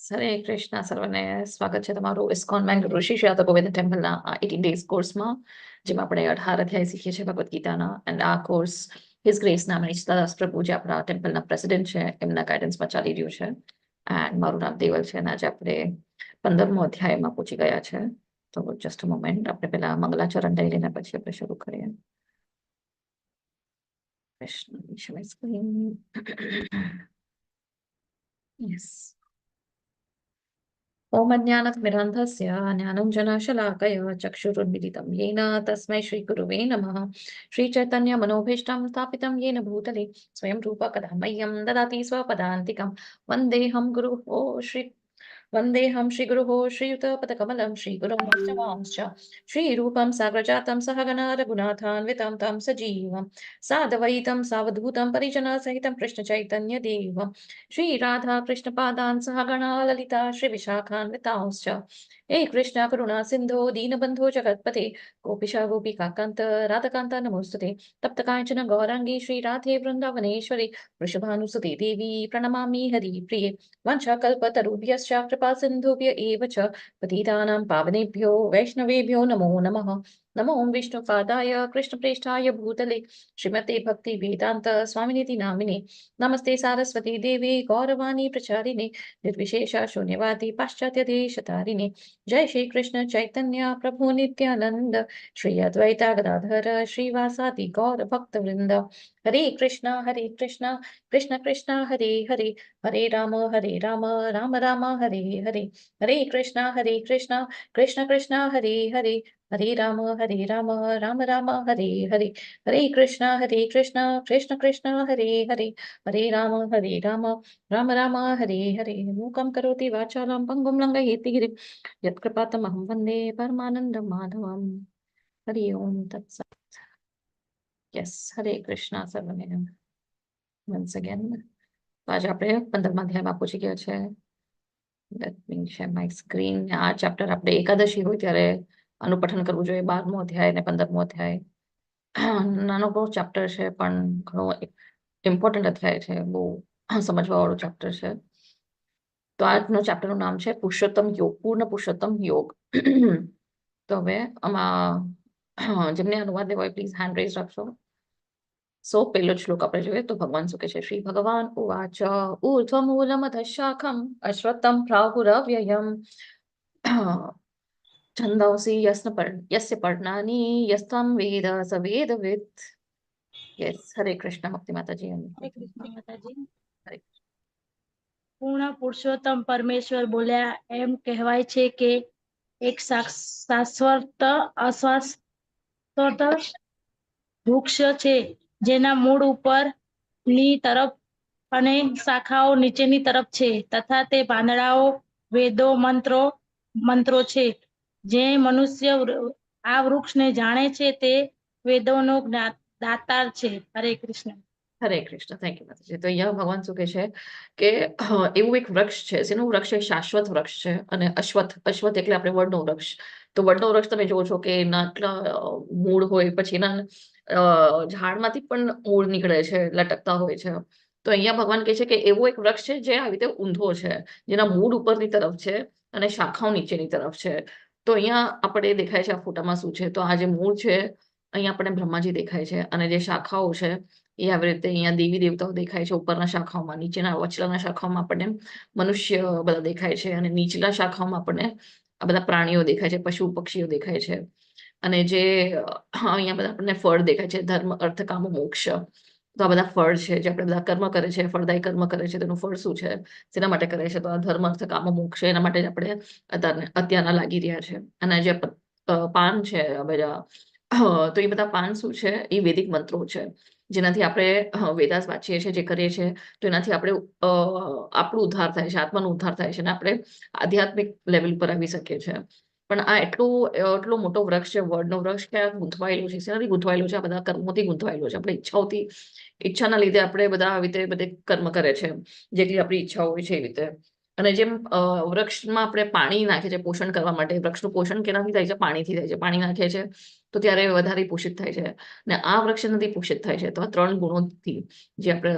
હરે કૃષ્ણ સર્વને સ્વાગત છે તમારું ઇસ્કોન મેંગલુરુ શ્રી રાધા ગોવિંદ ટેમ્પલના 18 ડેઝ કોર્સમાં, જેમાં આપણે 18 અધ્યાય શીખીએ છીએ ભગવદ્ ગીતાના. એન્ડ આ કોર્સ હિઝ ગ્રેસના મનીષદાસ પ્રભુ, જે આપણા ટેમ્પલના પ્રેસિડેન્ટ છે, એમના ગાઈડન્સમાં ચાલી રહ્યું છે. એન્ડ મારું નામ દેવલ છે અને આજે આપણે 15મો અધ્યાયમાં પહોંચી ગયા છે. તો જસ્ટ અ મોમેન્ટ, આપણે પહેલા મંગલાચરણ લઈ લઈને પછી આપણે શરૂ કરીએ. યસ. ओम अज्ञानतिमिरान्धस्य ज्ञानञ्जनशलाकया चक्षुरुन्मिलितं येन तस्मै श्रीगुरुवे नमः. श्रीचैतन्यमनोभीष्टं स्थापितं येन भूतले स्वयं रूपा कदा मह्यं ददाति स्वपदान्तिकं. वन्देऽहं गुरुः वन्देऽहं श्रीगुरुः श्रीयुतपदकमलं श्रीगुरुं वैष्णवांश्च श्रीरूपं साग्रजातं सहगण रघुनाथान्वितं तं सजीवं साद्वैतं सावधूतं परिजनसहितं कृष्णचैतन्यदेवं श्रीराधा कृष्णपादान् सहगण ललिता श्रीविशाखान्वितांश्च. हे कृष्ण करुणा सिन्धो दीनबन्धो जगत्पते गोपिका गोपिकान्त राधाकान्त नमोस्तुते. तप्तकाञ्चन गौराङ्गी श्रीराधे वृन्दावनेश्वरी वृषभानुसुते देवी प्रणमामि हरिप्रिये. वंशाकल्पतरुभ्यश्च कृपा सिन्धुभ्य एव च पतितानां पावनेभ्यो वैष्णवेभ्यो नमो नमः. नमो विष्णुपादाय कृष्णप्रेष्ठाय भूतले श्रीमते भक्ति वेदांत स्वामिनिति नामिने. नमस्ते सारस्वती देवी गौरवाणी प्रचारिणे निर्विशेष शून्यवादी पाश्चात्य देशतारिणे. जय श्री कृष्ण चैतन्य प्रभु नित्यानंद श्री अद्वैता गदाधर श्रीवासादि गौर भक्त वृंद. हरे कृष्ण कृष्ण कृष्ण हरे हरे, हरे राम राम राम हरे हरे. हरे कृष्ण कृष्ण कृष्ण हरे हरे, हरे राम राम राम हरे हरे. हरे कृष्ण कृष्ण कृष्ण हरे हरे, हरे राम राम राम हरे हरे. मूकं करोति वाचालं पंगुं लङ्घयति गिरिं यत्कृपातमहं वन्दे परमानन्दं माधवं. हरि ओम तत्सत्. यस, हरे कृष्ण सर्वने. once again, આજે આપણે 15મા અધ્યાયમાં પહોંચી ગયા છે. Let me share my screen. આ ચેપ્ટર આપણે એકાદશી હોય ત્યારે આનું પઠન કરવું જોઈએ. 12મો અધ્યાય અને 15મો અધ્યાય નાનો બહુ ચેપ્ટર છે, પણ ઘણો ઇમ્પોર્ટન્ટ અધ્યાય છે. બહુ સમજવા વાળું ચેપ્ટર છે. તો આજનો ચેપ્ટરનું નામ છે પુરુષોત્તમ યોગ, પૂર્ણ પુરુષોત્તમ યોગ. તો હવે આમાં જેમને અનુવાદ લેવો હોય પ્લીઝ હેન્ડ રેઝ રાખશો. સો પહેલો શ્લોક આપણે જોઈએ તો ભગવાન શું કહે છે. શ્રી ભગવાન ઉવાચ ઊર્ધ્વમૂલમધઃ શાખમ અશ્વત્થમ પ્રાહુરવ્યયમ છંદોસી યસ્ય પર્ણાની યસ્ત્વં વેદ સ વેદવિદ. યસ, હરે કૃષ્ણ. મુક્તિ માતાજી. હરે કૃષ્ણ માતાજી. હરે. પૂર્ણ પુરુષોત્તમ પરમેશ્વર બોલ્યા, એમ કહેવાય છે કે એક શાશ્વત અશાશ્વત વૃક્ષ છે, જેના મૂળ ઉપરની તરફ અને શાખાઓ નીચેની તરફ છે, તથા તે પાંદડાઓ વેદો મંત્રો છે. જે મનુષ્ય આ વૃક્ષને જાણે છે તે વેદોનો દાતાર છે. હરે કૃષ્ણ. હરે કૃષ્ણ. થેન્ક યુ માતાજી. તો અહીંયા ભગવાન શું કહે છે કે એવું એક વૃક્ષ છે, જેનું વૃક્ષ એક શાશ્વત વૃક્ષ છે. અને અશ્વત્થ એટલે આપણે વડનું વૃક્ષ. તો વડનો વૃક્ષ તમે જોવો છો કે એના આટલા મૂળ હોય, પછી એના ઝાડમાંથી પણ મૂળ નીકળે છે, લટકતા હોય છે. તો અહીંયા ભગવાન કહે છે કે એવો એક વૃક્ષ છે જે આવી રીતે ઊંધો છે, જેના મૂળ ઉપરની તરફ છે અને શાખાઓ નીચેની તરફ છે. તો અહીંયા આપણે દેખાય છે આ ફોટામાં શું છે, તો આ જે મૂળ છે અહીંયા આપણને બ્રહ્માજી દેખાય છે, અને જે શાખાઓ છે એ આવી રીતે અહીંયા દેવી દેવતાઓ દેખાય છે ઉપરના શાખાઓમાં. નીચેના વચલાના શાખાઓમાં આપણને મનુષ્ય બધા દેખાય છે, અને નીચલા શાખાઓમાં આપણને આ બધા પ્રાણીઓ દેખાય છે, પશુ પક્ષીઓ દેખાય છે. અને જે અહીંયા બધા આપણને ફળ દેખાય છે, ધર્મ અર્થ કામ મોક્ષ. તો આ બધા ફળ છે જે આપણે બધા કર્મ કરે છે, ફળદાયી કર્મ કરે છે. તેનું ફળ શું છે, શેના માટે કરે છે? તો આ ધર્મ અર્થ કામ મોક્ષ છે, એના માટે જ આપણે અત્યારના લાગી રહ્યા છે. અને જે પાન છે બધા, તો એ બધા પાન શું છે, એ વૈદિક મંત્રો છે, જેનાથી આપણે વેદાસ વાંચીએ છીએ, જે કરીએ છીએ, તો એનાથી આપણે આપણું ઉદ્ધાર થાય છે, આત્માનો ઉદ્ધાર થાય છે, અને આપણે આધ્યાત્મિક લેવલ પર આવી શકીએ છીએ. પણ આ એટલો મોટો વૃક્ષ છે, વડનો વૃક્ષ, કે આ ગૂંથવાયેલું છે. શેનાથી ગૂંથવાયેલું છે? આ બધા કર્મોથી ગૂંથવાયેલું છે. આપણે ઈચ્છાના લીધે આપણે બધા આવી રીતે બધે કર્મ કરે છે, જેટલી આપણી ઈચ્છા હોય છે એ રીતે. અને જેમ વૃક્ષમાં આપણે પાણી નાખીએ છીએ પોષણ કરવા માટે, વૃક્ષનું પોષણ કેનાથી થાય છે? પાણીથી થાય છે. પાણી નાખીએ છીએ તો ત્યારે વધારે પોષિત થાય છે. ને આ વૃક્ષ નથી પોષિત થાય છે. તો આ 3 ગુણોથી જે આપણે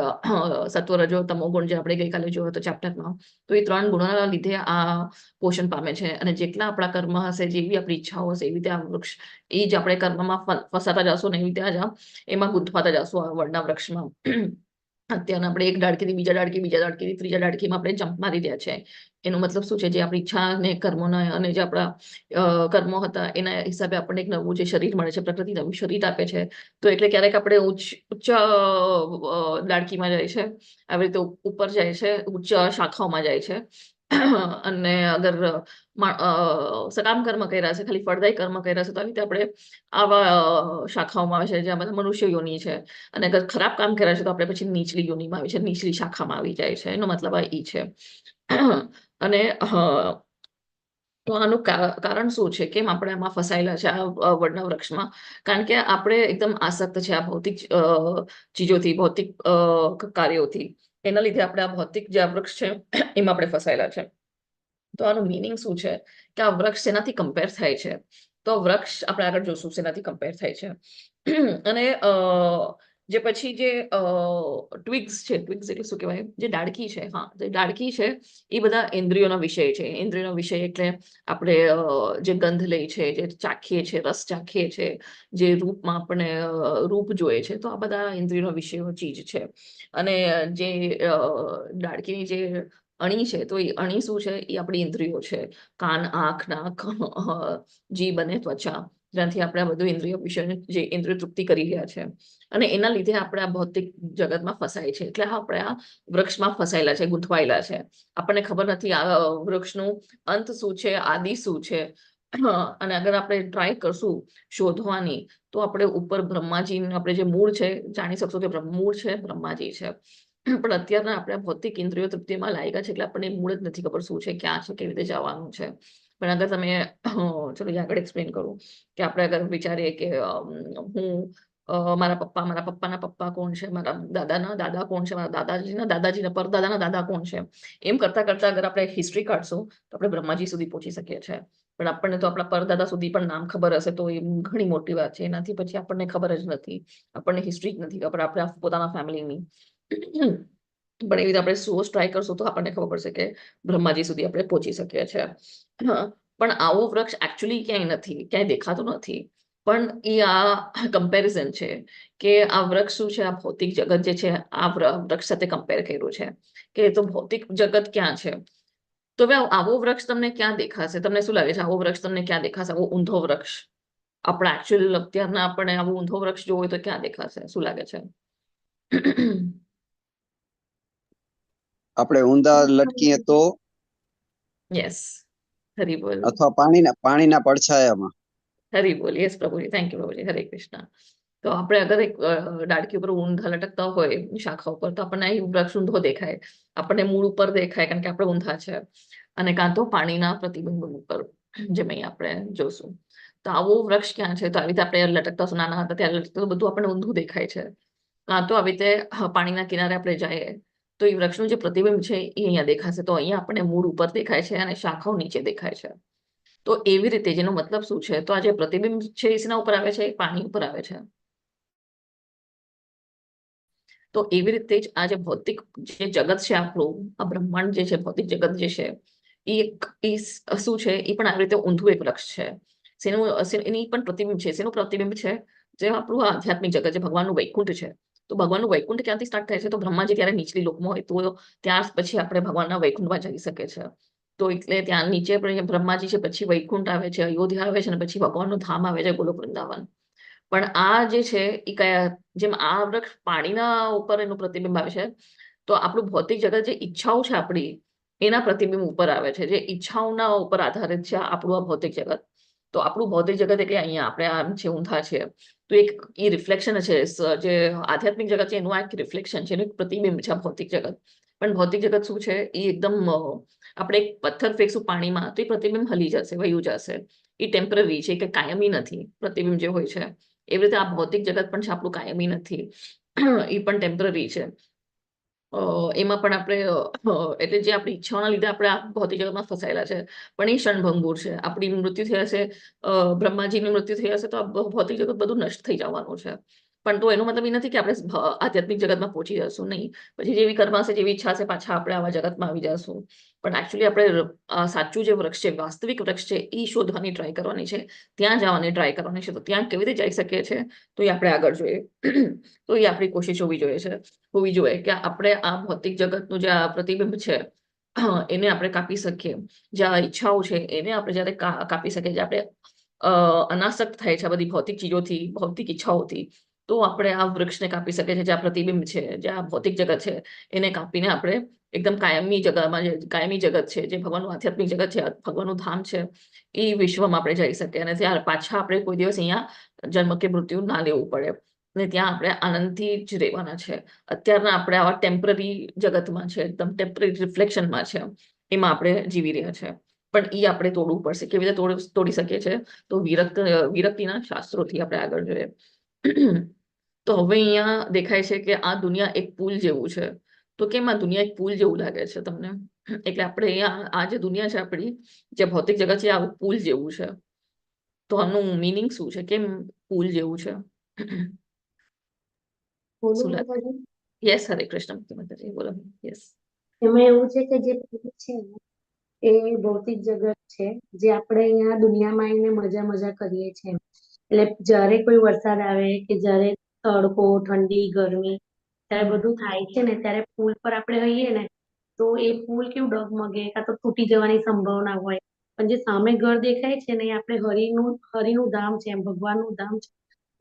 સત્વ રજો તમો ગુણ જે આપણે ગઈકાલે જોયો હતો ચેપ્ટરમાં, તો એ 3 ગુણોના લીધે આ પોષણ પામે છે. અને જેટલા આપણા કર્મ હશે, જેવી આપણી ઈચ્છાઓ હશે, એવી રીતે આ વૃક્ષ એ જ આપણે કર્મમાં ફસાતા જશું ને એવી રીતે જ એમાં ગુંથવાતા જશું આ વડના વૃક્ષમાં. અત્યારે આપણે એક ડાળકીથી બીજા ડાળકી, બીજા ડાળકીથી ત્રીજા ડાળકીમાં આપણે જમ્પ મારી રહ્યા છે. એનો મતલબ શું છે? જે આપણી ઈચ્છા ને કર્મોના અને જે આપણા કર્મો હતા એના હિસાબે આપણને એક નવું જે શરીર મળે છે, પ્રકૃતિ નવું શરીર આપે છે. તો એટલે ક્યારેક આપણે ઉચ્ચ ડાળકીમાં જાય છે, આવી રીતે ઉપર જાય છે, ઉચ્ચ શાખાઓમાં જાય છે. અને અગર સકામ કર્મ કર્યા છે, ખાલી ફળદાયી કર્મ કર્યા છે, તો આવી રીતે આપણે આવા શાખાઓમાં આવે છે, જ્યાં બધા મનુષ્ય યોની છે. અને અગર ખરાબ કામ કર્યા છે, તો આપણે પછી નીચલી યોનીમાં આવી છે, નીચલી શાખામાં આવી જાય છે. એનો મતલબ આ ઈ છે. અને તો આનું કારણ શું છે? કેમ આપણે આમાં ફસાયેલા છે આ વડના વૃક્ષમાં? કારણ કે આપણે એકદમ આસક્ત છે આ ભૌતિક ચીજોથી, ભૌતિક કાર્યોથી. એના લીધે આપણે આ ભૌતિક જે આ વૃક્ષ છે એમાં આપણે ફસાયેલા છે. તો આનું મિનિંગ શું છે? કે આ વૃક્ષ શેનાથી કમ્પેર થાય છે? તો વૃક્ષ આપણે આગળ જોશું શેનાથી કમ્પેર થાય છે. અને જે પછી જે ટ્વિગ્સ છે, ટ્વિગ્સ એટલે શું કહેવાય? જે ડાળકી છે, હા, જે ડાળકી છે એ બધા ઇન્દ્રિયોનો વિષય છે. ઇન્દ્રિયોનો વિષય એટલે આપણે જે ગંધ લઈ છે, જે ચાખીએ છે, રસ ચાખીએ છે, જે રૂપમાં આપણે રૂપ જોઈએ છે, તો આ બધા ઇન્દ્રિયોનો વિષયો ચીજ છે. અને જે ડાળકીની જે અણી છે, તો એ અણી શું છે? એ આપણી ઇન્દ્રિયો છે. કાન, આંખ, નાક, જીભ અને ત્વચા, જ્યાંથી આપણે આ બધું ઇન્દ્રિયો વિશે જે ઇન્દ્રિય તૃપ્તિ કરી રહ્યા છે. અને એના લીધે આપણે આ ભૌતિક જગતમાં ફસાય છે. એટલે આપણે આ વૃક્ષમાં ફસાયેલા છે, ગૂંથવાયેલા છે. આપણને ખબર નથી આ વૃક્ષનું અંત શું છે, આદિ શું છે. અને અગર આપણે ટ્રાય કરશું શોધવાની, તો આપણે ઉપર બ્રહ્માજી આપણે જે મૂળ છે જાણી શકશું કે મૂળ છે બ્રહ્માજી છે. પણ અત્યારના આપણે ભૌતિક ઇન્દ્રિયો તૃપ્તિમાં લાગ્યા છે, એટલે આપણને મૂળ જ નથી ખબર શું છે, ક્યાં છે, કેવી રીતે જવાનું છે. પણ અગર તમે ચલો આગળ એક્સપ્લેન કરું કે આપણે અગર વિચારીએ કે હું મારા પપ્પાના પપ્પા કોણ છે, મારા દાદાના દાદા કોણ છે, મારા દાદાજીના પરદાદાના દાદા કોણ છે, એમ કરતા કરતા અગર આપણે હિસ્ટ્રી કાઢશું તો આપણે બ્રહ્માજી સુધી પહોંચી શકીએ છીએ. પણ આપણને તો આપણા પરદાદા સુધી પણ નામ ખબર હશે તો એ ઘણી મોટી વાત છે. એનાથી પછી આપણને ખબર જ નથી, આપણને હિસ્ટ્રી જ નથી ખબર આપણે પોતાના ફેમિલીની. પણ એવી રીતે આપણે સોર્સ ટ્રાય કરશું તો આપણને ખબર પડશે કે બ્રહ્માજી સુધી આપણે પહોંચી શકીએ છીએ. પણ આવો વૃક્ષ એકચ્યુઅલી ક્યાંય નથી, ક્યાંય દેખાતો નથી. પણ એ આ કમ્પેરિઝન છે કે આ વૃક્ષ શું છે? આ ભૌતિક જગત જે છે આ વૃક્ષ સાથે કમ્પેર કર્યું છે કે તો ભૌતિક જગત ક્યાં છે. તો હવે આવો વૃક્ષ તમને ક્યાં દેખાશે? તમને શું લાગે છે આવો વૃક્ષ તમને ક્યાં દેખાશે? આવો ઊંધો વૃક્ષ આપણે એકચ્યુઅલ અત્યારના આપણે આવો ઊંધો વૃક્ષ જોવો હોય તો ક્યાં દેખાશે? શું લાગે છે? આપણે ઊંધા લટકીએ તો યસ, હરી બોલ. અથવા પાણીના પડછાયામાં. હરી બોલ. યસ પ્રભુજી, થેન્ક યુ પ્રભુજી. હરે કૃષ્ણ. તો આપણે અગર એક ડાળકી ઉપર ઊંધા લટકતા હોય શાખા ઉપર, તો આપણને અહીં વૃક્ષ ઊંધો દેખાય, આપણને મૂળ ઉપર દેખાય કારણ કે આપણે ઊંધા છે. અને કાં તો પાણીના પ્રતિબિંબ ઉપર, જેમ અહીં આપણે જોશું. તો આવું વૃક્ષ ક્યાં છે? તો આવી રીતે આપણે લટકતા નાના હતા ત્યારે લટકતા બધું આપણને ઊંધું દેખાય છે. કાં તો આવી રીતે પાણીના કિનારે આપણે જઈએ તો એ વૃક્ષનું જે પ્રતિબિંબ છે એ અહીંયા દેખાશે. તો અહીંયા આપણને મૂળ ઉપર દેખાય છે અને શાખાઓ નીચે દેખાય છે. તો એવી રીતે જેનો મતલબ શું છે? તો આ જે પ્રતિબિંબ છે એના ઉપર આવે છે, પાણી ઉપર આવે છે. તો એવી રીતે જ આ જે ભૌતિક જે જગત છે આપણું, આ બ્રહ્માંડ જે છે, ભૌતિક જગત જે છે, એ શું છે? એ પણ આવી રીતે ઊંધું એક વૃક્ષ છે. એની પણ પ્રતિબિંબ છે. શેનું પ્રતિબિંબ છે? જે આપણું આધ્યાત્મિક જગત, જે ભગવાનનું વૈકુંઠ છે. તો ભગવાનનું વૈકુંઠ ક્યાંથી સ્ટાર્ટ થાય છે? તો બ્રહ્માજી ત્યારે નીચલી લોકમાં હોય તો ત્યાર પછી આપણે ભગવાનના વૈકુંઠમાં જઈ શકે છે. તો એટલે ત્યાં નીચે બ્રહ્માજી છે, પછી વૈકુંઠ આવે છે, અયોધ્યા આવે છે, અને પછી ભગવાનનું ધામ આવે છે, ગોલોક વૃંદાવન. પણ આ જે છે એ કયા, જેમ આ વૃક્ષ પાણીના ઉપર એનું પ્રતિબિંબ આવે છે, તો આપણું ભૌતિક જગત જે ઈચ્છાઓ છે આપણી એના પ્રતિબિંબ ઉપર આવે છે. જે ઈચ્છાઓના ઉપર આધારિત છે આપણું આ ભૌતિક જગત. તો આપણું ભૌતિક જગત એટલે અહીંયા આપણે આમ છે, ઊંધા છે. તો એક એ રિફ્લેક્શન છે, જે આધ્યાત્મિક જગત છે એનું આ એક રિફ્લેક્શન છે, એનું એક પ્રતિબિંબ છે આ ભૌતિક જગત. પણ ભૌતિક જગત શું છે? એ એકદમ આપણે એક પથ્થર ફેંકશું પાણીમાં તો એ પ્રતિબિંબ હલી જશે, વયું જશે. એ ટેમ્પરરી છે, કે કાયમી નથી. પ્રતિબિંબ જે હોય છે એવી રીતે આ ભૌતિક જગત પણ છે આપણું, કાયમી નથી. એ પણ ટેમ્પરરી છે. એમાં પણ આપણે એટલે જે આપણી ઈચ્છાઓના લીધે આપણે આ ભૌતિક જગતમાં ફસાયેલા છે, પણ એ ક્ષણભંગુર છે. આપણી મૃત્યુ થઈ હશે, બ્રહ્માજીની મૃત્યુ થઈ હશે, તો આ ભૌતિક જગત બધું નષ્ટ થઈ જવાનું છે. પણ તો એનો મતલબ એ નથી કે આપણે આધ્યાત્મિક જગતમાં પહોંચી જશું, નહીં. પછી જેવી કર્મ હશે, જેવી ઈચ્છા હશે, પાછા આપણે આવા જગતમાં આવી જશું. પણ એકચ્યુઅલી આપણે સાચું જે વૃક્ષ છે, વાસ્તવિક વૃક્ષ છે, એ શોધવાની ટ્રાય કરવાની છે, ત્યાં જવાની ટ્રાય કરવાની છે. તો ત્યાં કેવી રીતે જઈ શકીએ છીએ, તો એ આપણે આગળ જોઈએ. તો એ આપણી કોશિશ હોવી જોઈએ કે આપણે આ ભૌતિક જગતનું જે આ પ્રતિબિંબ છે, એને આપણે કાપી શકીએ. જે આ ઈચ્છાઓ છે, એને આપણે જયારે કાપી શકીએ, જે આપણે અનાસક્ત થાય છે આ બધી ભૌતિક ચીજોથી, ભૌતિક ઈચ્છાઓથી, તો આપણે આ વૃક્ષને કાપી શકીએ છીએ. જે આ પ્રતિબિંબ છે, જે આ ભૌતિક જગત છે, એને કાપીને આપણે એકદમ કાયમી જગતમાં, જે કાયમી જગત છે, જે ભગવાનનું આધ્યાત્મિક જગત છે, ભગવાનનું ધામ છે, એ વિશ્વમાં આપણે જઈ શકીએ. અને ત્યાં પાછા આપણે કોઈ દિવસ અહીંયા જન્મ કે મૃત્યુ ના લેવું પડે. અને ત્યાં આપણે આનંદથી જ રહેવાના છે. અત્યારના આપણે આવા ટેમ્પરરી જગતમાં છે, એકદમ ટેમ્પરરી રિફ્લેક્શનમાં છે, એમાં આપણે જીવી રહ્યા છે. પણ એ આપણે તોડવું પડશે. કેવી રીતે તોડી શકીએ છીએ? તો વિરક્તિના શાસ્ત્રોથી આપણે આગળ જોઈએ. તો હવે અહીંયા દેખાય છે કે આ દુનિયા એક પુલ જેવું છે. તો કેમ આ દુનિયા એક પુલ જેવું લાગે છે તમને? એટલે આપણે અહીંયા આ જે દુનિયા છે આપણી, જે ભૌતિક જગત છે, આ પુલ જેવું છે. તો આનું મિનિંગ શું છે? કેમ પુલ જેવું છે? બોલું શું લાગે? માતાજી? યસ, હરે કૃષ્ણ માતાજી, બોલો. યસ. એમાં એવું છે કે જે પુરુષ છે ને, એ ભૌતિક જગત છે, જે આપણે અહીંયા દુનિયામાં આવીને મજા કરીએ છીએ. એટલે જ્યારે કોઈ વરસાદ આવે કે જ્યારે તડકો, ઠંડી, ગરમી, ત્યારે બધું થાય છે ને, ત્યારે પુલ પર આપણે રહીએ ને, તો એ પુલ કેવું ડગમગે, કાં તો તૂટી જવાની સંભાવના હોય. પણ જે સામે ઘર દેખાય છે ને, એ આપણે હરિનું ધામ છે, એમ ભગવાનનું ધામ છે.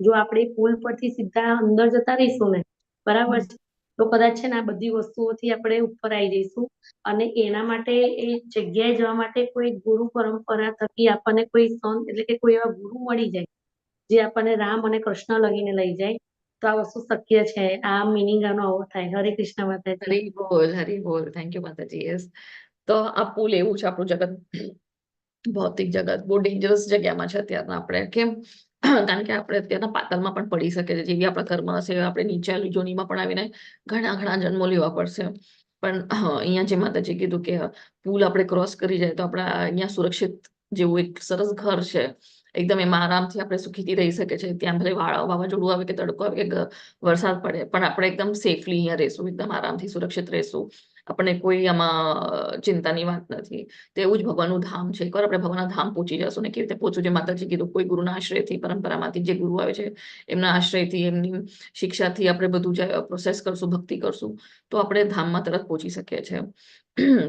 જો આપણે પુલ પરથી સીધા અંદર જતા રહીશું ને, બરાબર છે, તો કદાચ છે ને આ બધી વસ્તુઓથી આપણે ઉપર આવી જઈશું. અને એના માટે એ જગ્યાએ જવા માટે કોઈ ગુરુ પરંપરા થકી આપણને કોઈ સંત, એટલે કે કોઈ એવા ગુરુ મળી જાય, જે આપણને રામ અને કૃષ્ણ લગીને લઈ જાય. તો આ વસ્તુ શક્ય છે. આ મિનિંગ આનો આવો થાય. હરે કૃષ્ણ માતાજી. હરી બોલ. થેન્ક યુ માતાજી. યસ. તો આ પુલ એવું છે આપણું જગત, ભૌતિક જગત બહુ ડેન્જરસ જગ્યામાં છે અત્યારના આપણે. કેમ? કારણ કે આપણે અત્યારના પાતાળમાં પણ પડી શકે છે. જેવી આપણા કર્મ હશે, આપણે નીચે જોનીમાં પણ આવીને ઘણા જન્મો લેવા પડશે. પણ અહીંયા જે માતાજી કીધું કે પુલ આપણે ક્રોસ કરી જાય તો આપણે અહીંયા સુરક્ષિત જેવું એક સરસ ઘર છે. એકદમ એમાં આરામથી આપણે સુખીથી રહી શકીએ છીએ. ત્યાં ભલે વાવાઝોડું આવે કે તડકો આવે કે વરસાદ પડે, પણ આપણે એકદમ સેફલી અહીંયા રહીશું, એકદમ આરામથી સુરક્ષિત રહીશું. આપણને કોઈ આમાં ચિંતાની વાત નથી. તેવું જ ભગવાનનું ધામ છે. એકવાર આપણે ભગવાનના ધામ પહોંચી જશું ને, કેવી રીતે પહોંચવું? જે માતાજી કીધું, કોઈ ગુરુના આશ્રયથી, પરંપરામાંથી જે ગુરુ આવે છે, એમના આશ્રયથી, એમની શિક્ષાથી આપણે બધું પ્રોસેસ કરશું, ભક્તિ કરશું, તો આપણે ધામમાં તરત પહોંચી શકીએ છીએ.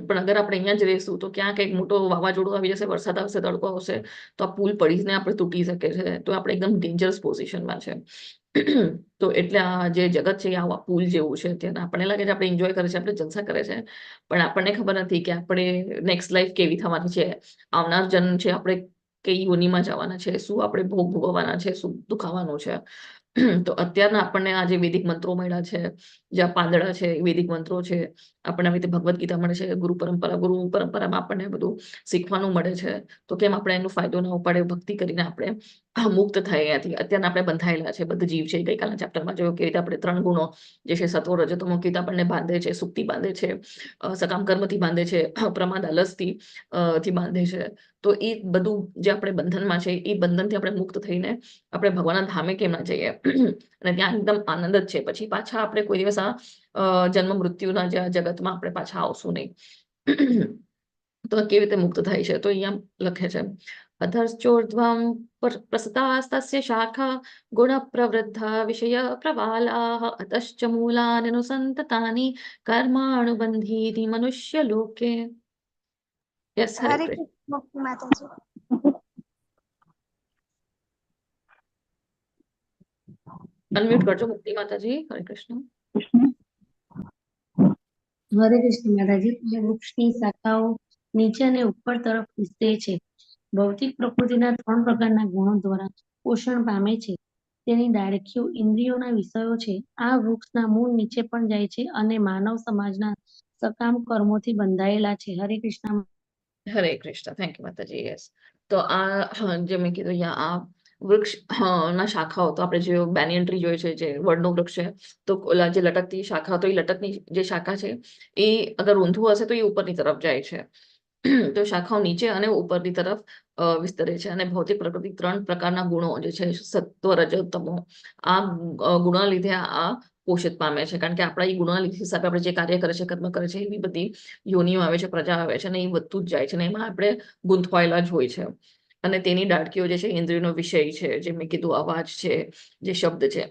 પણ અગર આપણે અહીંયા જ રહીશું, તો ક્યાં કંઈક મોટો વાવાઝોડું આવી જશે, વરસાદ આવશે, તડકો આવશે, તો આ પુલ પડીને આપણે તૂટી શકે છે. તો આપણે એકદમ ડેન્જરસ પોઝિશનમાં છે. તો એટલે આ જે જગત છે, આવા પુલ જેવું છે. ત્યાં આપણને લાગે છે આપણે એન્જોય કરે છે, આપણે જલસા કરે છે, પણ આપણને ખબર નથી કે આપણે નેક્સ્ટ લાઈફ કેવી થવાની છે, આવનાર જન્મ છે, આપણે કઈ યોનિમાં જવાના છે, શું આપણે ભોગ ભોગવવાના છે, શું દુખાવાનું છે. તો અત્યારના આપણને આ જે વૈદિક મંત્રો મળ્યા છે, જે આ પાંદડા છે, વૈદિક મંત્રો છે, આપણને આવી રીતે ભગવદ્ ગીતા મળે છે, ગુરુ પરંપરામાં આપણને બધું શીખવાનું મળે છે. તો કેમ આપણે એનો ફાયદો ન ઉપાડે? ભક્તિ કરીને આપણે મુક્ત થાય ત્યાંથી. અત્યારના આપણે બંધાયેલા છે, બધા જીવ છે. ગઈકાલના ચેપ્ટરમાં જોયું કે રીતે આપણે 3 ગુણો જે છે, સત્વ, રજ, તમો, કીટ, આપણને બાંધે છે, સુક્તિ બાંધે છે, સકામ કર્મથી બાંધે છે, પ્રમાદ, આલસથી થી બાંધે છે. તો એ બધું જે આપણે બંધનમાં છે, એ બંધનથી આપણે મુક્ત થઈને આપણે ભગવાનના ધામે કેમ ના જઈએ? અને ત્યાં એકદમ આનંદ જ છે. પછી પાછા આપણે કોઈ દિવસ આ જન્મ મૃત્યુના જે જગતમાં આપણે પાછા આવશું નહીં. તો કેવી રીતે મુક્ત થાય છે? તો અહીંયા લખે છે, અધર્શ્ચોર્ધ્વં પ્રસતાસ્તસ્ય શાખા ગુણ પ્રવૃદ્ધા વિષય પ્રવાલાઃ અતશ્ચ મૂલાન્યનુસંતતાનિ કર્માણુબંધીનિ મનુષ્ય લોકે. યસ, હરે હરે કૃષ્ણ. કૃષ્ણ માતાજી. અનમ્યુટ કરજો મુક્તિ માતાજી. હરે કૃષ્ણ. હરે કૃષ્ણ માતાજી. એ વૃક્ષની શાખાઓ નીચે અને ઉપર તરફ વિસ્તરે છે. ભૌતિક પ્રકૃતિના 3 પ્રકારના ગુણો દ્વારા પોષણ પામે છે. તેની ડાળખીઓ ઇન્દ્રિયોના વિષયો છે. આ વૃક્ષના મૂળ નીચે પણ જાય છે અને માનવ સમાજના સકામ કર્મોથી બંધાયેલા છે. હરે કૃષ્ણ. હરે કૃષ્ણ. થેન્ક યુ માતાજી. યસ. તો આ જે મેં કીધું, અહીંયા વૃક્ષ ના શાખાઓ તો આપણે જે બેનિયન ટ્રી જોઈએ છે, જે વડનું વૃક્ષ છે, તો ઓલા જે લટકતી શાખા, તો એ લટકની જે શાખા છે એ અગર ઊંધું હશે તો એ ઉપરની તરફ જાય છે. તો શાખાઓ નીચે અને ઉપરની તરફ વિસ્તરે છે. અને ભૌતિક પ્રકૃતિ 3 પ્રકારના ગુણો જે છે, સત્વ, રજ, તમો, આ ગુણોના લીધે આ પોષિત પામે છે. કારણ કે આપણા એ ગુણોના હિસાબે આપણે જે કાર્ય કરે છે, કર્મ કરે છે, એવી બધી યોનિઓ આવે છે, પ્રજા આવે છે, અને એ વધતું જ જાય છે. અને એમાં આપણે ગૂંથવાયેલા જ હોય છે. અને તેની ડાળકીઓ જે છે ઇન્દ્રિયનો વિષય છે, જે મેં કીધું અવાજ છે, જે શબ્દ છે,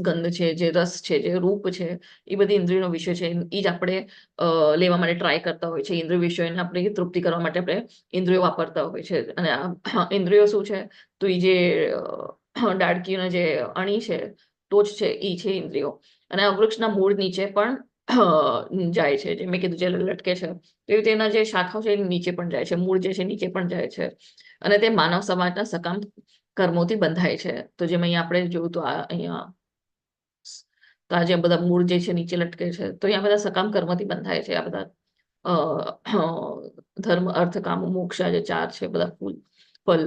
ગંધ છે, જે રસ છે, જે રૂપ છે, એ બધી ઇન્દ્રિયનો વિષય છે. એ જ આપણે લેવા માટે ટ્રાય કરતા હોય છે. ઇન્દ્રિય વિષયોને આપણે તૃપ્તિ કરવા માટે આપણે ઇન્દ્રિયો વાપરતા હોય છે. અને આ ઇન્દ્રિયો શું છે, તો એ જે ડાળકીઓના જે અણી છે, ટોચ છે, એ છે ઇન્દ્રિયો. અને આ વૃક્ષના મૂળ નીચે પણ જાય છે, જે મેં કીધું જે લટકે છે, તો એ તેના જે શાખાઓ છે એ નીચે પણ જાય છે, મૂળ જે છે નીચે પણ જાય છે. અને તે માનવ સમાજના સકામ કર્મોથી બંધાય છે. તો જેમ અહીંયા આપણે જોયું તો અહીંયા તો આ જે બધા મૂળ જે છે નીચે લટકે છે, તો અહીંયા બધા સકામ કર્મથી બંધાય છે. આ બધા ધર્મ, અર્થ, કામ, મોક્ષ, જે 4 છે બધા ફલ.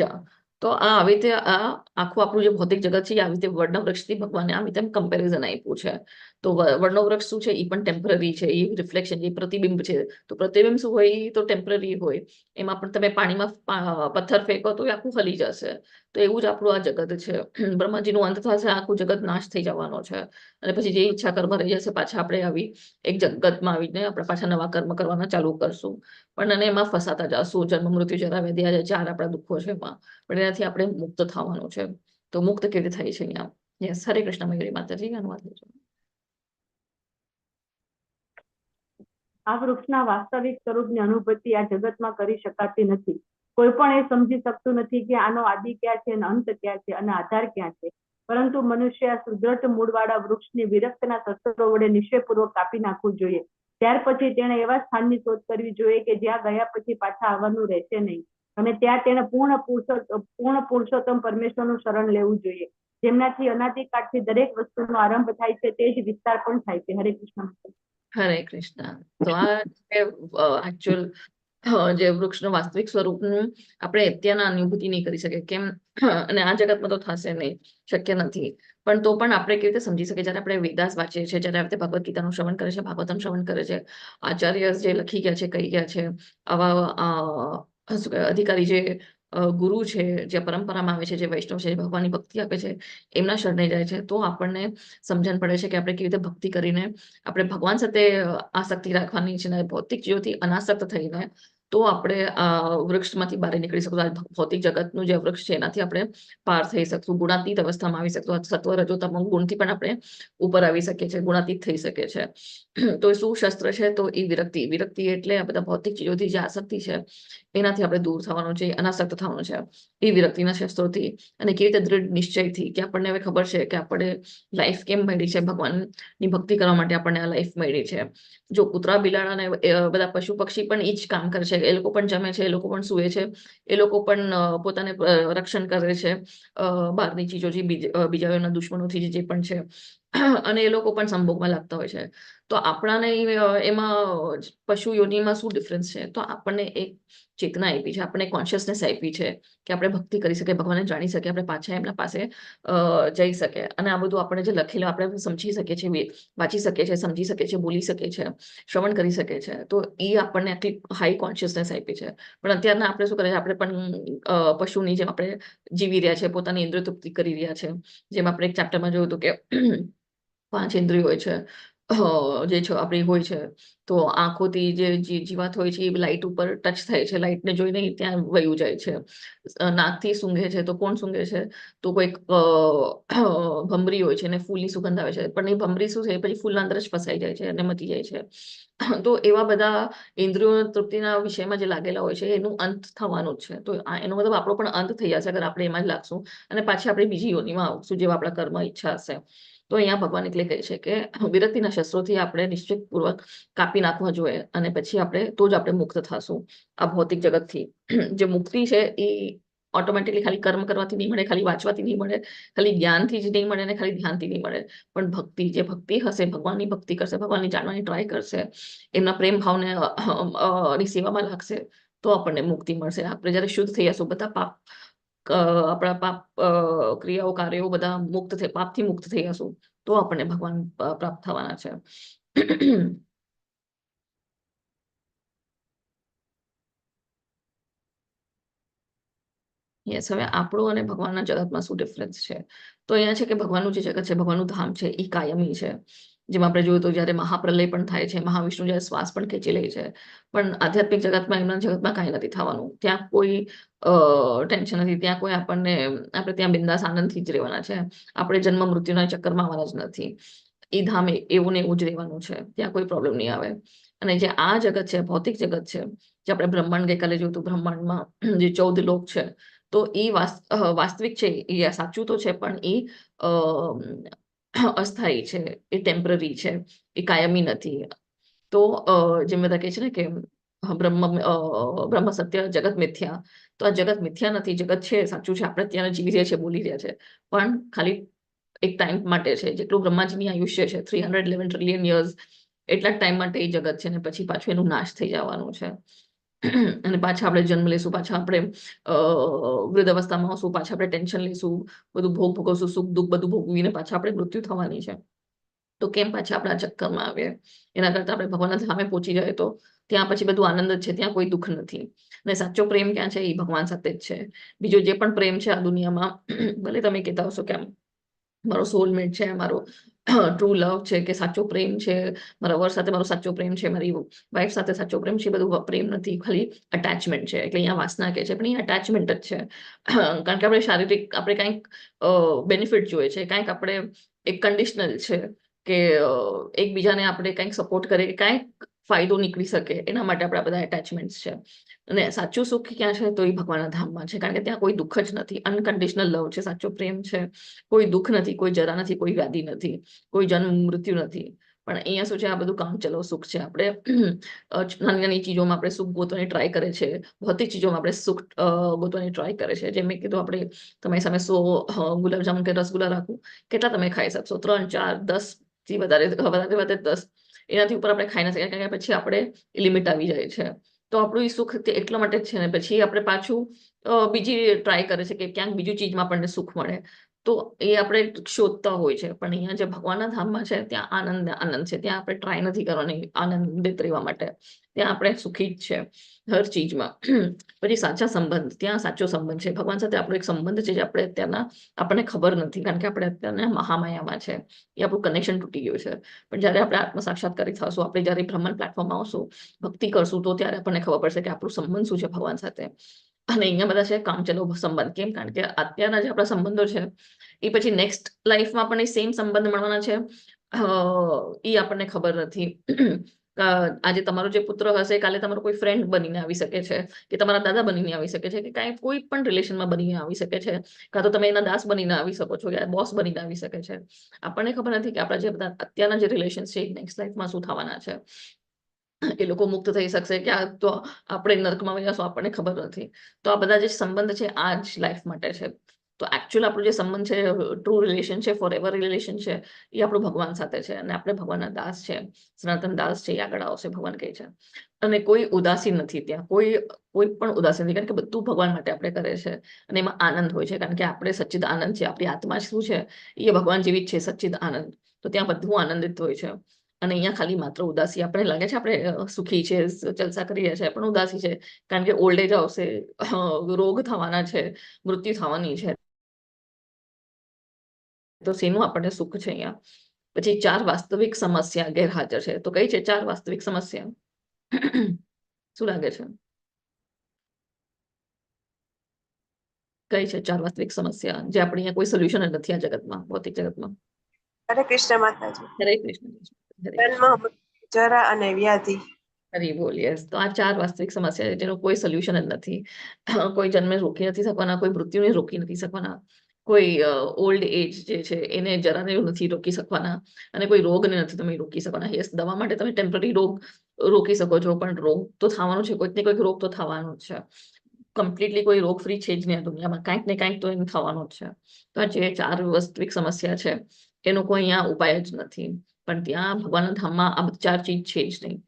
યા તો આ આવી રીતે આ આખું આપણું જે ભૌતિક જગત છે, એ આવી રીતે વડના વૃક્ષથી ભગવાને આવી રીતે કમ્પેરિઝન આપ્યું છે. તો વડનો વૃક્ષ શું છે, એ પણ ટેમ્પરરી છે, એ રિફ્લેક્શન, એ પ્રતિબિંબ છે. તો પ્રતિબિંબ શું હોય, એ તો ટેમ્પરરી હોય. એમાં પણ તમે પાણીમાં પથ્થર ફેંકો તો એ આખું હલી જશે. તો એવું જ આપણું આ જગત છે. બ્રહ્માજીનું અંત થશે, આખું જગત નાશ થઈ જવાનો છે. અને પછી જે ઈચ્છા કર્મ રહી જશે, પાછા આપણે આવી એક જગતમાં આવીને આપણે પાછા નવા કર્મ કરવાના ચાલુ કરશું. પણ અને એમાં ફસાતા જશું. જન્મ, મૃત્યુ, જરા, વ્યાધિ, આ જે 4 આપણા દુઃખો છે એમાં, પણ એનાથી આપણે મુક્ત થવાનું છે. તો મુક્ત કેવી રીતે થાય છે અહીંયા? યસ, હરે કૃષ્ણ. મયુરી માતાજી, અનુવાદ લેજો. આ વૃક્ષના વાસ્તવિક સ્વરૂપની અનુભૂતિ આ જગતમાં કરી શકાતી નથી. કોઈ પણ એ સમજી શકતું નથી કે આનો આદિ ક્યાં છે અને અંત ક્યાં છે અને આધાર ક્યાં છે. પરંતુ મનુષ્ય આ સુદ્રઢ મૂળવાળા વૃક્ષની વિરક્તના શસ્ત્રો વડે નિશ્ચયપૂર્વક કાપી નાખવું જોઈએ. ત્યાર પછી તેણે એવા સ્થાનની શોધ કરવી જોઈએ કે જ્યાં ગયા પછી પાછા આવવાનું રહેશે નહીં. અને ત્યાં તેણે પૂર્ણ પુરુષોત્તમ પરમેશ્વરનું શરણ લેવું જોઈએ, જેમનાથી અનાદિકાળથી દરેક વસ્તુનો આરંભ થાય છે, તે જ વિસ્તાર પણ થાય છે. હરે કૃષ્ણ. હરે કૃષ્ણ. તો આ એકચ્યુઅલ જે વૃક્ષનું વાસ્તવિક સ્વરૂપનું આપણે અત્યારના અનુભૂતિ નહીં કરી શકીએ. કેમ? અને આ જગતમાં તો થશે નહીં, શક્ય નથી. પણ તો પણ આપણે કેવી રીતે સમજી શકીએ? જ્યારે આપણે વેદાસ વાંચીએ છીએ, જ્યારે આપણે ભગવદ્ ગીતાનું શ્રવણ કરે છે, ભાગવતનું શ્રવણ કરે છે, આચાર્ય જે લખી ગયા છે, કહી ગયા છે, આવા શું કહેવાય, અધિકારી જે ગુરુ છે, જે પરંપરામાં આવે છે, જે વૈષ્ણવ છે, જે ભગવાનની ભક્તિ આપે છે, એમના શરણે જાય છે, તો આપણને સમજણ પડે છે કે આપણે કેવી રીતે ભક્તિ કરીને આપણે ભગવાન સાથે આસક્તિ રાખવાની છે, ને ભૌતિક જીવોથી અનાસક્ત થઈને તો આપણે આ વૃક્ષમાંથી બહાર નીકળી શકશું. ભૌતિક જગતનું જે વૃક્ષ છે એનાથી આપણે પાર થઈ શકશું, ગુણાતીત અવસ્થામાં આવી શકશું. સત્વ, રજો, તમો ગુણથી પણ આપણે ઉપર આવી શકીએ છીએ, ગુણાતીત થઈ શકે છે. તો શું શસ્ત્ર છે? તો એ વિરક્તિ. વિરક્તિ એટલે આ બધા ભૌતિક ચીજોથી જે આસક્તિ છે એનાથી આપણે દૂર થવાનું છે, અનાસક્ત થવાનું છે એ વિરક્તિના શસ્ત્રોથી. અને કેવી રીતે દૃઢ નિશ્ચયથી, કે આપણને હવે ખબર છે કે આપણે લાઈફ કેમ મળી છે, ભગવાનની ભક્તિ કરવા માટે આપણને આ લાઈફ મળી છે. જો કૂતરા, બિલાડા અને બધા પશુ પક્ષી પણ એ જ કામ કરે છે. એ લોકો પણ જમે છે, એ લોકો પણ સૂવે છે, એ લોકો પણ પોતાને રક્ષણ કરે છે બહારની ચીજો, જે બીજા દુશ્મનોથી જે પણ છે, અને એ લોકો પણ સંભોગમાં લાગતા હોય છે. તો આપણાને એમાં પશુ યોનિમાં શું ડિફરન્સ છે? તો આપણને એક ચેતના આપી છે, આપણને કોન્શિયસનેસ આપી છે કે આપણે ભક્તિ કરી શકીએ, ભગવાનને જાણી શકીએ, આપણે પાછા એમના પાસે જઈ શકીએ. અને આ બધું આપણે જે લખેલું આપણે સમજી શકીએ છીએ, વાંચી શકીએ છીએ, સમજી શકીએ છીએ, બોલી શકીએ છીએ, શ્રવણ કરી શકીએ છીએ. તો એ આપણને આટલી હાઈ કોન્શિયસનેસ આપી છે. પણ અત્યારના આપણે શું કરીએ? આપણે પણ પશુની જેમ આપણે જીવી રહ્યા છે, પોતાની ઇન્દ્રિય તૃપ્તિ કરી રહ્યા છે. જેમ આપણે એક ચેપ્ટરમાં જોયું હતું કે 5 ઇન્દ્રિયો હોય છે, જે છે આપણી હોય છે. તો આંખોથી જે જીવાત હોય છે એ લાઇટ ઉપર ટચ થાય છે, લાઇટને જોઈને ત્યાં વયું જાય છે. નાકથી સૂંઘે છે, તો કોણ સૂંઘે છે? તો કોઈક ભમરી હોય છે અને ફૂલની સુગંધ આવે છે, પણ એ ભમરી શું છે, પછી ફૂલના અંદર જ ફસાઈ જાય છે અને મટી જાય છે. તો એવા બધા ઇન્દ્રિયો તૃપ્તિના વિષયમાં જે લાગેલા હોય છે એનું અંત થવાનું જ છે. તો એનો મતલબ આપણો પણ અંત થઈ જશે અગર આપણે એમાં જ લાગશું અને પાછી આપણે બીજી યોનિમાં આવશું, જેવા આપણા કર્મ ઈચ્છા હશે. તો અહીંયા ભગવાન એટલે કહે છે કે વિરક્તિના શસ્ત્રોથી આપણે નિશ્ચિતપૂર્વક કાપી નાખવા જોઈએ, અને પછી તો જ આપણે મુક્ત થશું આ ભૌતિક જગતથી. જે મુક્તિ છે એ ઓટોમેટિકલી ખાલી કર્મ કરવાથી નહીં મળે, ખાલી વાંચવાથી નહીં મળે, ખાલી જ્ઞાનથી જ નહીં મળે, અને ખાલી ધ્યાનથી નહીં મળે. પણ ભક્તિ, જે ભક્તિ હશે, ભગવાનની ભક્તિ કરશે, ભગવાનની જાણવાની ટ્રાય કરશે, એમના પ્રેમ ભાવને ની સેવામાં લાગશે, તો આપણને મુક્તિ મળશે. આપણે જ્યારે શુદ્ધ થઈ જશું, બધા પાપ આપણા પાપ ક્રિયાઓ કાર્યો બધા મુક્ત થઈ, પાપથી મુક્ત થઈ જશું, તો આપણને ભગવાન પ્રાપ્ત થવાના છે. યસ, હવે આપણું અને ભગવાનના જગતમાં શું ડિફરન્સ છે? તો અહીંયા છે કે ભગવાનનું જે જગત છે, ભગવાનનું ધામ છે, એ કાયમી છે. જેમાં આપણે જોયું તો જ્યારે મહાપ્રલય પણ થાય છે, મહાવિષ્ણુ જ્યારે શ્વાસ પણ ખેંચી લે છે, પણ આધ્યાત્મિક જગતમાં, એમના જગતમાં કાંઈ નથી થવાનું. ત્યાં કોઈ ટેન્શન નથી, ત્યાં કોઈ આપણે ત્યાં બિંદાસ આનંદથી જ રહેવાના છે. આપણે જન્મ મૃત્યુના ચક્કરમાં આવવાના જ નથી. એ ધામ એવું ને એવું જ રહેવાનું છે, ત્યાં કોઈ પ્રોબ્લેમ નહીં આવે. અને જે આ જગત છે, ભૌતિક જગત છે, જે આપણે બ્રહ્માંડ ગઈકાલે જોયું હતું, બ્રહ્માંડમાં જે 14 લોક છે, તો એ વાસ્તવિક છે, એ સાચું તો છે, પણ એ અસ્થાયી છે, એ ટેમ્પરરી છે, એ કાયમી નથી. તો જેમ બધા કહે છે ને કે બ્રહ્મ સત્ય, જગત મિથ્યા. તો આ જગત મિથ્યા નથી, જગત છે, સાચું છે, આપણે ત્યાં જીવી રહ્યા છે, બોલી રહ્યા છે, પણ ખાલી એક ટાઈમ માટે છે. જેટલું બ્રહ્માજીની આયુષ્ય છે, 311 ટ્રિલિયન યર્સ, એટલા ટાઈમ માટે એ જગત છે, ને પછી પાછું એનું નાશ થઈ જવાનું છે. અને પાછા આપણે જન્મ લેશું, પાછા આપણે વૃદ્ધ અવસ્થામાં આવશું, પાછા આપણે ટેન્શન લેશું, બધું ભોગવશું, સુખ દુઃખ બધું ભોગવીને પાછા આપણે મૃત્યુ થવાની છે. તો કેમ પાછા આપણા ચક્કરમાં આવીએ? એના કરતા આપણે ભગવાનના ધામે પહોંચી જાય તો ત્યાં પછી બધું આનંદ જ છે, ત્યાં કોઈ દુઃખ નથી. અને સાચો પ્રેમ ક્યાં છે? એ ભગવાન સાથે જ છે. બીજો જે પણ પ્રેમ છે આ દુનિયામાં, ભલે તમે કહેતા હશો કે મારો સોલમેટ છે, મારો ટ્રુ લવ છે, કે સાચો પ્રેમ છે, મારા વર સાથે મારો સાચો પ્રેમ છે, મારી વાઈફ સાથે સાચો પ્રેમ છે, બધું પ્રેમ નથી, ખાલી અટેચમેન્ટ છે. એટલે અહીંયા વાસના કે છે, પણ એ અટેચમેન્ટ જ છે. કારણ કે આપણે શારીરિક, આપણે કંઈક બેનિફિટ જોઈએ છે, કંઈક આપણે એક કન્ડિશનલ છે કે એકબીજાને આપણે કંઈક સપોર્ટ કરીએ, કંઈક ફાયદો નીકળી શકે, એના માટે આપણા બધા એટેચમેન્ટ્સ છે. અને સાચું સુખ ક્યાં છે? તો એ ભગવાનના ધામમાં છે, કારણ કે ત્યાં કોઈ દુઃખ જ નથી, અનકન્ડિશનલ લવ છે, સાચો પ્રેમ છે, કોઈ દુઃખ નથી, કોઈ જરા નથી, કોઈ વ્યાધિ નથી, કોઈ જન્મ મૃત્યુ નથી. પણ અહીંયા શું છે? આ બધું કામ ચલો સુખ છે. આપણે નાની નાની ચીજોમાં આપણે સુખ ગોતવાની ટ્રાય કરે છે, ભૌતિક ચીજોમાં આપણે સુખ ગોતવાની ટ્રાય કરે છે. જેમ મેં કીધું, આપણે તમારી સામે 100 ગુલાબજામુન કે રસગુલ્લા રાખું, કેટલા તમે ખાઈ શકશો? 3, 4, 10 થી વધારે 10. એનાથી ઉપર આપણે ખાઈ ના શકીએ, કારણ કે પછી આપણે લિમિટ આવી જાય છે. તો આપણું એ સુખ એટલા માટે જ છે ને. પછી આપણે પાછું બીજી ટ્રાય કરે છે કે ક્યાંક બીજું ચીજમાં આપણને સુખ મળે, તો એ આપણે શોધતા હોય છે. પણ અહીંયા જે ભગવાનના ધામમાં છે, ત્યાં આનંદ છે. ત્યાં આપણે ટ્રાય નથી કરવાની આનંદિત રહેવા માટે, ત્યાં આપણે સુખી જ છે હર ચીજમાં. પછી સાચા સંબંધ, ત્યાં સાચો સંબંધ છે ભગવાન સાથે. આપણો એક સંબંધ છે જે આપણે અત્યારના આપણને ખબર નથી, કારણ કે આપણે અત્યારના મહામાયામાં છે, એ આપણું કનેક્શન તૂટી ગયું છે. પણ જ્યારે આપણે આત્મ સાક્ષાત્કારી થશું, આપણે જ્યારે બ્રહ્માંડ પ્લેટફોર્મમાં આવશું, ભક્તિ કરશું, તો ત્યારે આપણને ખબર પડશે કે આપણું સંબંધ શું છે ભગવાન સાથે. અને અહીંયા બધા છે કામચલો સંબંધ. કેમ? કારણ કે અત્યારના જે આપણા સંબંધો છે, એ પછી નેક્સ્ટ લાઈફમાં આપણને સેમ સંબંધ મળવાના છે, એ આપણને ખબર નથી. આજે તમારો જે પુત્ર હશે, કાલે તમારો કોઈ ફ્રેન્ડ બનીને આવી શકે છે, કે તમારા દાદા બનીને આવી શકે છે, કે કાંઈ કોઈ પણ રિલેશનમાં બનીને આવી શકે છે, કાં તો તમે એના દાસ બનીને આવી શકો છો, યા બોસ બનીને આવી શકે છે. આપણને ખબર નથી કે આપણા જે બધા અત્યારના જે રિલેશન છે, નેક્સ્ટ લાઈફમાં શું થવાના છે. એ લોકો મુક્ત થઈ શકશે કે તો આપણે નર્કમાં વહી જશું, આપણને ખબર નથી. તો આ બધા જે સંબંધ છે, આ જ લાઈફ માટે છે. તો એકચ્યુઅલ આપણો જે સંબંધ છે, ટ્રુ રિલેશન છે, ફોર એવર રિલેશન છે, એ આપણું ભગવાન સાથે છે. અને આપણે ભગવાનના દાસ છે, સનાતન દાસ છે, એ આગળ આવશે, ભગવાન કહે છે. અને કોઈ ઉદાસી નથી ત્યાં, કોઈ પણ ઉદાસી નથી, કારણ કે બધું ભગવાન માટે આપણે કરે છે. અને એમાં આનંદ હોય છે, કારણ કે આપણે સચ્ચિદ આનંદ છે. આપણી આત્મા શું છે? એ ભગવાન જેવી જ છે, સચ્ચિદ આનંદ. તો ત્યાં બધું આનંદિત હોય છે. અને અહીંયા ખાલી માત્ર ઉદાસી. આપણને લાગે છે આપણે સુખી છે, જલસા કરી રહ્યા છે, પણ ઉદાસી છે, કારણ કે ઓલ્ડ એજ આવશે, રોગ થવાના છે, મૃત્યુ થવાની છે. તો શેનું આપણને સુખ છે અહીંયા? પછી 4 વાસ્તવિક સમસ્યા ગેરહાજર છે. તો કઈ છે 4 વાસ્તવિક સમસ્યા? શું લાગે છે? કઈ છે 4 વાસ્તવિક સમસ્યા જે આપણે અહીંયા કોઈ સોલ્યુશન જ નથી આ જગતમાં, ભૌતિક જગતમાં? હરે કૃષ્ણ માતાજી. હરે કૃષ્ણ. જન્મ, જરા અને વ્યાધિ. હરી બોલ. યસ. તો આ 4 વાસ્તવિક સમસ્યા છે જેનું કોઈ સોલ્યુશન જ નથી. કોઈ જન્મે રોકી નથી શકવાના, કોઈ મૃત્યુને રોકી નથી શકવાના, કોઈ ઓલ્ડ એજ જે છે એને જરાને નથી રોકી શકવાના, અને કોઈ રોગને નથી તમે રોકી શકવાના. યસ, દવા માટે તમે ટેમ્પરરી રોગ રોકી શકો છો, પણ રોગ તો થવાનો છે, કોઈક ને કોઈક રોગ તો થવાનો જ છે. કમ્પ્લીટલી કોઈ રોગ ફ્રી છે જ નહીં આ દુનિયામાં, કાંઈક ને કાંઈક તો એને થવાનો જ છે. તો આ જે 4 વાસ્તવિક સમસ્યા છે એનો કોઈ અહીંયા ઉપાય જ નથી. પણ ત્યાં ભગવાનના ધામમાં આ 4 ચીજ છે જ નહીં.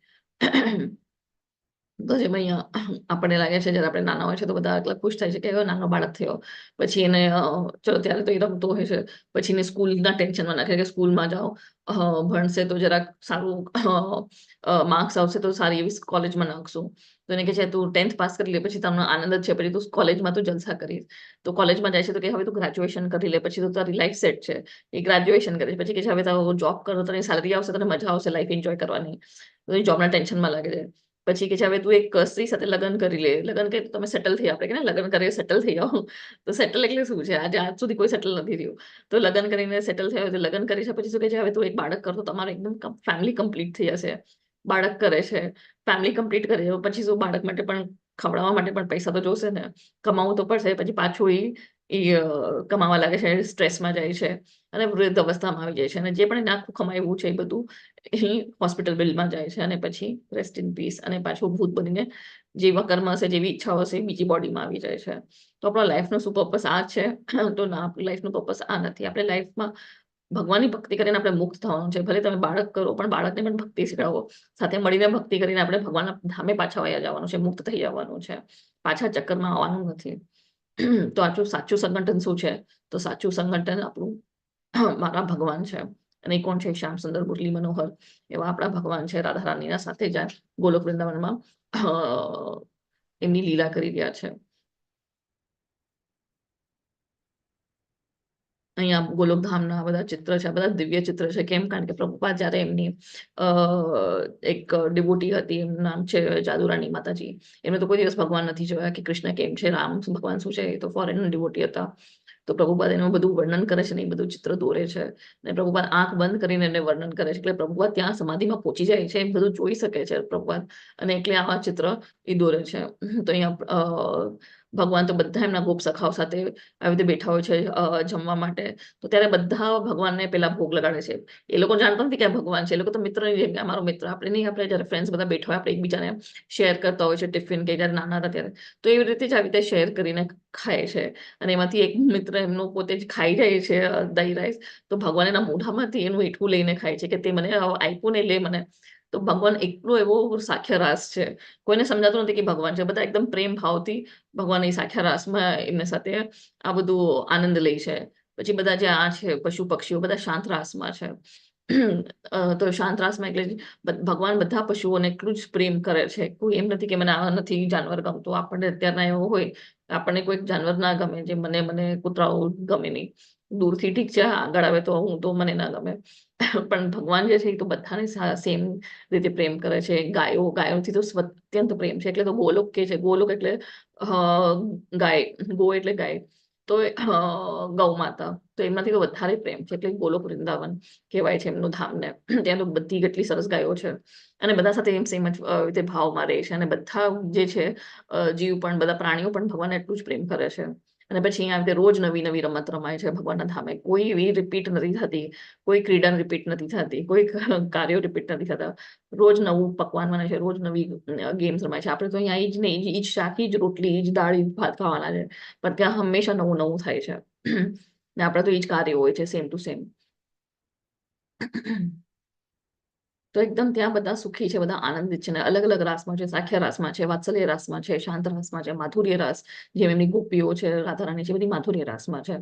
તો જેમ અહીંયા આપણને લાગે છે જ્યારે આપણે નાના હોય છે તો બધા એટલા ખુશ થાય છે કે હવે નાનો બાળક થયો, પછી એને ચલો ત્યારે તો એ રમતો હોય છે, પછી એને સ્કૂલના ટેન્શનમાં નાખે કે સ્કૂલમાં જાઓ, ભણશે તો જરાક સારું માર્ક્સ આવશે તો સારી એવી કોલેજમાં નાખશું. તો એને કે છે તું 10th પાસ કરી લે પછી તમને આનંદ જ છે, પછી તું કોલેજમાં તું જલસા કરીશ. તો કોલેજમાં જાય છે તો કે હવે તું ગ્રેજ્યુએશન કરી લે, પછી તો તારી લાઈફ સેટ છે. એ ગ્રેજ્યુએશન કરે પછી કે છે હવે તારો જોબ કરો, તને સેલરી આવશે, તને મજા આવશે લાઈફ એન્જોય કરવાની. તો એ જોબના ટેન્શનમાં લાગે છે. પછી કે છે હવે તું એક સ્ત્રી સાથે લગ્ન કરી લે. લગ્ન કરી તમે સેટલ થઈ, આપણે કે લગ્ન કરીએ સેટલ થઈ જાઓ. તો સેટલ એટલે શું છે? આજે આજ સુધી કોઈ સેટલ નથી થયું. તો લગ્ન કરીને સેટલ થયો, તો લગ્ન કરી છે પછી શું કે છે હવે તું એક બાળક કરતો તમારે એકદમ ફેમિલી કમ્પ્લીટ થઈ જશે. બાળક કરે છે, ફેમિલી કમ્પ્લીટ કરે છે, પછી શું બાળક માટે પણ ખવડાવવા માટે પણ પૈસા તો જોશે ને, કમાવું તો પડશે. પછી પાછું એ કમાવા લાગે છે, સ્ટ્રેસમાં જાય છે અને વૃદ્ધ અવસ્થામાં આવી જાય છે, અને જે પણ એને આખું કમાયું છે એ બધું એ હોસ્પિટલ બિલમાં જાય છે, અને પછી રેસ્ટ ઇન પીસ, અને પાછું ભૂત બનીને જેવા કર્મ હશે, જેવી ઈચ્છા હશે બીજી બોડીમાં આવી જાય છે. તો આપણા લાઈફનો શું પર્પસ આ છે? તો ના, આપણી લાઈફનો પર્પસ આ નથી. આપણે લાઈફમાં ભગવાનની ભક્તિ કરીને આપણે મુક્ત થવાનું છે. ભલે તમે બાળક કરો પણ બાળકને પણ ભક્તિ શીખડાવો, સાથે મળીને ભક્તિ કરીને આપણે ભગવાનના ધામે પાછા વયા જવાનું છે, મુક્ત થઈ જવાનું છે, પાછા ચક્કરમાં આવવાનું નથી. તો આટલું સાચું સંગઠન શું છે? તો સાચું સંગઠન આપણું મારા ભગવાન છે. અને એ કોણ છે? શ્યામ સુંદર મુરલી મનોહર એવા આપણા ભગવાન છે. રાધા રાણીના સાથે જાય ગોલોક વૃંદાવનમાં એમની લીલા કરી રહ્યા છે. અહીંયા ગોલોકધામના બધા ચિત્ર છે, બધા દિવ્ય ચિત્ર છે. કેમ? કારણ કે પ્રભુપાદ જ્યારે એમની એક ડિવોટી હતી, એમનું નામ છે જાદુરાણી માતાજી. એમને તો કોઈ દિવસ ભગવાન નથી જોયા કે કૃષ્ણ કેમ છે, રામ ભગવાન શું છે. એ તો ફોરેન ડિવોટી હતા. તો પ્રભુપાદ એનું બધું વર્ણન કરે છે ને એ બધું ચિત્ર દોરે છે. અને પ્રભુપાદ આંખ બંધ કરીને એને વર્ણન કરે છે. એટલે પ્રભુપાદ ત્યાં સમાધિમાં પહોંચી જાય છે, એ બધું જોઈ શકે છે પ્રભુપાદ, અને એટલે આવા ચિત્ર એ દોરે છે. તો અહીંયા ભગવાન તો બધા એમના ગોપ સખાઓ સાથે આવી રીતે બેઠા હોય છે જમવા માટે. તો ત્યારે બધા ભગવાનને પેલા ભોગ લગાડે છે. એ લોકો જાણતા નથી કે આ ભગવાન છે. એ લોકો તો મિત્રની જેમ કે અમારો મિત્ર, આપણે નહીં, આપણે જયારે ફ્રેન્ડ્સ બધા બેઠા હોય આપણે એકબીજાને શેર કરતા હોય છે ટિફિન, કે જયારે નાના હતા ત્યારે. તો એવી રીતે જ આવી રીતે શેર કરીને ખાય છે. અને એમાંથી એક મિત્ર એમનું પોતે જ ખાઈ જાય છે દહીં રાઈસ. તો ભગવાન એના મોઢામાંથી એનું એઠું લઈને ખાય છે કે તે મને આપ્યું ને, લે મને. તો ભગવાન એટલો એવો સાખ્ય રાસ છે, કોઈને સમજાતું નથી કે ભગવાન છે. બધા એકદમ પ્રેમ ભાવથી ભગવાન એ સાખ્યા રાસમાં એમને સાથે આ બધું આનંદ લે છે. પછી બધા જે આ છે પશુ પક્ષીઓ બધા શાંત રાસમાં છે. તો શાંત રાસમાં એટલે ભગવાન બધા પશુઓને એટલું જ પ્રેમ કરે છે. કોઈ એમ નથી કે મને આ નથી જાનવર ગમતું. આપણને અત્યારના એવો હોય, આપણને કોઈ જાનવર ના ગમે, જે મને કૂતરાઓ ગમે નહીં. દૂરથી ઠીક છે, આગળ આવે તો હું તો મને ના ગમે. પણ ભગવાન જે છે એ તો બધાને સેમ રીતે પ્રેમ કરે છે. ગાયોથી તો અત્યંત પ્રેમ છે. એટલે તો ગોલોક કે છે. ગોલોક એટલે ગાય, ગો એટલે ગાય, તો ગૌ માતા. તો એમનાથી તો વધારે પ્રેમ છે. એટલે ગોલોક વૃંદાવન કહેવાય છે એમનું ધામને. ત્યાં તો બધી કેટલી સરસ ગાયો છે, અને બધા સાથે એમ સેમ જ રીતે ભાવમાં રહે છે. અને બધા જે છે જીવ પણ, બધા પ્રાણીઓ પણ ભગવાન એટલું જ પ્રેમ કરે છે. અને પછી અહીંયા રીતે રોજ નવી નવી રમત રમાય છે ભગવાનના ધામે. કોઈ એવી રિપીટ નથી થતી, કોઈ ક્રીડા રિપીટ નથી થતી, કોઈ કાર્યો રિપીટ નથી થતા. રોજ નવું પકવાન બને છે, રોજ નવી ગેમ્સ રમાય છે. આપણે તો અહીંયા ઈ જ ને ઈ જ શાક, ઈ જ રોટલી, ઈ જ દાળ, ઈ જ ભાત ખાવાના છે. પણ ત્યાં હંમેશા નવું નવું થાય છે. ને આપણે તો ઈ જ કાર્ય હોય છે, સેમ ટુ સેમ. તો એકદમ ત્યાં બધા સુખી છે, બધા આનંદિત છે, ને અલગ અલગ રાસમાં છે. સાખ્ય રાસમાં છે, વાત્સલ્ય રાસમાં છે, શાંત રાસમાં છે, માધુર્ય રાસ, જેમ એમની ગોપીઓ છે, રાધારાણી છે, બધી માધુર્ય રાસમાં છે.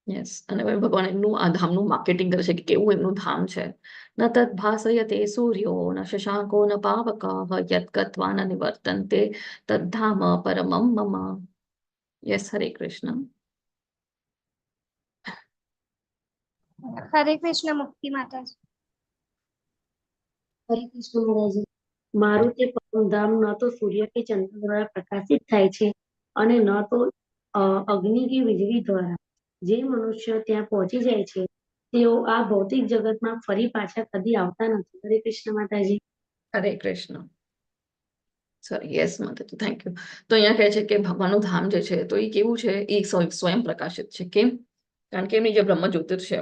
યસ. અને હવે ભગવાન એમનું આ ધામનું માર્કેટિંગ કરે છે કે કેવું એમનું ધામ છે. ન તદ ભાસયતે સૂર્યો ન શશાંકો ન પાવકઃ યત ગત્વા ન નિવર્તન્તે તદ્ધામ પરમમ મમ. યસ, હરે કૃષ્ણ. હરે કૃષ્ણ મુક્તિ માતાજી. હરે કૃષ્ણ મહારાજ. મારું તે પરમધામ ન તો સૂર્ય કે ચંદ્ર દ્વારા પ્રકાશિત થાય છે, અને ન તો અગ્નિ કે વીજળી દ્વારા. જે મનુષ્ય ત્યાં પહોંચી જાય છે તેઓ આ ભૌતિક જગતમાં ફરી પાછા કદી આવતા નથી. હરે કૃષ્ણ માતાજી. હરે કૃષ્ણ. સોરી, યસ માતાજી, થેન્ક યુ. તો અહીંયા કહે છે કે ભગવાનનું ધામ જે છે તો એ કેવું છે? એ સ્વયં પ્રકાશિત છે. કેમ? કારણ કે એમની જે બ્રહ્મ જ્યોતિર છે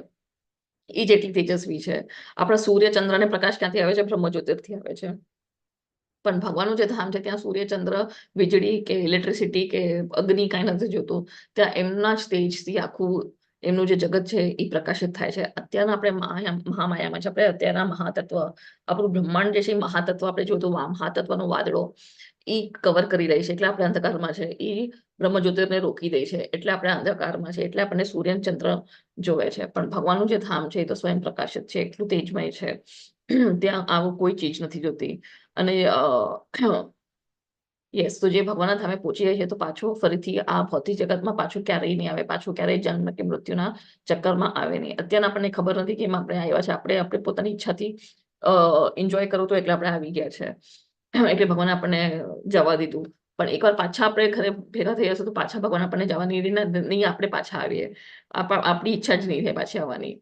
એ જેટલી તેજસ્વી છે. આપણા સૂર્ય ચંદ્રને પ્રકાશ ક્યાંથી આવે છે? બ્રહ્મ જ્યોતિર્થી આવે છે. પણ ભગવાનનું જે ધામ છે ત્યાં સૂર્ય ચંદ્ર, વીજળી કે ઇલેક્ટ્રિસિટી કે અગ્નિ કાંઈ નથી જોતું. ત્યાં એમના જ તેજથી આખું એમનું જે જગત છે એ પ્રકાશિત થાય છે. અત્યારના આપણે મહામાયામાં છે, આપણે અત્યારના મહાતત્વ, આપણું બ્રહ્માંડ જે છે એ મહાતત્વ આપણે જોયું તો મહાતત્વનો વાદળો એ કવર કરી રહી છે, એટલે આપણે અંધકારમાં છે. એ બ્રહ્મ જ્યોતિર્ને રોકી દે છે, એટલે આપણે અંધકારમાં છે, એટલે આપણને સૂર્ય ચંદ્ર જોવે છે. પણ ભગવાનનું જે ધામ છે એ તો સ્વયં પ્રકાશિત છે, એટલું તેજમય છે. ત્યાં આવું કોઈ ચીજ નથી જોતી. અને યસ, તો જે ભગવાનના ધામે પહોંચી જાય છે તો પાછું ફરીથી આ ભૌતિક જગતમાં પાછું ક્યારેય નહીં આવે, પાછું ક્યારેય જન્મ કે મૃત્યુના ચક્કરમાં આવે નહીં. અત્યારે આપણને ખબર નથી કે એમ આપણે આવ્યા છે, આપણે પોતાની ઈચ્છાથી એન્જોય કરવું તો એટલે આપણે આવી ગયા છે, એટલે ભગવાન આપણને જવા દીધું. પણ એકવાર પાછા આપણે ઘરે ભેગા થઈ જશે તો પાછા ભગવાન આપણને જવાની નહીં, આપણે પાછા આવીએ. આપણી ઈચ્છા જ નહીં થાય પાછી આવવાની.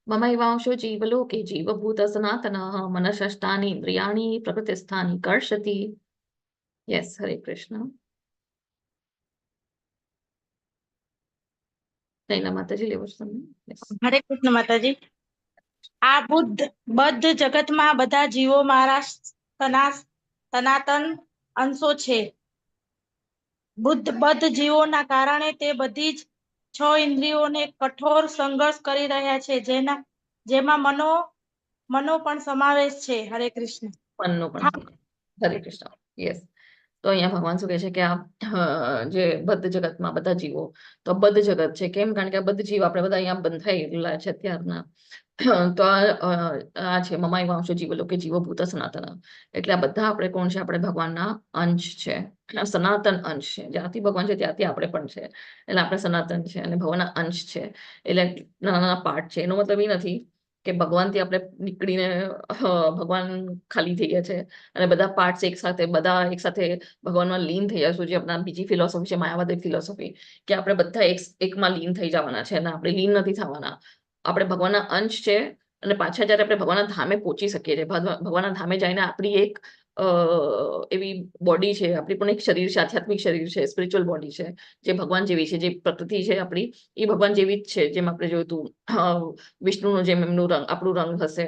મમૈવાંશો જીવલોકે જીવભૂત સનાતનઃ મનઃષ્ટાનિ ઇન્દ્રિયાણિ પ્રકૃતિસ્થાનિ કર્ષતિ. યસ, હરે કૃષ્ણ. નૈના માતાજી લેવો છો તમે? Yes. હરે કૃષ્ણ માતાજી. આ બદ્ધ જગતમાં બધા જીવો મારા સનાતન અંશો છે. બદ્ધ જીવોના કારણે તે બધી જ 6 ઇન્દ્રિયોને કઠોર સંઘર્ષ કરી રહ્યા છે, જેમાં મનો પણ સમાવેશ છે. હરે કૃષ્ણ. મનનો પણ. હરે કૃષ્ણ. યસ, તો અહીંયા ભગવાન શું કહે છે કે આ જે બદ્ધ જગતમાં બધા જીવો, તો બદ્ધ જગત છે. કેમ? કારણ કે આ બદ્ધ જીવ આપણે બધા અહીંયા બંધાયેલા છે અત્યારના. તો આ છે મમાઈ વાંશો જીવલો કે જીવભૂત સનાતન, એટલે આ બધા આપણે કોણ છે? આપણે ભગવાનના અંશ છે, સનાતન અંશ છે. જ્યાંથી ભગવાન છે ત્યાંથી આપણે પણ છે, એટલે આપણે સનાતન છે અને ભગવાનના અંશ છે. એટલે નાના નાના પાર્ટ છે. એનો મતલબ એ નથી કે ભગવાનથી આપણે નીકળીને ભગવાન ખાલી થઈ ગયા છે અને બધા પાર્ટ્સ બધા એક સાથે ભગવાનમાં લીન થઈ જશું. જે આપણા બીજી ફિલોસોફી છે, માયાવાદી ફિલોસોફી, કે આપણે બધા એકમાં લીન થઈ જવાના છે, અને આપણે લીન નથી થવાના. આપણે ભગવાનના અંશ છે, અને પાછા જયારે આપણે ભગવાનના ધામે પહોંચી શકીએ છીએ, ભગવાનના ધામે જઈને આપણી એક એવી બોડી છે, આપણી પણ એક શરીર છે, આધ્યાત્મિક શરીર છે, સ્પિરિચ્યુઅલ બોડી છે, જે ભગવાન જેવી છે, જે પ્રકૃતિ છે આપણી, એ ભગવાન જેવી જ છે. જેમ આપણે જોયું હતું વિષ્ણુનું જેમ એમનું રંગ, આપણું રંગ હશે,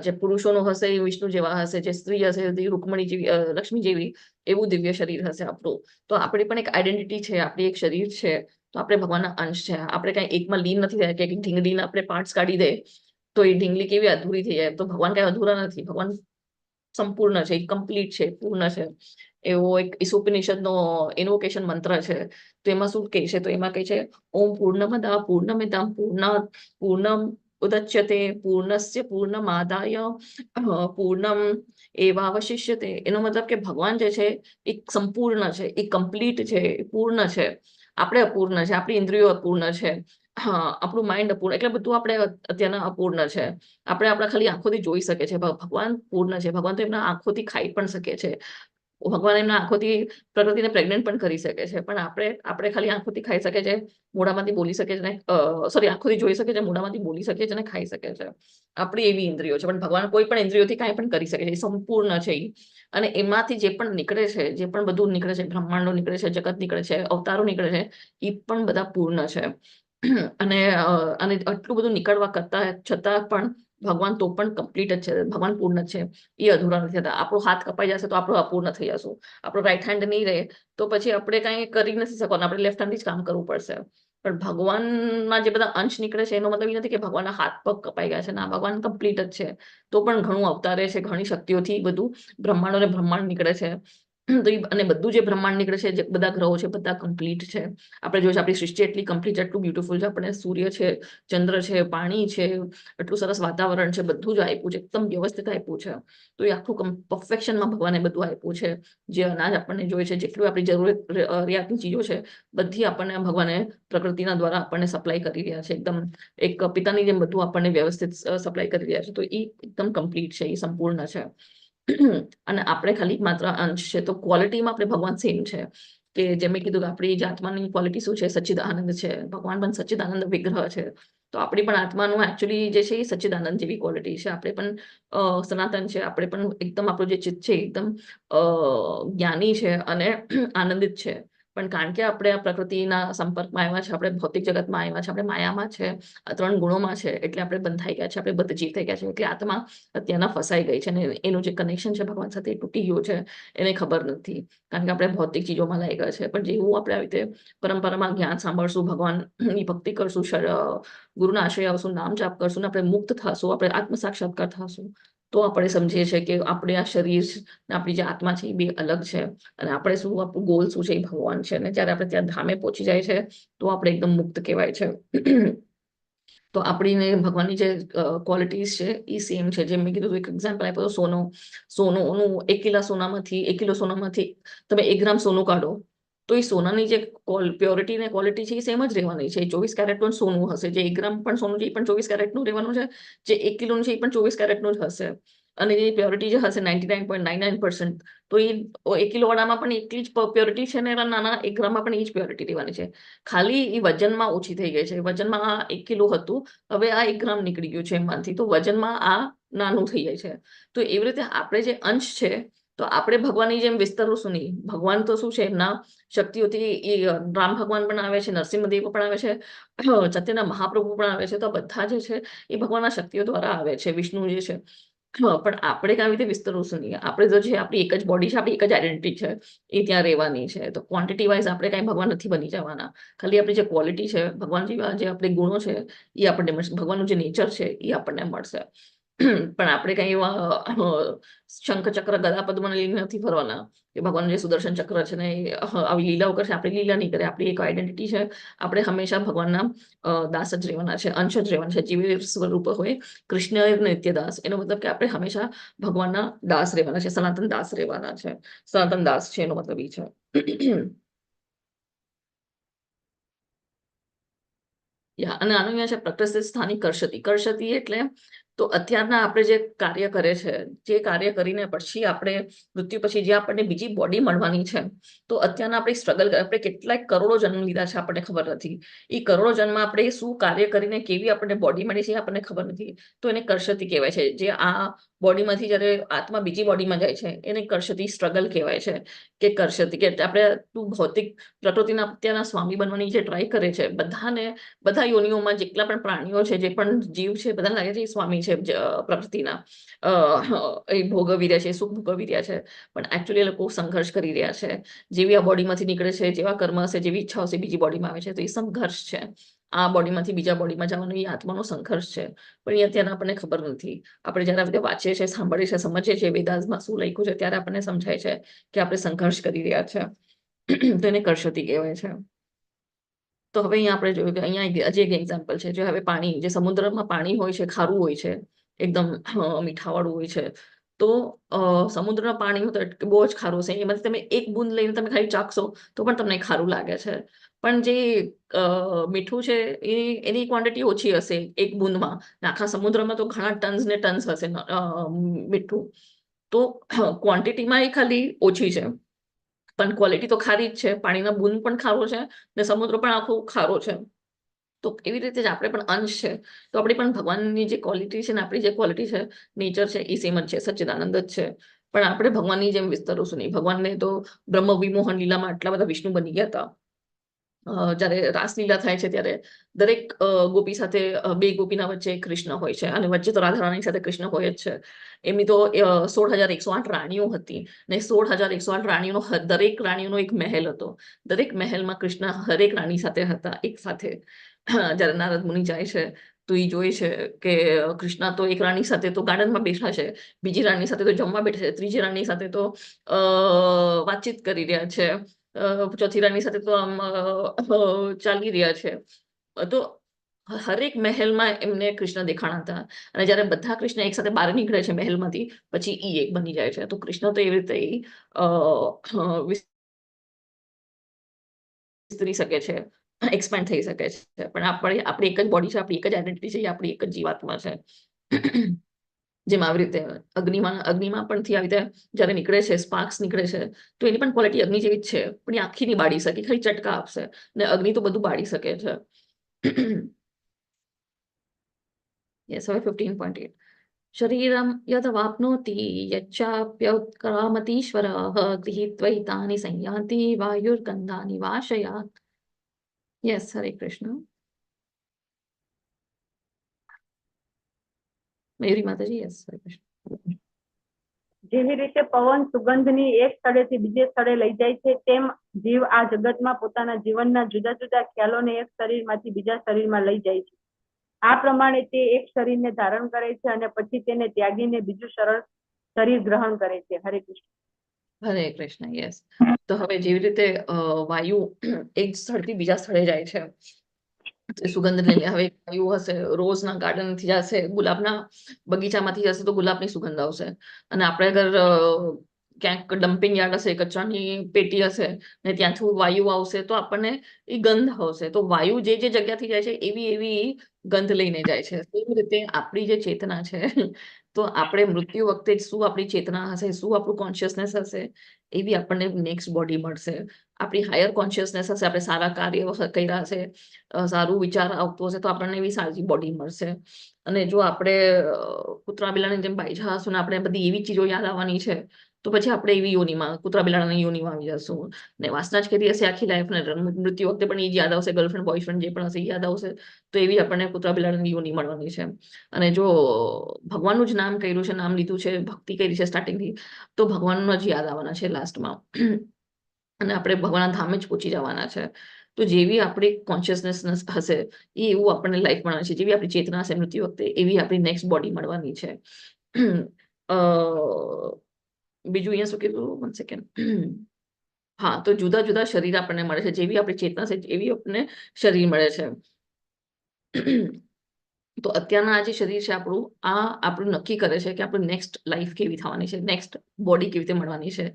જે પુરુષોનું હશે એ વિષ્ણુ જેવા હશે, જે સ્ત્રી હશે એ રૂકમણી જેવી, લક્ષ્મી જેવી, એવું દિવ્ય શરીર હશે આપણું. તો આપણી પણ એક આઈડેન્ટિટી છે, આપણી એક શરીર છે, તો આપણે ભગવાનના અંશ છે. આપણે કઈ એકમાં લીન નથી થયા કે ઢીંગલીના આપણે પાર્ટ્સ કાઢી દે તો એ ઢીંગલી કેવી અધૂરી થઈ જાય. તો ભગવાન કઈ અધૂરા નથી, ભગવાન સંપૂર્ણ છે, કમ્પ્લીટ છે, પૂર્ણ છે. એવો એક ઈસોપનિષદનો ઇન્વોકેશન મંત્ર છે. તો એમાં શું કહે છે? તો એમાં કહે છે ઓમ પૂર્ણમદા પૂર્ણમિદં પૂર્ણમ ઉદચ્યતે પૂર્ણસ્ય પૂર્ણમાદાય પૂર્ણમ એવાવશિષ્યતે. એનો મતલબ કે ભગવાન જે છે એ સંપૂર્ણ છે, એ કમ્પ્લીટ છે, એ પૂર્ણ છે. આપણે અપૂર્ણ છે, આપણી ઇન્દ્રિયો અપૂર્ણ છે, આપણું માઇન્ડ અપૂર્ણ, એટલે બધું આપણે અત્યારના અપૂર્ણ છે. આપણે આપણા ખાલી આંખોથી જોઈ શકે છે, ભગવાન પૂર્ણ છે. ભગવાન તો એમના આંખોથી ખાઈ પણ શકે છે, ભગવાન એમના આંખોથી પ્રકૃતિને પ્રેગ્નેન્ટ પણ કરી શકે છે. પણ આપણે ખાલી આંખોથી ખાઈ શકે છે, મોઢામાંથી બોલી શકે છે, સોરી, આંખોથી જોઈ શકે છે, મોઢામાંથી બોલી શકે છે અને ખાઈ શકે છે. આપણી એવી ઇન્દ્રિયો છે. પણ ભગવાન કોઈ પણ ઇન્દ્રિયોથી કાંઈ પણ કરી શકે છે, એ સંપૂર્ણ છે. અને એમાંથી જે પણ નીકળે છે, જે પણ બધું નીકળે છે, બ્રહ્માંડો નીકળે છે, જગત નીકળે છે, અવતારો નીકળે છે, એ પણ બધા પૂર્ણ છે. અને આટલું બધું નીકળવા કરતા છતાં પણ ભગવાન તો પણ કમ્પ્લીટ જ છે, ભગવાન પૂર્ણ છે, એ અધૂરા નથી થતા. આપણો હાથ કપાઈ જશે તો આપણું અપૂર્ણ થઈ જશું. આપણો રાઈટ હેન્ડ નહીં રહે તો પછી આપણે કાંઈ કરી નથી શકવાનું, આપણે લેફ્ટ હેન્ડથી જ કામ કરવું પડશે. પણ ભગવાનના જે બધા અંશ નીકળે છે એનો મતલબ એ નથી કે ભગવાનના હાથ પગ કપાઈ ગયા છે. ના, ભગવાન કમ્પ્લીટ જ છે. તો પણ ઘણું અવતારે છે, ઘણી શક્તિઓથી બધું બ્રહ્માંડ અને બ્રહ્માંડ નીકળે છે. અને બધું જે બ્રહ્માંડ નીકળે છે, જે બધા ગ્રહો છે, બધા કમ્પ્લીટ છે. આપણે જોઈએ આપણી સૃષ્ટિ એટલી કમ્પ્લીટ, એટલું બ્યુટીફુલ છે. આપણે સૂર્ય છે, ચંદ્ર છે, પાણી છે, એટલું સરસ વાતાવરણ છે, બધું જ આપ્યું છે, એકદમ વ્યવસ્થિત આપ્યું છે. તો એ આખું પરફેક્શનમાં ભગવાને બધું આપ્યું છે. જે અનાજ આપણને જોઈએ છે, જેટલું આપણી જરૂરિયાતની ચીજો છે, બધી આપણને ભગવાને પ્રકૃતિના દ્વારા આપણને સપ્લાય કરી રહ્યા છે. એકદમ એક પિતાની જેમ બધું આપણને વ્યવસ્થિત સપ્લાય કરી રહ્યા છે. તો એ એકદમ કમ્પ્લીટ છે, એ સંપૂર્ણ છે. અને આપણે ખાલી માત્ર અંશ છે. તો ક્વોલિટીમાં આપણે ભગવાન સેમ છે. કે જેમ મેં કીધું કે આપણી જે આત્માની ક્વોલિટી શું છે? સચ્ચિદાનંદ છે. ભગવાન પણ સચ્ચિદાનંદ વિગ્રહ છે. તો આપણી પણ આત્માનું એકચ્યુઅલી જે છે એ સચ્ચિદાનંદ જેવી ક્વોલિટી છે. આપણે પણ સનાતન છે. આપણે પણ એકદમ આપણું જે ચિત્ત છે એકદમ જ્ઞાની છે અને આનંદિત છે. પણ કારણ કે આપણે આ પ્રકૃતિના સંપર્કમાં આવ્યા છે, આપણે ભૌતિક જગતમાં આવ્યા છે, આપણે માયામાં છે, આ 3 ગુણોમાં છે, એટલે આપણે બંધાઈ ગયા છે, આપણે બદ્ધ જીવ થઈ ગયા છે, એટલે આત્મા અત્યારના ફસાઈ ગઈ છે અને એનું જે કનેક્શન છે ભગવાન સાથે એ તૂટી ગયું છે, એને ખબર નથી, કારણ કે આપણે ભૌતિક ચીજોમાં લાગી ગયા છે. પણ જેવું આપણે આવી રીતે પરંપરામાં જ્ઞાન સાંભળશું, ભગવાનની ભક્તિ કરશું, ગુરુના આશ્રય આવશું, નામ જાપ કરશું ને આપણે મુક્ત થશું, આપણે આત્મ સાક્ષાત્કાર થશું, તો આપણે સમજીએ છીએ કે આપણે આ શરીર ને આપણી જે આત્મા છે એ બે અલગ છે અને આપણે શું, આપણું ગોલ શું છે એ ભગવાન છે. અને જ્યારે આપણે ત્યાં ધામે પહોંચી જાય છે તો આપણે એકદમ મુક્ત કહેવાય છે. તો આપણીને ભગવાનની જે ક્વોલિટીઝ છે એ સેમ છે. જેમ મેં કીધું, એક એક્ઝામ્પલ આપ્યો, સોનું 1 કિલો સોનામાંથી તમે 1 ગ્રામ સોનું કાઢો તો એ સોનાની જે પ્યોરિટી ને ક્વોલિટી છે એ સેમ જ રહેવાની છે. 24 કેરેટનું સોનું હશે, જે 1 ગ્રામ પણ સોનું છે એ પણ 24 કેરેટનું રહેવાનું છે, જે 1 કિલોનું છે એ પણ 24 કેરેટનું જ હશે. અને જે પ્યોરિટી જે હશે 99.99%, તો એ 1 કિલો વાળામાં પણ એટલી જ પ્યોરિટી છે ને નાના 1 ગ્રામમાં પણ એ જ પ્યોરિટી રહેવાની છે. ખાલી એ વજનમાં ઓછી થઈ ગઈ છે. વજનમાં આ 1 કિલો હતું, હવે આ 1 ગ્રામ નીકળી ગયું છે એમાંથી, તો વજનમાં આ નાનું થઈ જાય છે. તો એવી રીતે આપણે જે અંશ છે, તો આપણે ભગવાનની જેમ વિસ્તરશું નહીં. ભગવાન તો શું છે, એમના શક્તિઓથી એ રામ ભગવાન પણ આવે છે, નરસિંહદેવ પણ આવે છે, ચૈતન્ય મહાપ્રભુ પણ આવે છે. તો બધા જે છે એ ભગવાનના શક્તિઓ દ્વારા આવે છે, વિષ્ણુ જે છે. પણ આપણે કેવી રીતે વિસ્તરશું નહીં. આપણે તો છે આપણી એક જ બોડી છે, આપણી એક જ આઈડેન્ટિટી છે, એ ત્યાં રહેવાની છે. તો ક્વોન્ટિટી વાઇઝ આપણે કઈ ભગવાન નથી બની જવાના. ખાલી આપણી જે ક્વોલિટી છે, ભગવાન જેવા જે આપણે ગુણો છે એ આપણને મળશે, ભગવાનનું જે નેચર છે એ આપણને મળશે. પણ આપણે કઈ એવા શંખ ચક્ર ગદા પદ્મને લઈને નથી ફરવાના કે ભગવાન જે સુદર્શન ચક્ર છે ને આવી લીલાઓ કરશે. આપણે લીલા નહીં કરે. આપણી એક આઈડેન્ટિટી છે. આપણે હંમેશા ભગવાનના દાસ જ રહેવાના છે, અંશ જ રહેવાના છે. જીવ સ્વરૂપ હોય કૃષ્ણ નિત્ય દાસ, એનો મતલબ કે આપણે હંમેશા ભગવાનના દાસ રહેવાના છે, સનાતન દાસ રહેવાના છે. સનાતન દાસ છે એનો મતલબ એ છે. અને આનું છે પ્રકૃતિ સ્થાની કરશતી. કરશતી એટલે તો અત્યારના આપણે જે કાર્ય કરે છે, જે કાર્ય કરીને પછી આપણે મૃત્યુ પછી જે આપણને બીજી બોડી મળવાની છે, તો અત્યારના આપણે સ્ટ્રગલ, આપણે કેટલાક કરોડો જન્મ લીધા છે આપણને ખબર નથી. એ કરોડો જન્મ આપણે શું કાર્ય કરીને કેવી આપણને બોડી મળી છે એ આપણને ખબર નથી. તો એને કરશતી કહેવાય છે. જે આ બોડીમાંથી જ્યારે આત્મા બીજી બોડીમાં જાય છે એને કરશતી સ્ટ્રગલ કહેવાય છે. કે કરશતી કે આપણે તું ભૌતિક પ્રકૃતિના અત્યારના સ્વામી બનવાની જે ટ્રાય કરે છે, બધા યોનિઓમાં જેટલા પણ પ્રાણીઓ છે, જે પણ જીવ છે, બધા લાગે છે એ સ્વામી છે પ્રકૃતિના. એ ભોગવી રહ્યા છે, સુખ ભોગવી રહ્યા છે. પણ એકચ્યુઅલી એ લોકો સંઘર્ષ કરી રહ્યા છે. જેવી આ બોડીમાંથી નીકળે છે, જેવા કર્મ હશે, જેવી ઈચ્છા હશે, બીજી બોડીમાં આવે છે, તો એ સંઘર્ષ છે. આ બોડીમાંથી બીજા બોડીમાં જવાનો એ આત્માનો સંઘર્ષ છે. પણ એ અત્યારે આપણને ખબર નથી. આપણે જયારે આ રીતે વાંચીએ છીએ, સાંભળીએ છીએ, સમજીએ છીએ વેદાંતમાં શું લખ્યું છે, ત્યારે આપણને સમજાય છે કે આપણે સંઘર્ષ કરી રહ્યા છે. તો એને કરશતી કહેવાય છે. તો હવે અહીંયા આપણે જોયું કે અહીંયા હજી એક એક્ઝામ્પલ છે. જો હવે પાણી, જે સમુદ્રમાં પાણી હોય છે, ખારું હોય છે, એકદમ મીઠાવાળું હોય છે. તો સમુદ્રના પાણી તો બહુ જ ખારું છે. એમાંથી તમે એક બૂંદ લઈને તમે ખાલી ચાખશો તો પણ તમને ખારું લાગે છે. પણ જે મીઠું છે એની ક્વોન્ટિટી ઓછી હશે એક બૂંદમાં. આખા સમુદ્રમાં તો ઘણા ટન્સ ને ટન્સ હશે મીઠું. તો ક્વોન્ટિટીમાં એ ખાલી ઓછી છે, પણ ક્વોલિટી તો ખારી જ છે. પાણીના બૂંદ પણ ખારો છે ને સમુદ્ર પણ આખો ખારો છે. તો એવી રીતે જ આપણે પણ અંશ છે. તો આપણે પણ ભગવાનની જે ક્વોલિટી છે ને આપણી જે ક્વોલિટી છે, નેચર છે, એ સેમ જ છે, સચ્ચિદાનંદ જ છે. પણ આપણે ભગવાનની જેમ વિસ્તરશું નહીં. ભગવાનને તો બ્રહ્મ વિમોહન લીલામાં આટલા બધા વિષ્ણુ બની ગયા હતા. જ્યારે રાસલીલા થાય છે ત્યારે દરેક ગોપી સાથે 2 ગોપીના વચ્ચે કૃષ્ણ હોય છે, અને વચ્ચે તો રાધારાણી સાથે કૃષ્ણ હોય જ છે. એમની તો 16,108 રાણીઓ હતી, ને 16,108 રાણીઓનો દરેક રાણીઓનો એક મહેલ હતો. દરેક મહેલમાં કૃષ્ણ હરેક રાણી સાથે હતા એક સાથે. જ્યારે નારદ મુનિ જાય છે તો એ જોઈ છે કે કૃષ્ણ તો એક રાણી સાથે તો ગાર્ડનમાં બેઠા છે, બીજી રાણી સાથે તો જમવા બેઠા છે, ત્રીજી રાણી સાથે તો વાતચીત કરી રહ્યા છે, ચોથી રાણી સાથે તો આમ ચાલી રહ્યા છે. તો હરેક મહેલમાં એમને કૃષ્ણ દેખાણા હતા. અને જ્યારે બધા કૃષ્ણ એક સાથે બહાર નીકળે છે મહેલમાંથી, પછી ઈ એક બની જાય છે. તો કૃષ્ણ તો એવી રીતે વિસ્તરી શકે છે, એક્સપેન્ડ થઈ શકે છે. પણ આપણી એક જ બોડી છે, આપણી એક જ આઈડેન્ટિટી છે, આપણી એક જ જીવાત્મા છે. જેમ આવી રીતે અગ્નિમાં પણ આવી રીતે જયારે નીકળે છે, સ્પાર્ક્સ નીકળે છે, તો એની પણ ક્વોલિટી અગ્નિ જેવી જ છે. પણ એ આખી નહીં બાળી શકે, ખાલી ચટકા આપશે. ને અગ્નિ તો બધું બાળી શકે છે. યસ, હવે 15.8. शरीरं यदवाप्नोति यच्चाप्युत्क्रामतीश्वरः गृहीत्वैतानि संयान्ति वायुर्गन्धानि वाशयात्. Yes, Hare Krishna. Mayuri Mataji, yes, Hare Krishna. જેવી રીતે પવન સુગંધની એક સ્થળેથી બીજે સ્થળે લઈ જાય છે, તેમ જીવ આ જગતમાં પોતાના જીવનના જુદા જુદા ખ્યાલોને એક શરીરમાંથી બીજા શરીરમાં લઈ જાય છે. આ પ્રમાણે તે એક શરીરને ધારણ કરે છે અને પછી તેને ત્યાગીને બીજું શરીર ગ્રહણ કરે છે. હરે કૃષ્ણ. હરે કૃષ્ણ, યસ. તો હવે જેવી રીતે વાયુ એક સ્થળથી બીજા સ્થળે જાય છે, સુગંધ લઈને હવે વાયુ હશે, રોઝના ગાર્ડન થી જશે, ગુલાબના બગીચામાંથી જશે તો ગુલાબની સુગંધ આવશે. અને આપણે અગર ક્યાંક ડમ્પિંગ યાર્ડ હશે, કચરાની પેટી હશે ને ત્યાંથી વાયુ આવશે તો આપણને એ ગંધ આવશે. તો વાયુ જે જે જગ્યાથી જાય છે એવી એવી ગંધ લઈને જાય છે. એવી રીતે આપણી જે ચેતના છે, તો આપણે મૃત્યુ વખતે શું આપણી ચેતના હશે, શું આપણું કોન્શિયસનેસ હશે, એવી આપણને નેક્સ્ટ બોડી મળશે. આપણી હાયર કોન્શિયસનેસ હશે, આપણે સારા કાર્ય કર્યા હશે, સારું વિચાર આવતો હશે તો આપણને એવી સારી બોડી મળશે. અને જો આપણે કૂતરા બિલાડીની જેમ બાઈજા હશું ને આપણે બધી એવી ચીજો યાદ આવવાની છે તો પછી આપણે એવી યોનિમાં કૂતરા બિલાડાની યોનિમાં આવી જશું ને વાસના જ કરી હશે આખી લાઈફ ને મૃત્યુ વખતે પણ એ જ યાદ આવશે, ગર્લફ્રેન્ડ બોયફ્રેન્ડ જે પણ હશે એ યાદ આવશે. તો એવી આપણને કૂતરા બિલાડાની યોની મળવાની છે. અને જો ભગવાનનું જ નામ કર્યું છે, નામ લીધું છે, ભક્તિ કરી છે સ્ટાર્ટિંગથી, તો ભગવાનનું જ યાદ આવવાના છે લાસ્ટમાં અને આપણે ભગવાનના ધામે જ પહોંચી જવાના છે. તો જેવી આપણી કોન્શિયસનેસ હશે એ એવું આપણને લાઈફ મળવાની છે. જેવી આપણી ચેતના હશે મૃત્યુ વખતે એવી આપણી નેક્સ્ટ બોડી મળવાની છે. બીજું અહીંયા શું કીધું, 1 સેકન્ડ. હા, તો જુદા જુદા શરીર આપણને મળે છે. જેવી આપણી ચેતના છે એવી આપણને શરીર મળે છે. તો અત્યારના આ જે શરીર છે આપણું, આ આપણું નક્કી કરે છે કે આપણું નેક્સ્ટ લાઈફ કેવી થવાની છે, નેક્સ્ટ બોડી કેવી રીતે મળવાની છે.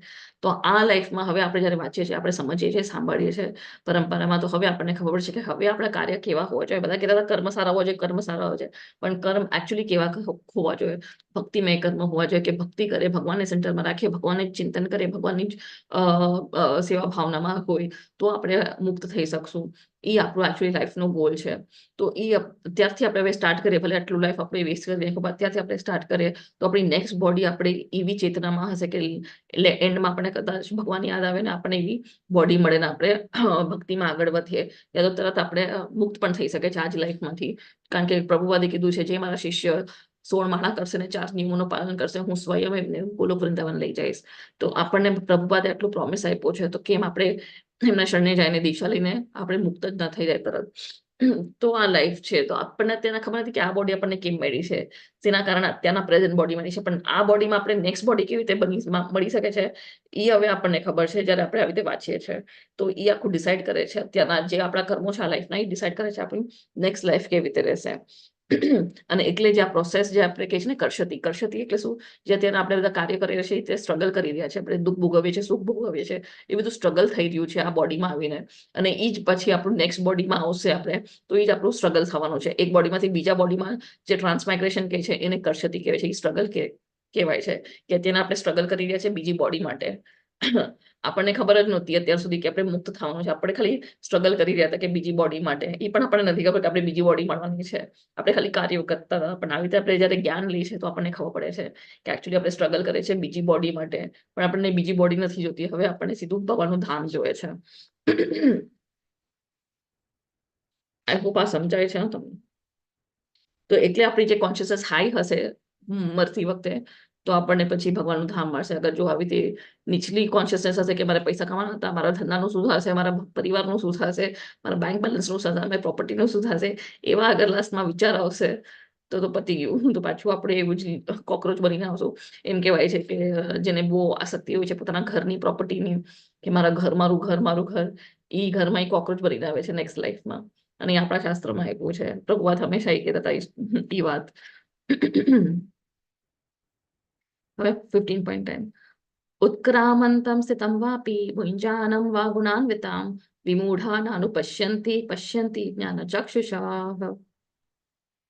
તો આ લાઈફમાં હવે આપણે જ્યારે વાંચીએ છીએ, આપણે સમજીએ છીએ, સાંભળીએ છીએ પરંપરામાં, તો હવે આપણને ખબર છે કે હવે આપણા કાર્ય કેવા હોવા જોઈએ. બધા કહેતા હતા કર્મ સારા હોવા જોઈએ, કર્મ સારા હોવા જોઈએ, પણ કર્મ એકચ્યુઅલી કેવા હોવા જોઈએ. ભક્તિમય કર્મ હોવા જોઈએ કે ભક્તિ કરે, ભગવાનને સેન્ટરમાં રાખીએ, ભગવાનને ચિંતન કરે, ભગવાનની જ સેવા ભાવનામાં હોય તો આપણે મુક્ત થઈ શકશું. એ આપણું એકચ્યુઅલી લાઈફનો ગોલ છે. તો એ અત્યારથી આપણે હવે સ્ટાર્ટ કરીએ, ભલે આટલું લાઈફ આપણે વેસ્ટ કરીએ, અત્યારથી આપણે સ્ટાર્ટ કરીએ તો આપણી નેક્સ્ટ બોડી આપણે એવી ચેતનામાં હશે કે એટલે એન્ડમાં આપણે કદાચ ભગવાન યાદ આવે ને આપણને એવી બોડી મળે ને આપણે ભક્તિમાં આગળ વધીએ, યા તો તરત આપણે મુક્ત પણ થઈ શકે છે આજ લાઈફમાંથી. કારણ કે પ્રભુવાદે કીધું છે, જે મારા શિષ્ય 16 માળા કરશે ને 4 નિયમોનું પાલન કરશે, હું સ્વયં એમને ગોલોક વૃંદાવન લઈ જઈશ. તો આપણને પ્રભુપાદે આટલું પ્રોમિસ આપ્યો છે, તો કેમ આપણે એમના શરણે જઈને દીક્ષા લઈને આપણે મુક્ત જ ના થઈ જાય તરત. તો આ લાઈફ છે. તો આપણને અત્યારે ખબર નથી કે આ બોડી આપણને કેમ મળી છે, તેના કારણે અત્યારના પ્રેઝન્ટ બોડી મળી છે, પણ આ બોડીમાં આપણે નેક્સ્ટ બોડી કેવી રીતે મળી શકે છે એ હવે આપણને ખબર છે જ્યારે આપણે આવી રીતે વાંચીએ છીએ. તો એ આખું ડિસાઇડ કરે છે, અત્યારના જે આપણા કર્મો છે આ લાઈફના, એ ડિસાઇડ કરે છે આપણી નેક્સ્ટ લાઈફ કેવી રીતે રહેશે. અને એટલે જે આ પ્રોસેસ જે આપણે કહીએ છીએ ને કરશતી એટલે શું, જે અત્યારે આપણે બધા કાર્ય કરી રહ્યા છીએ તે સ્ટ્રગલ કરી રહ્યા છે, આપણે દુઃખ ભોગવીએ છીએ, સુખ ભોગવીએ છીએ, એ બધું સ્ટ્રગલ થઈ રહ્યું છે આ બોડીમાં આવીને. અને એ જ પછી આપણું નેક્સ્ટ બોડીમાં આવશે આપણે, તો એ જ આપણું સ્ટ્રગલ થવાનું છે. એક બોડીમાંથી બીજા બોડીમાં જે ટ્રાન્સમાઇગ્રેશન કહે છે એને કરશતી કહેવાય છે. એ સ્ટ્રગલ કહેવાય છે કે તેને આપણે સ્ટ્રગલ કરી રહ્યા છે બીજી બોડી માટે. આપણને ખબર જ નહોતી અત્યાર સુધી કે આપણે મુક્ત થવાનું છે. આપણે ખાલી સ્ટ્રગલ કરી રહ્યા હતા કે બીજી બોડી માટે. એ પણ આપણને નથી ખબર કે આપણે બીજી બોડી મળવાની છે. આપણે ખાલી કાર્યો કરતા હતા, પણ આવી રીતે આપણે જયારે જ્ઞાન લઈએ છીએ તો આપણને ખબર પડે છે કે એકચ્યુઅલી આપણે સ્ટ્રગલ કરીએ છીએ બીજી બોડી માટે, પણ આપણને બીજી બોડી નથી જોતી. હવે આપણને સીધું ભગવાનનું ધામ જોઈએ છે. આઈ હોપ આ સમજાય છે તમને. તો એટલે આપણી જે કોન્શિયસનેસ હાઈ હશે મરતી વખતે, તો આપણને પછી ભગવાનનું ધામ મળશે. અગર જો આવી રીતે નીચલી કોન્શિયસનેસ હશે કે મારે પૈસા કમાવાના હતા, મારા ધંધાનું શું થશે, મારા પરિવારનું શું થશે, મારા બેંક બેલેન્સનું શું થશે, મારી પ્રોપર્ટીનું શું થશે, એવા અગર લાસ્ટમાં વિચાર આવશે તો પતી ગયું. તો પાછું આપણે એવું જ કોકરોચ બનીને આવશું. એમ કહેવાય છે કે જેને બહુ આસક્તિ હોય છે પોતાના ઘરની પ્રોપર્ટીની, કે મારા ઘર મારું ઘર મારું ઘર, એ ઘરમાં કોકરોચ બનીને આવે છે નેક્સ્ટ લાઈફમાં. અને આપણા શાસ્ત્રમાં આપ્યું છે. પ્રભુવાદ હંમેશા એ કહેતા હતા એ વાત. હવે 15.10 ઉત્ક્રામંતમ સ્થિતમ વાપી ભુંજાનમ વા ગુણાન્વિતામ વિમૂઢાનાનુપશ્યન્તિ પશ્યન્તિ જ્ઞાનચક્ષુષા.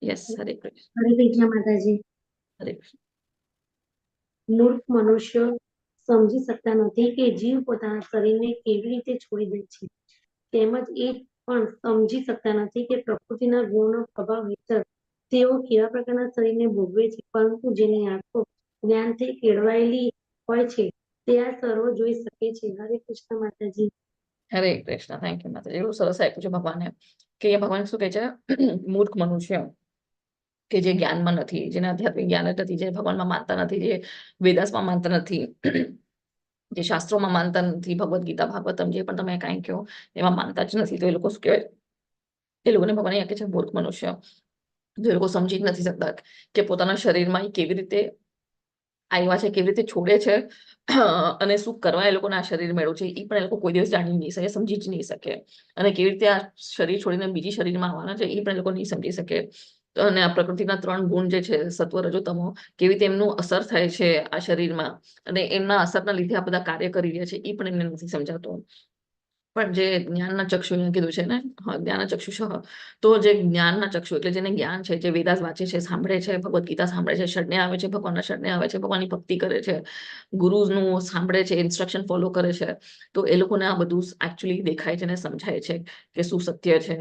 યસ, હરે કૃષ્ણ. હરે કૃષ્ણ માતાજી. હરે કૃષ્ણ. મૂર્ખ મનુષ્યો સમજી શકતા નથી કે જીવ પોતાના શરીરને કેવી રીતે છોડી દે છે. તેમજ એ પણ સમજી શકતા નથી કે પ્રકૃતિના ગુણનો પ્રભાવ હેઠળ તેઓ કેવા પ્રકારના શરીરને ભોગવે છે, પરંતુ જેની આંખો જ્ઞાનથી કેળવાયેલી હોય છે તે આ સર્વ જોઈ શકે છે. હરે કૃષ્ણ માતાજી. હરે કૃષ્ણ. થેન્ક યુ માતાજી. એવું સરસ આપ્યું છે ભગવાને, કે અહીંયા ભગવાન શું કહે છે, મૂર્ખ મનુષ્ય કે જે જ્ઞાનમાં નથી, જેને આધ્યાત્મિક જ્ઞાન જ નથી, જે ભગવાનમાં માનતા નથી, જે વેદાસમાં માનતા નથી, જે શાસ્ત્રોમાં માનતા નથી, ભગવદ્ ગીતા ભાગવતમ જે પણ તમે કાંઈ કહો એમાં માનતા જ નથી, તો એ લોકો શું કહેવાય, એ લોકોને ભગવાન અહીંયા કહે છે મૂર્ખ મનુષ્ય. જો એ લોકો સમજી જ નથી શકતા કે પોતાના શરીરમાં એ કેવી રીતે આવ્યા છે, કેવી રીતે છોડે છે, અને શું કરવા એ લોકોને આ શરીર મેળવ્યું છે, એ પણ એ લોકો કોઈ દિવસ જાણી નહીં શકે, સમજી જ નહીં શકે. અને કેવી રીતે આ શરીર છોડીને બીજી શરીરમાં આવવાના છે એ પણ એ લોકો નહીં સમજી શકે. અને આ પ્રકૃતિના 3 ગુણ જે છે, સત્વ રજો તમો, કેવી રીતે એમનું અસર થાય છે આ શરીરમાં, અને એમના અસરના લીધે આ બધા કાર્ય કરી રહ્યા છે એ પણ એમને નથી સમજાતું. પણ જે જ્ઞાનના ચક્ષુ કીધું છે ને, જ્ઞાન ચક્ષુષ, તો જે જ્ઞાનના ચક્ષુ એટલે જેને જ્ઞાન છે, જે વેદાસ વાંચે છે, સાંભળે છે, ભગવદ્ ગીતા સાંભળે છે, શરણે આવે છે, ભગવાનના શરણે આવે છે, ભગવાનની ભક્તિ કરે છે, ગુરુનું સાંભળે છે, ઇન્સ્ટ્રક્શન ફોલો કરે છે, તો એ લોકોને આ બધું એકચ્યુઅલી દેખાય છે અને સમજાય છે કે શું સત્ય છે.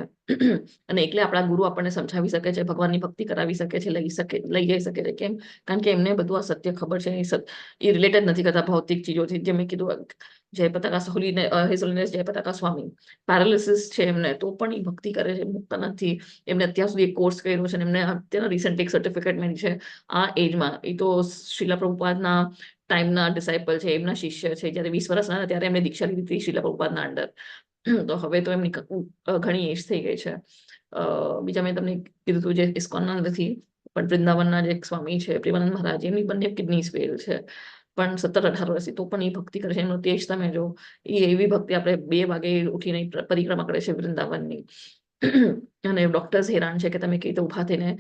અને એટલે આપણા ગુરુ આપણને સમજાવી શકે છે, ભગવાનની ભક્તિ કરાવી શકે છે, લઈ જઈ શકે છે. કેમ? કારણ કે એમને બધું આ સત્ય ખબર છે. એ રિલેટેડ નથી કરતા ભૌતિક ચીજોથી. જે મેં કીધું, જય પતાકા હિઝ હોલીનેસ જય પતાકા સ્વામી પેરાલિસિસ છે એમને, તો પણ એ ભક્તિ કરે છે, મુક્ત નથી. એમને અત્યાર સુધી એક કોર્સ કર્યો છે અને એમને અત્યારના રિસન્ટ એક સર્ટિફિકેટ મળી છે આ એજમાં. એ તો શ્રીલા પ્રભુપાદના ટાઈમના ડિસાઇપલ છે, એમના શિષ્ય છે. જ્યારે 20 વર્ષના હતા ત્યારે એમને દીક્ષા લીધી હતી શ્રીલા પ્રભુપાદના અંડર. તો હવે તો એમની ઘણી એજ થઈ ગઈ છે. બીજા મેં તમને કીધું હતું જે ઇસ્કોનના નથી, પણ વૃંદાવનના જે એક સ્વામી છે પ્રેમાનંદ મહારાજ, એમની બંને કિડની ફેલ છે, પણ 17-18 વર્ષથી તો પણ એ ભક્તિ કરે છે. એનો તેજ તમે જો, એ એવી ભક્તિ, આપણે 2 વાગે ઉઠીને પરિક્રમા કરે છે વૃંદાવનની. અને ડોક્ટર્સ હેરાન છે કે તમે કેવી રીતે ઉભા થઈને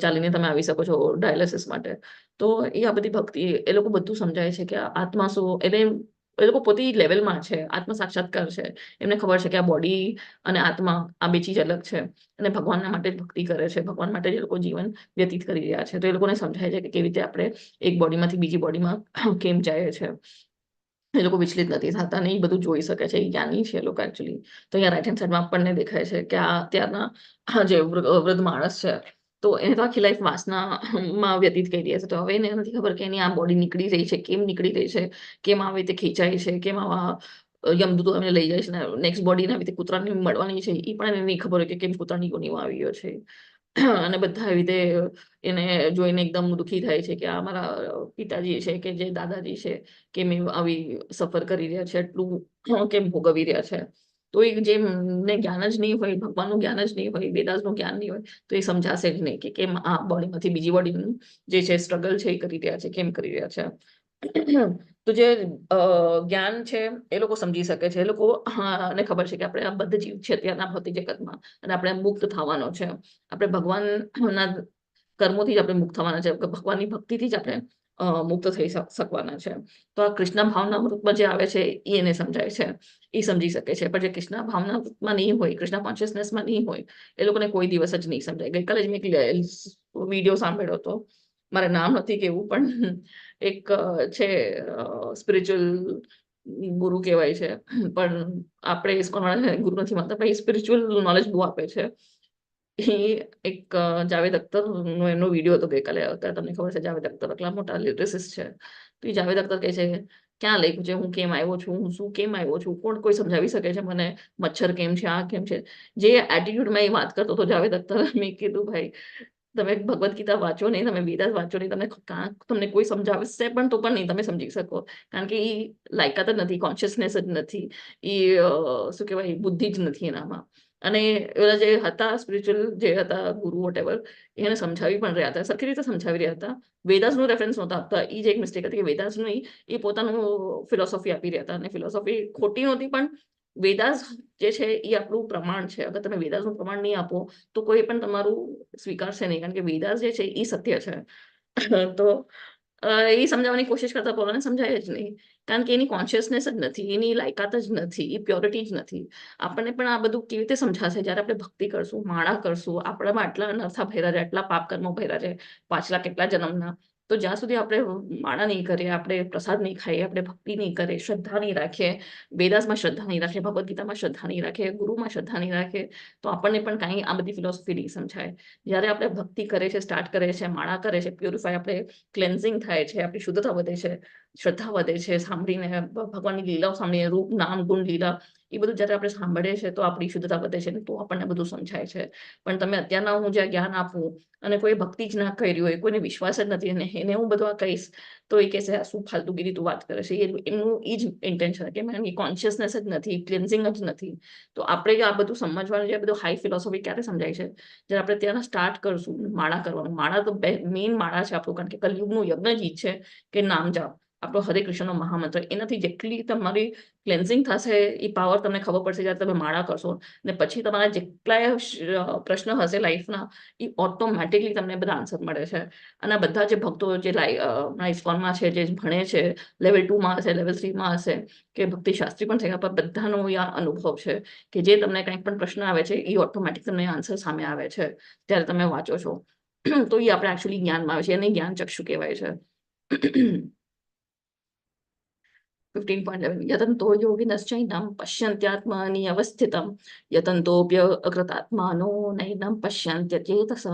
ચાલીને તમે આવી શકો છો ડાયાલિસિસ માટે. તો એ આ બધી ભક્તિ, એ લોકો બધું સમજાય છે કે આત્મા શું, એને એ લોકો પોતે લેવલમાં છે, આત્મ સાક્ષાત્કાર છે. એમને ખબર છે કે આ બોડી અને આત્મા આ બે ચીજ અલગ છે, અને ભગવાનના માટે જ ભક્તિ કરે છે, ભગવાન માટે જ લોકો જીવન વ્યતીત કરી રહ્યા છે. તો એ લોકોને સમજાય છે કે કેવી રીતે આપણે એક બોડીમાંથી બીજી બોડીમાં કેમ જાય છે. એ લોકો વિચલિત નથી થતા, ને એ બધું જોઈ શકે છે, એ જ્ઞાની છે એ લોકો એકચ્યુઅલી. તો અહીંયા રાઈટ હેન્ડ સાઈડમાં આપણને દેખાય છે કે આ અત્યારના જે વૃદ્ધ માણસ છે, તો એને તો આખી લાઈફ વાસનામાં વ્યતીત કરી રહ્યા છે. તો હવે એને નથી ખબર કે એની આ બોડી નીકળી રહી છે, કેમ નીકળી રહી છે, કેમ આવી રીતે ખેંચાય છે, કેમ આવા યમદૂતો એમને લઈ જાય છે ને નેક્સ્ટ બોડીને આવી રીતે કૂતરાની મળવાની છે, એ પણ એને નહીં ખબર હોય કે કેમ કૂતરાની યોનિમાં આવી ગયો છે. અને બધા એવી રીતે એને જોઈને એકદમ દુઃખી થાય છે કે આ મારા પિતાજી છે કે જે દાદાજી છે, કેમ આવી સફર કરી રહ્યા છે, એટલું કેમ ભોગવી રહ્યા છે. તો એ જેમને જ્ઞાન જ નહીં હોય, ભગવાનનું જ્ઞાન જ નહીં હોય, વેદાસનું જ્ઞાન નહીં હોય, તો એ સમજાશે જ નહીં કે કેમ આ બોડીમાંથી બીજી બોડીનું જે છે સ્ટ્રગલ છે એ કરી રહ્યા છે, કેમ કરી રહ્યા છે. તો જે જ્ઞાન છે એ લોકો સમજી શકે છે. એ લોકો ને ખબર છે કે આપણે આ બદ્ધ જીવ છે અત્યારના ભૌતિક જગતમાં, અને આપણે મુક્ત થવાનો છે. આપણે ભગવાનના કર્મોથી જ આપણે મુક્ત થવાના છે, ભગવાનની ભક્તિથી જ આપણે મુક્ત થઈ શકવાના છે. તો આ કૃષ્ણ ભાવના અમૃતમાં જે આવે છે એ એને સમજાય છે, એ સમજી શકે છે. પણ જે કૃષ્ણ ભાવના અમૃતમાં નહીં હોય, કૃષ્ણ કોન્શિયસનેસમાં નહીં હોય, એ લોકોને કોઈ દિવસ જ નહીં સમજાય. ગઈકાલે જ મેં વિડીયો સાંભળ્યો હતો, મારે નામ નથી કેવું, પણ એક છે સ્પિરિચ્યુઅલ ગુરુ કહેવાય છે, પણ આપણે ઇસ્કોન વાળા ગુરુ નથી માનતા, પણ એ સ્પિરિચ્યુઅલ નોલેજ બહુ આપે છે. એ એક જાવેદ અખ્તરનો એમનો વિડીયો હતો ગઈકાલે. અત્યારે તમને ખબર છે જાવેદ અખ્તર એટલા મોટા લિટરેસિસ્ટ છે. તો એ જાવેદ અખ્તર કહે છે ક્યાં લખ્યું છે, હું કેમ આવ્યો છું, હું શું કેમ આવ્યો છું, કોઈ સમજાવી શકે છે મને, મચ્છર કેમ છે, આ કેમ છે. જે એટીટ્યુડમાં એ વાત કરતો હતો જાવેદ અખ્તર, મેં કીધું ભાઈ તમે ભગવદ્ ગીતા વાંચો નહીં, તમે વેદાસ વાંચો નહીં, તમને કોઈ સમજાવશે પણ તો પણ નહીં તમે સમજી શકો, કારણ કે એ લાયકાત જ નથી, કોન્શિયસનેસ જ નથી, એ શું કહેવાય બુદ્ધિ જ નથી એનામાં. અને એવા જે હતા સ્પિરિચ્યુઅલ જે હતા ગુરુ વોટેવર, એને સમજાવી પણ રહ્યા હતા, સરખી રીતે સમજાવી રહ્યા હતા. વેદાસનું રેફરન્સ નહોતા આપતા. એ જે એક મિસ્ટેક હતી કે વેદાસનું એ પોતાનું ફિલોસોફી આપી રહ્યા હતા, અને ફિલોસોફી ખોટી નહોતી, પણ વેદાસ જે છે એ આપણું પ્રમાણ છે. અગર તમે વેદાસનું પ્રમાણ નહીં આપો તો કોઈ પણ તમારું સ્વીકારશે નહીં, કારણ કે વેદાસ જે છે એ સત્ય છે. તો એ સમજાવવાની કોશિશ કરતા પોતાને સમજાય જ નહીં, કારણ કે એની કોન્શિયસનેસ જ નથી, એની લાયકાત જ નથી, એ પ્યોરિટી જ નથી. આપણને પણ આ બધું કેવી રીતે સમજાશે જ્યારે આપણે ભક્તિ કરશું, માળા કરશું, આપણામાં આટલા નરથા ભર્યા છે, આટલા પાપ કર્મો ભર્યા છે પાછલા કેટલા જન્મના, તો જ્યાં સુધી આપણે માળા નહીં કરીએ, આપણે પ્રસાદ નહીં ખાઈએ, આપણે ભક્તિ નહીં કરીએ, શ્રદ્ધા નહીં રાખીએ, વેદાસમાં શ્રદ્ધા નહીં રાખીએ, ભગવદ્ ગીતામાં શ્રદ્ધા નહીં રાખીએ, ગુરુમાં શ્રદ્ધા નહીં રાખીએ, તો આપણને પણ કાંઈ આ બધી ફિલોસોફી નહીં સમજાય. જ્યારે આપણે ભક્તિ કરે છે, સ્ટાર્ટ કરે છે, માળા કરે છે, પ્યોરિફાય, આપણે ક્લેન્ઝિંગ થાય છે, આપણી શુદ્ધતા વધે છે, શ્રદ્ધા વધે છે, સાંભળીને ભગવાનની લીલાઓ સાંભળીને, રૂપ નામ ગુણ લીલા એ બધું જ્યારે આપણે સાંભળીએ છીએ તો આપણી શુદ્ધતા વધે છે, તો આપણને બધું સમજાય છે. પણ તમે અત્યારના હું જ્યાં જ્ઞાન આપું અને કોઈ ભક્તિ જ ના કરી હોય, કોઈને વિશ્વાસ જ નથી, અને એને હું બધું આ કહીશ તો એ કહેશે આ શું ફાલતુગીરી તું વાત કરે છે. એમનું એ જ ઇન્ટેન્શન કે એની કોન્શિયસનેસ જ નથી, ક્લિન્ઝિંગ જ નથી. તો આપણે આ બધું સમજવાનું છે, બધું હાઈ ફિલોસોફી ક્યારે સમજાય છે? જ્યારે આપણે ત્યાં સ્ટાર્ટ કરશું માળા કરવાનું. માળા તો મેઇન માળા છે આપણું, કારણ કે કલયુગનું યજ્ઞ જ છે કે નામ જાપ, આપણો હરે કૃષ્ણનો મહામંત્ર. એનાથી જેટલી તમારી ક્લેન્ઝિંગ થશે એ પાવર તમને ખબર પડશે જ્યારે તમે માળા કરશો. ને પછી તમારા જેટલાય પ્રશ્ન હશે લાઈફના એ ઓટોમેટિકલી તમને બધા આન્સર મળે છે. અને બધા જે ભક્તો જે ISKCONમાં છે, જે ભણે છે, લેવલ 2માં હશે, લેવલ 3માં હશે, કે ભક્તિ શાસ્ત્રી પણ થયા, પણ બધાનો આ અનુભવ છે કે જે તમને કંઈક પણ પ્રશ્ન આવે છે એ ઓટોમેટિક તમને આન્સર સામે આવે છે ત્યારે તમે વાંચો છો. તો એ આપણે એકચ્યુઅલી જ્ઞાનમાં આવે છે, એને જ્ઞાન ચક્ષુ કહેવાય છે. 15.11 યતંતો યોગિનશ્ચૈનં પશ્યન્ત્યાત્માની અવસ્થિતં યતંતોપ્ય અકૃતાત્માનો નૈનં પશ્યન્ત્યચેતસઃ.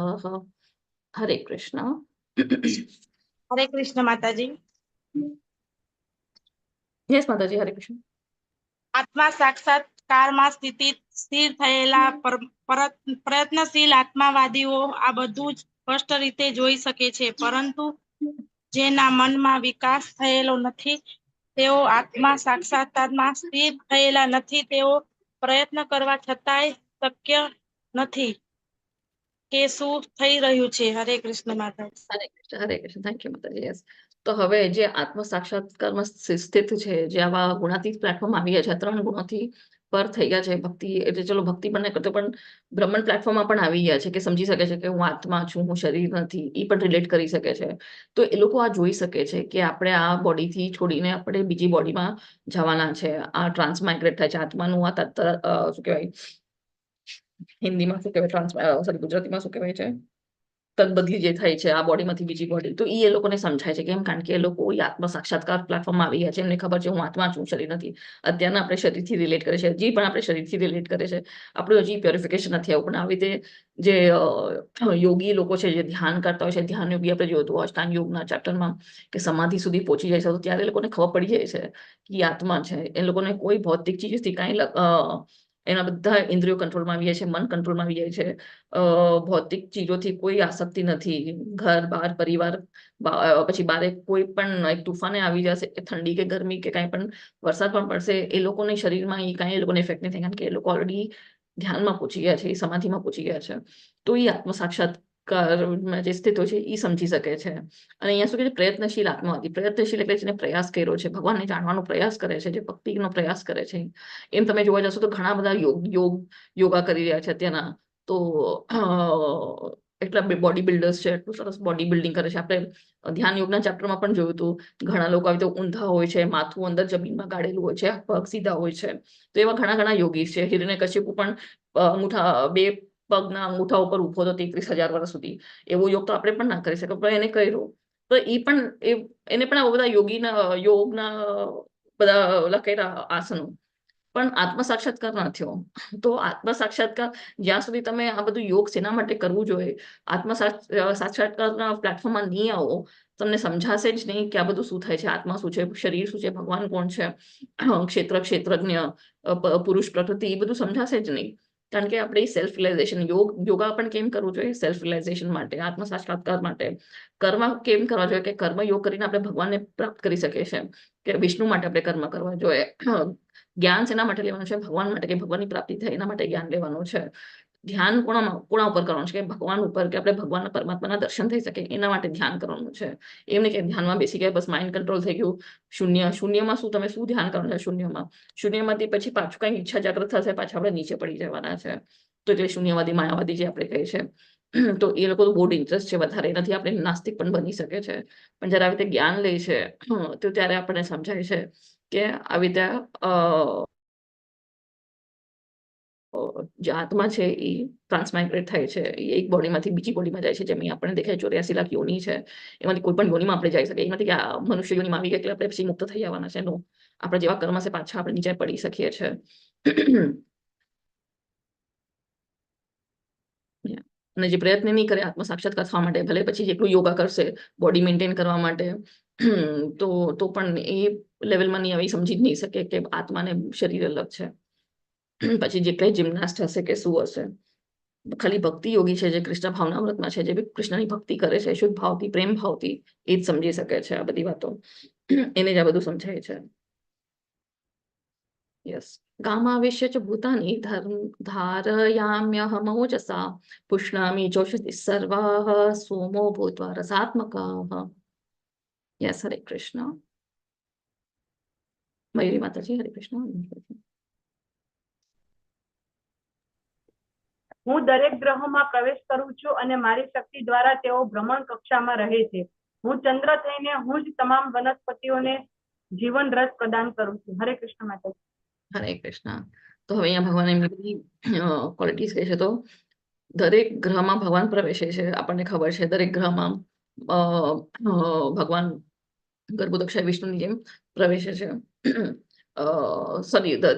હરે કૃષ્ણ. હરે કૃષ્ણ માતાજી. યસ માતાજી, હરે કૃષ્ણ. આત્મા સાક્ષાત્કારમાં સ્થિર થયેલા પ્રયત્નશીલ આત્માવાદીઓ આ બધું જ સ્પષ્ટ રીતે જોઈ શકે છે, પરંતુ જેના મનમાં વિકાસ થયેલો નથી, તેઓ આત્મા સાક્ષાત્કારમાં સ્થિર થયેલા નથી. તેઓ પ્રયત્ન કરવા છતાંય શક્ય નથી કે શું થઈ રહ્યું છે. હરે કૃષ્ણ માતાજી. હરે કૃષ્ણ, હરે કૃષ્ણ. થેન્ક યુ માતાજી. યસ. તો હવે જે આત્મ સાક્ષાત્કારમાં સ્થિત છે, જે આવા ગુણાતીત પ્લેટફોર્મ આવી ગયા છે, 3 ગુણોથી પર થઈ ગયા છે ભક્તિ, એટલે ચલો ભક્તિ પણ નહીં કરતો પણ બ્રહ્મણ પ્લેટફોર્મમાં પણ આવી ગયા છે કે સમજી શકે છે કે હું આત્મા છું, હું શરીર નથી, એ પણ રિલેટ કરી શકે છે. તો એ લોકો આ જોઈ શકે છે કે આપણે આ બોડીથી છોડીને આપણે બીજી બોડીમાં જવાના છે. આ ટ્રાન્સમાઇગ્રેટ થાય છે આત્માનું. આ શું કહેવાય હિન્દીમાં, શું કહેવાય સોરી ગુજરાતીમાં શું કહેવાય છે, તદબદલી જે થાય છે આ બોડીમાંથી બીજી બોડી. તો એ લોકોને સમજાય છે કેમ? કારણ કે એ લોકો આત્મ સાક્ષાત્કાર પ્લેટફોર્મમાં આવી ગયા છે, એમને ખબર છે હું આત્મા છું, શરીર નથી. અત્યારના આપણે શરીરથી રિલેટ કરે છે, હજી પણ આપણે શરીરથી રિલેટ કરે છે, આપણું હજી પ્યોરિફિકેશન નથી આવ્યું. પણ આવી રીતે જે યોગી લોકો છે, જે ધ્યાન કરતા હોય છે, ધ્યાન યોગી આપણે જોયું હતું અષ્ટાંગ યોગના ચેપ્ટરમાં કે સમાધિ સુધી પહોંચી જાય છે, તો ત્યારે એ લોકોને ખબર પડી જાય છે કે આત્મા છે. એ લોકોને કોઈ ભૌતિક ચીજથી કાંઈ એના બધા ઇન્દ્રિયો કંટ્રોલમાં આવી જાય છે, મન કંટ્રોલમાં આવી જાય છે, ભૌતિક ચીજોથી કોઈ આસક્તિ નથી. ઘર બહાર પરિવાર, પછી બારે કોઈ પણ એક તુફાને આવી જશે, ઠંડી કે ગરમી કે કાંઈ પણ વરસાદ પણ પડશે, એ લોકોને શરીરમાં એ કાંઈ એ લોકોને ઇફેક્ટ નહીં થાય, કારણ કે એ લોકો ઓલરેડી ધ્યાનમાં પહોંચી ગયા છે, એ સમાધિમાં પહોંચી ગયા છે. તો એ આત્મ સાક્ષાત્કારમાં જે સ્થિત હોય છે એ સમજી શકે છે. અને અહીંયા શું કહે છે? પ્રયત્નશીલ આત્માવાદી. પ્રયત્નશીલ એટલે જેને પ્રયાસ કર્યો છે, ભગવાનને જાણવાનો પ્રયાસ કરે છે, જે ભક્તિનો પ્રયાસ કરે છે. એમ તમે જોવા જશો તો ઘણા બધા યોગા કરી રહ્યા છે અત્યારના. તો એટલા બોડી બિલ્ડર્સ છે, એટલું સરસ બોડી બિલ્ડિંગ કરે છે. આપણે ધ્યાન યોગના ચેપ્ટરમાં પણ જોયું હતું, ઘણા લોકો આવી તો ઊંધા હોય છે, માથું અંદર જમીનમાં ગાડેલું હોય છે, પગ સીધા હોય છે. તો એવા ઘણા યોગી છે. હિરણ્યકશિપુ પણ 2 પગના અંગૂઠા ઉપર ઉભો હતો 33,000 વર્ષ સુધી. એવો યોગ તો આપણે પણ ના કરી શકીએ, પણ એને કર્યો. તો એને પણ આ બધા યોગના બધા લખેલા આસનો, પણ આત્મ સાક્ષાત્કાર ના થયો. તો આત્મ સાક્ષાત્કાર જ્યાં સુધી તમે આ બધું યોગ શેના માટે કરવું જોઈએ, આત્મ સાક્ષાત્કારના પ્લેટફોર્મમાં નહીં આવો, તમને સમજાશે જ નહીં કે આ બધું શું થાય છે, આત્મા શું છે, શરીર શું છે, ભગવાન કોણ છે, ક્ષેત્રજ્ઞ, પુરુષ પ્રકૃતિ, એ બધું સમજાશે જ નહીં. કારણ કે આપણે સેલ્ફ રિલાઇઝેશન યોગા પણ કેમ કરવું જોઈએ? સેલ્ફ રિલાઇઝેશન માટે, આત્મ સાક્ષાત્કાર માટે. કર્મ કેમ કરવા જોઈએ? કે કર્મ યોગ કરીને આપણે ભગવાનને પ્રાપ્ત કરી શકીએ છીએ. કે વિષ્ણુ માટે આપણે કર્મ કરવા જોઈએ. જ્ઞાન શેના માટે લેવાનું છે? ભગવાન માટે, કે ભગવાનની પ્રાપ્તિ થાય એના માટે જ્ઞાન લેવાનું છે. ધ્યાન કોના ઉપર કરવાનું છે? કે ભગવાન ઉપર, કે આપણે ભગવાનના પરમાત્માના દર્શન થઈ શકે એના માટે ધ્યાન કરવાનું છે. એમ નહીં કે ધ્યાનમાં બેસી ગયા બસ માઇન્ડ કંટ્રોલ થઈ ગયું. શૂન્યમાં તમે શું ધ્યાન કરવાનું છે? શૂન્યમાંથી પછી પાછું કઈ ઈચ્છા જાગૃત થશે, પાછા આપણે નીચે પડી જવાના છે. તો એટલે શૂન્યવાદી, માયાવાદી જે આપણે કહે છે, તો એ લોકો તો બહુ ઇન્ટરેસ્ટ છે વધારે. એનાથી આપણે નાસ્તિક પણ બની શકે છે. પણ જયારે આવી રીતે જ્ઞાન લે છે તો ત્યારે આપણને સમજાય છે કે આવી રીતે જે આત્મા છે એ ટ્રાન્સમાઇગ્રેટ થાય છે, એ એક બોડીમાંથી બીજી બોડીમાં જાય છે. જેમ આપણને દેખાય 84 લાખ યોની છે, એમાંથી કોઈ પણ યોનીમાં આપણે જઈ શકીએ. એમાંથી કે આ મનુષ્ય યોનીમાં આવી ગયા એટલે આપણે પછી મુક્ત થઈ જવાના છે. નો, આપણા જેવા કર્મ છે પાછા આપણે નીચે પડી શકીએ છીએ. અને જે પ્રયત્ન નહીં કરે આત્મ સાક્ષાત્કાર થવા માટે, ભલે પછી જેટલું યોગા કરશે બોડી મેન્ટેન કરવા માટે, તો પણ એ લેવલમાં નહીં આવી સમજી જ નહીં શકે કે આત્માને શરીર અલગ છે. પછી જે કઈ જિમ્નાસ્ટ હશે કે શું હશે, ખાલી ભક્તિ યોગી છે જે કૃષ્ણ ભાવનામૃતમાં છે, જે બી કૃષ્ણની ભક્તિ કરે છે શુદ્ધ ભાવથી, પ્રેમ ભાવથી, એ જ સમજી શકે છે આ બધી વાતો. એને જ આ બધું સમજાય છે. યસ. ગામાવેશ્ય ચ ભૂતાની ધારયામ્યહમોજસા પુષ્ણામી ચોષતિ સર્વાઃ સોમો ભૂત્વા રસાત્મકાઃ. યસ, હરે કૃષ્ણ. મયુરી માતાજી, હરે કૃષ્ણ. હું દરેક ગ્રહોમાં પ્રવેશ કરું છું અને મારી શક્તિ દ્વારા તેઓ ભ્રમણ કક્ષામાં રહે છે. હું ચંદ્ર થઈને હું જ તમામ વનસ્પતિઓને જીવન રસ પ્રદાન કરું છું. હરે કૃષ્ણ માતાજી. હરે કૃષ્ણ. તો હવે અહીંયા ભગવાન એમની બધી ક્વોલિટીઝ કહે છે. તો દરેક ગ્રહમાં ભગવાન પ્રવેશે છે. આપણને ખબર છે દરેક ગ્રહમાં ભગવાન ગર્ભોદક્ષ વિષ્ણુની જેમ પ્રવેશે છે.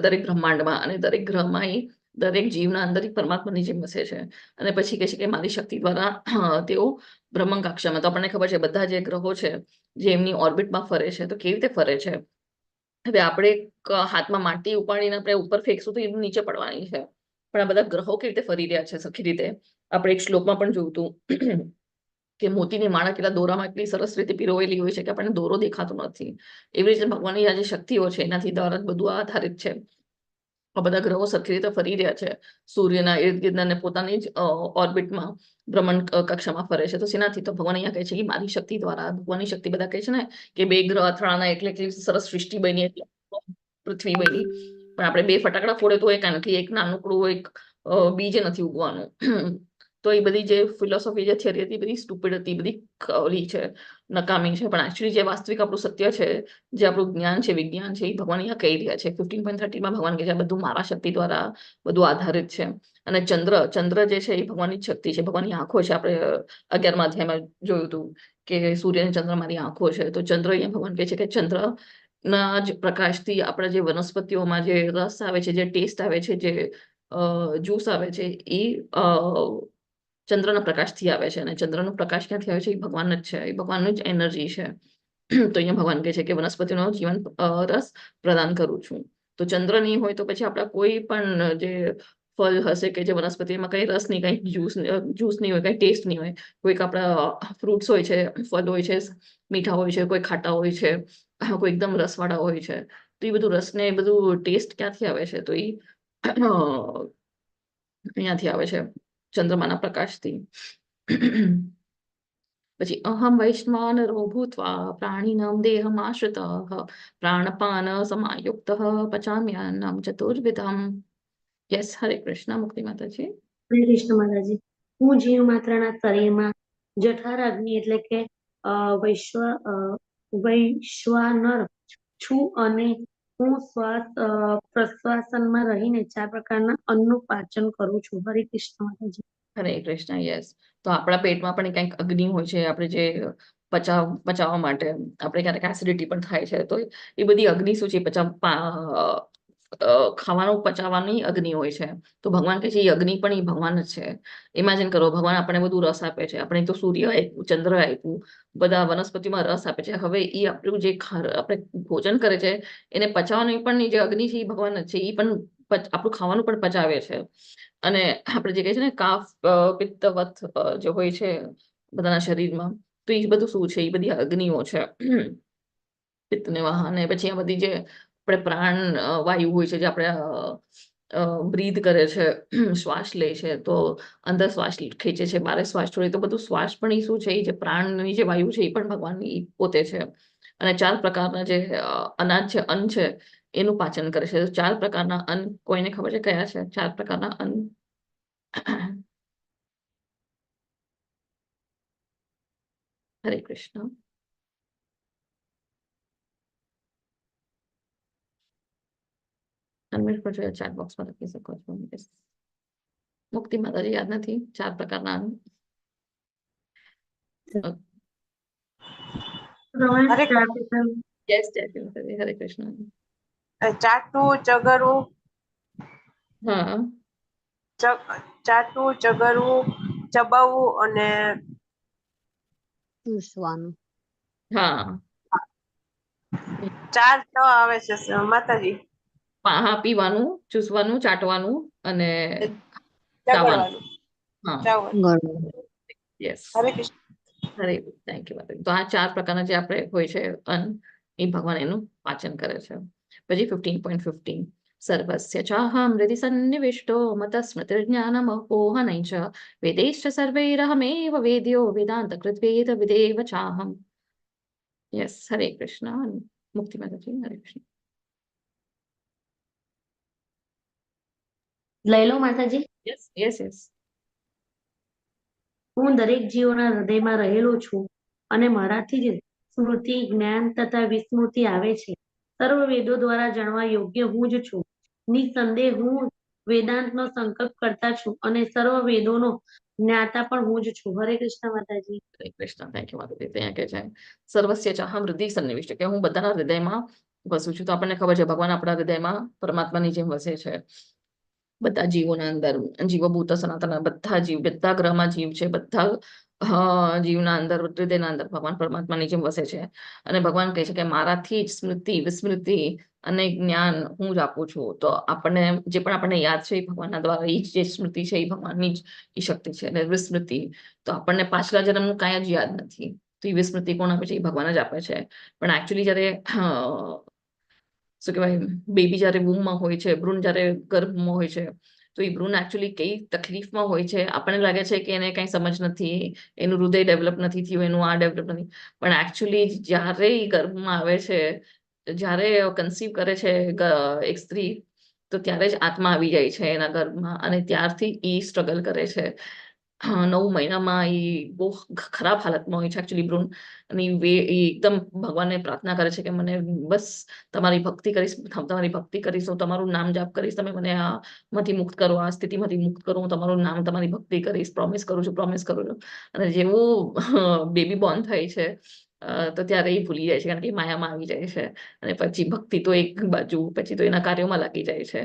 દરેક બ્રહ્માંડમાં અને દરેક ગ્રહમાં એ દરેક જીવના અંદર પરમાત્માની જેમ વસે છે. અને પછી કહે છે કે મારી શક્તિ દ્વારા તેઓ બ્રહ્માંડ કક્ષામાં, તો આપણને ખબર છે બધા જે ગ્રહો છે જે એમની ઓર્બિટમાં ફરે છે, તો કેવી રીતે ફરે છે. હવે આપણે હાથમાં માટી ઉપાડીને આપણે ઉપર ફેંકશું તો એનું નીચે પડવાની છે. પણ આ બધા ગ્રહો કેવી રીતે ફરી રહ્યા છે સખી રીતે, આપણે એક શ્લોકમાં પણ જોયું હતું કે મોતીની માળા કેટલા દોરામાં એટલી સરસ રીતે પીરોવેલી હોય છે કે આપણને દોરો દેખાતો નથી. એવી રીતે ભગવાનની આ જે શક્તિઓ છે એનાથી દ્વારા બધું આધારિત છે. આ બધા ગ્રહો સરખી રીતે ફરી રહ્યા છે સૂર્યના ઇર્દ ગિર્દ અને પોતાની જ ઓર્બિટમાં ભ્રમણ કક્ષામાં ફરે છે. તો શેનાથી? તો ભગવાન અહીંયા કહે છે કે મારી શક્તિ દ્વારા. ભગવાનની શક્તિ બધા કહે છે ને કે 2 ગ્રહ અથડાણા એટલે એટલી સરસ સૃષ્ટિ બની, એટલે પૃથ્વી બની. પણ આપણે 2 ફટાકડા ફોડે તો એક નથી, એક નાનકડું એક બીજ નથી ઉગવાનું. તો એ બધી જે ફિલોસોફી, જે થિયરી હતી, બધી સ્ટુપિડ હતી, બધી ઓલી છે, નકામી છે. પણ એકચ્યુઅલી જે વાસ્તવિક આપણું સત્ય છે, જે આપણું જ્ઞાન છે, વિજ્ઞાન છે, એ ભગવાન અહીંયા કહી રહ્યા છે. 15.30 ભગવાન કહે છે બધું મારા શક્તિ દ્વારા બધું આધારિત છે. અને ચંદ્ર જે છે એ ભગવાનની શક્તિ છે, ભગવાનની આંખો છે. આપણે 11મા અધ્યાયમાં જોયું હતું કે સૂર્ય અને ચંદ્ર મારી આંખો છે. તો ચંદ્ર, અહીંયા ભગવાન કહે છે કે ચંદ્ર ના જ પ્રકાશથી આપણા જે વનસ્પતિઓમાં જે રસ આવે છે, જે ટેસ્ટ આવે છે, જે જ્યુસ આવે છે, એ ચંદ્રના પ્રકાશથી આવે છે. અને ચંદ્રનો પ્રકાશ ક્યાંથી આવે છે? એ ભગવાન જ છે, એ ભગવાનનું જ એનર્જી છે. તો અહીંયા ભગવાન કહે છે કે વનસ્પતિનો જીવન રસ પ્રદાન કરું છું. તો ચંદ્ર નહીં હોય તો પછી આપણા કોઈ પણ જે ફળ હશે કે જે વનસ્પતિમાં કઈ રસ નહીં, કઈ જ્યુસ નહીં હોય, કઈ ટેસ્ટ નહીં હોય. કોઈક આપણા ફ્રૂટ્સ હોય છે, ફળ હોય છે, મીઠા હોય છે, કોઈ ખાટા હોય છે, કોઈ એકદમ રસવાળા હોય છે. તો એ બધું રસને બધું ટેસ્ટ ક્યાંથી આવે છે? તો એ અહીંયાથી આવે છે, ચંદ્રમાના પ્રકાશથી. પછી અહમ વૈશ્વાનરો ભૂત્વા પ્રાણીનામ દેહમ આશ્રિતઃ પ્રાણપાન સમાયુક્ત પચામ્યાન્નમ ચતુર્વિધમ. યસ, હરે કૃષ્ણ. મુક્તિ માતાજી. હરે કૃષ્ણ માતાજી. હું જીવ માત્રના શરીરમાં જઠર અગ્નિ એટલે કે વૈશ્વાનર છું અને હું શ્વાસ પ્રશ્વાસનમાં રહીને 4 પ્રકારના અન્નનું પાચન કરું છું. હરે કૃષ્ણ માતાજી. હરે કૃષ્ણ. યસ. તો આપણા પેટમાં પણ કંઈક અગ્નિ હોય છે, આપણે જે પચાવવા માટે. આપણે ક્યારેક એસિડિટી પણ થાય છે, તો એ બધી અગ્નિ શું છે? ખાવાનું પચાવવાની અગ્નિ હોય છે. તો ભગવાન કહે છે એ અગ્નિ પણ એ ભગવાન જ છે. ઇમેજિન કરો, ભગવાન આપણને બધું રસ આપે છે, આપણે તો સૂર્ય આપ્યું, ચંદ્ર આપ્યું, બધા વનસ્પતિમાં રસ આપે છે. હવે એ આપણું જે આપણે ભોજન કરે છે એને પચાવવાની પણ જે અગ્નિ છે એ ભગવાન જ છે. એ પણ આપણું ખાવાનું પણ પચાવે છે. અને આપણે જે કહે છે ને કાફ પિત્ત વત જે હોય છે બધાના શરીરમાં, તો એ બધું શું છે? એ બધી અગ્નિઓ છે. પિત્તને વાહને પછી આ બધી જે આપણે પ્રાણ વાયુ હોય છે, જે આપણે બ્રીથ કરે છે, શ્વાસ લે છે, તો અંદર શ્વાસ ખેંચે છે, બારે શ્વાસ છોડે, તો બધું શ્વાસ પણ એ શું છે? એ જે પ્રાણની જે વાયુ છે એ પણ ભગવાનની પોતે છે. અને 4 પ્રકારના જે અનાજ છે, અન્ન છે, એનું પાચન કરે છે. 4 પ્રકારના અન્ન કોઈને ખબર છે કયા છે 4 પ્રકારના અન્ન? હરે કૃષ્ણ. અન્ન કોમેન્ટ કરજો, ચેટ બોક્સમાં લખી શકો છો. Yes. મુક્તિ માતાજી યાદ નથી 4 પ્રકારના હરે યસ જય માતાજી. હરે કૃષ્ણ. ચાટવું, ચગરવું, હા ચાટવું, ચગરવું, ચબાવવું અને ચૂસવાનું. હા 4 ચ આવે છે માતાજી. હા, પીવાનું, ચૂસવાનું, ચાટવાનું અને ચાવવાનું. ચગડવાનું, હા ચાવવાનું. ગળવું. Yes. Hare Krishna. Hare thank you માતાજી. તો આ 4 પ્રકારના જે આપણે હોય છે અન્ન, એ ભગવાન એનું પાચન કરે છે. પછી 15.15 સર્વસ્ય ચાહમ હૃદિ સન્નિવિષ્ટો મતસ્મૃતિર્જ્ઞાનમપોહનૈ ચ વેदैश्च સર્વૈરહમેવ વેદ્યો વેદાંત કૃદ્વેદ વિદેવ ચાહમ. યસ. હરે કૃષ્ણ. મુક્તિ માતાજી. હરે કૃષ્ણ. લઈ લો માતાજી. Yes yes yes. હું દરેક જીવોના હૃદયમાં રહેલો છું અને મારાથી જ સ્મૃતિ, જ્ઞાન તથા વિસ્મૃતિ આવે છે. સર્વ વેદો દ્વારા જાણવા યોગ્ય હું જ છું. નિસંદેહ હું વેદાંતનો સંકલ્પ કરતા છું અને સર્વ વેદોનો જ્ઞાતા પણ હું જ છું. હરે કૃષ્ણ માતાજી. હરે કૃષ્ણ. થેન્ક યુ માતાજી. ત્યાં કે છે સર્વસ્ય ચાહમ હૃદિ સન્નિવિષ્ટ, કે હું બધાના હૃદયમાં વસું છું. તો આપણને ખબર છે ભગવાન આપણા હૃદયમાં પરમાત્માની જેમ વસે છે. બધા જીવોના અંદર જીવભૂત સનાતન બધા જીવ, બધા ગ્રહમાં જીવ છે. બધા જીવના અંદર, હૃદયના અંદર ભગવાન પરમાત્માની જેમ વસે છે. અને ભગવાન કહે છે કે મારાથી જ સ્મૃતિ, વિસ્મૃતિ અને જ્ઞાન હું જ આપું છું. તો આપણને જે પણ આપણને યાદ છે એ ભગવાનના દ્વારા, એ જે સ્મૃતિ છે એ ભગવાનની જ એ શક્તિ છે. અને વિસ્મૃતિ તો આપણને પાછલા જન્મનું કાંઈ જ યાદ નથી. તો એ વિસ્મૃતિ કોણ આપે છે? એ ભગવાન જ આપે છે. પણ એકચ્યુઅલી જયારે શું કહેવાય, બેબી જયારે વૂમમાં હોય છે, ભ્રૂણ જયારે ગર્ભમાં હોય છે, તો એ ભ્રૂણ એકચ્યુઅલી કઈ તકલીફમાં હોય છે. આપણને લાગે છે કે એને કઈ સમજ નથી, એનું હૃદય ડેવલપ નથી થયું, એનું આ ડેવલપ નથી. પણ એકચ્યુઅલી જ્યારે એ ગર્ભમાં આવે છે, જ્યારે કન્સીવ કરે છે એક સ્ત્રી, તો ત્યારે જ આત્મા આવી જાય છે એના ગર્ભમાં. અને ત્યારથી એ સ્ટ્રગલ કરે છે. 9 મહિનામાં એ બહુ ખરાબ હાલતમાં હોય છે એકચ્યુઅલી ભ્રૂણ. અને એ એકદમ ભગવાનને પ્રાર્થના કરે છે કે મને બસ તમારી ભક્તિ કરીશ, તમારી ભક્તિ કરીશ, હું તમારું નામ જાપ કરીશ, તમે મને આમાંથી મુક્ત કરો, આ સ્થિતિમાંથી મુક્ત કરો, હું તમારું નામ, તમારી ભક્તિ કરીશ, પ્રોમિસ કરું છું, પ્રોમિસ કરું છું. અને જેવું બેબી બોર્ન થાય છે તો ત્યારે એ ભૂલી જાય છે, કારણ કે માયામાં આવી જાય છે. અને પછી ભક્તિ તો એક બાજુ, પછી તો એના કાર્યોમાં લાગી જાય છે.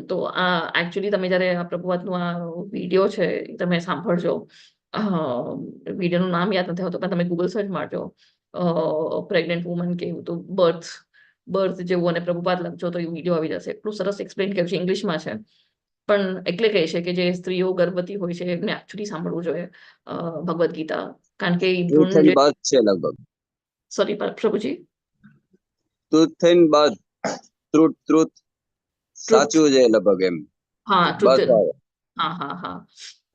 તો આ એકચ્યુઅલી તમે જયારે આ પ્રભુવાદનું આ વિડીયો છે તમે સાંભળજો. વિડીયોનું નામ યાદ નથી આવતું, પણ તમે ગૂગલ સર્ચ મારજો પ્રેગ્નન્ટ વુમન કે એવું, તો બર્થ જેવું અને પ્રભુપાદ લખજો તો એ વિડીયો આવી જશે. એટલું સરસ એક્સપ્લેન કર્યું છે, ઇંગ્લિશમાં છે. પણ એટલે કહે છે કે જે સ્ત્રીઓ ગર્ભવતી હોય છે એમને એકચ્યુઅલી સાંભળવું જોઈએ ભગવદ્ ગીતા, કારણ કે Truth and birth છે લગભગ. સોરી પ્રભુજી. Truth and birth. Truth સાચું છે લગભગ એમ. હા બસ ટ્રુથ. આવે. હા હા હા.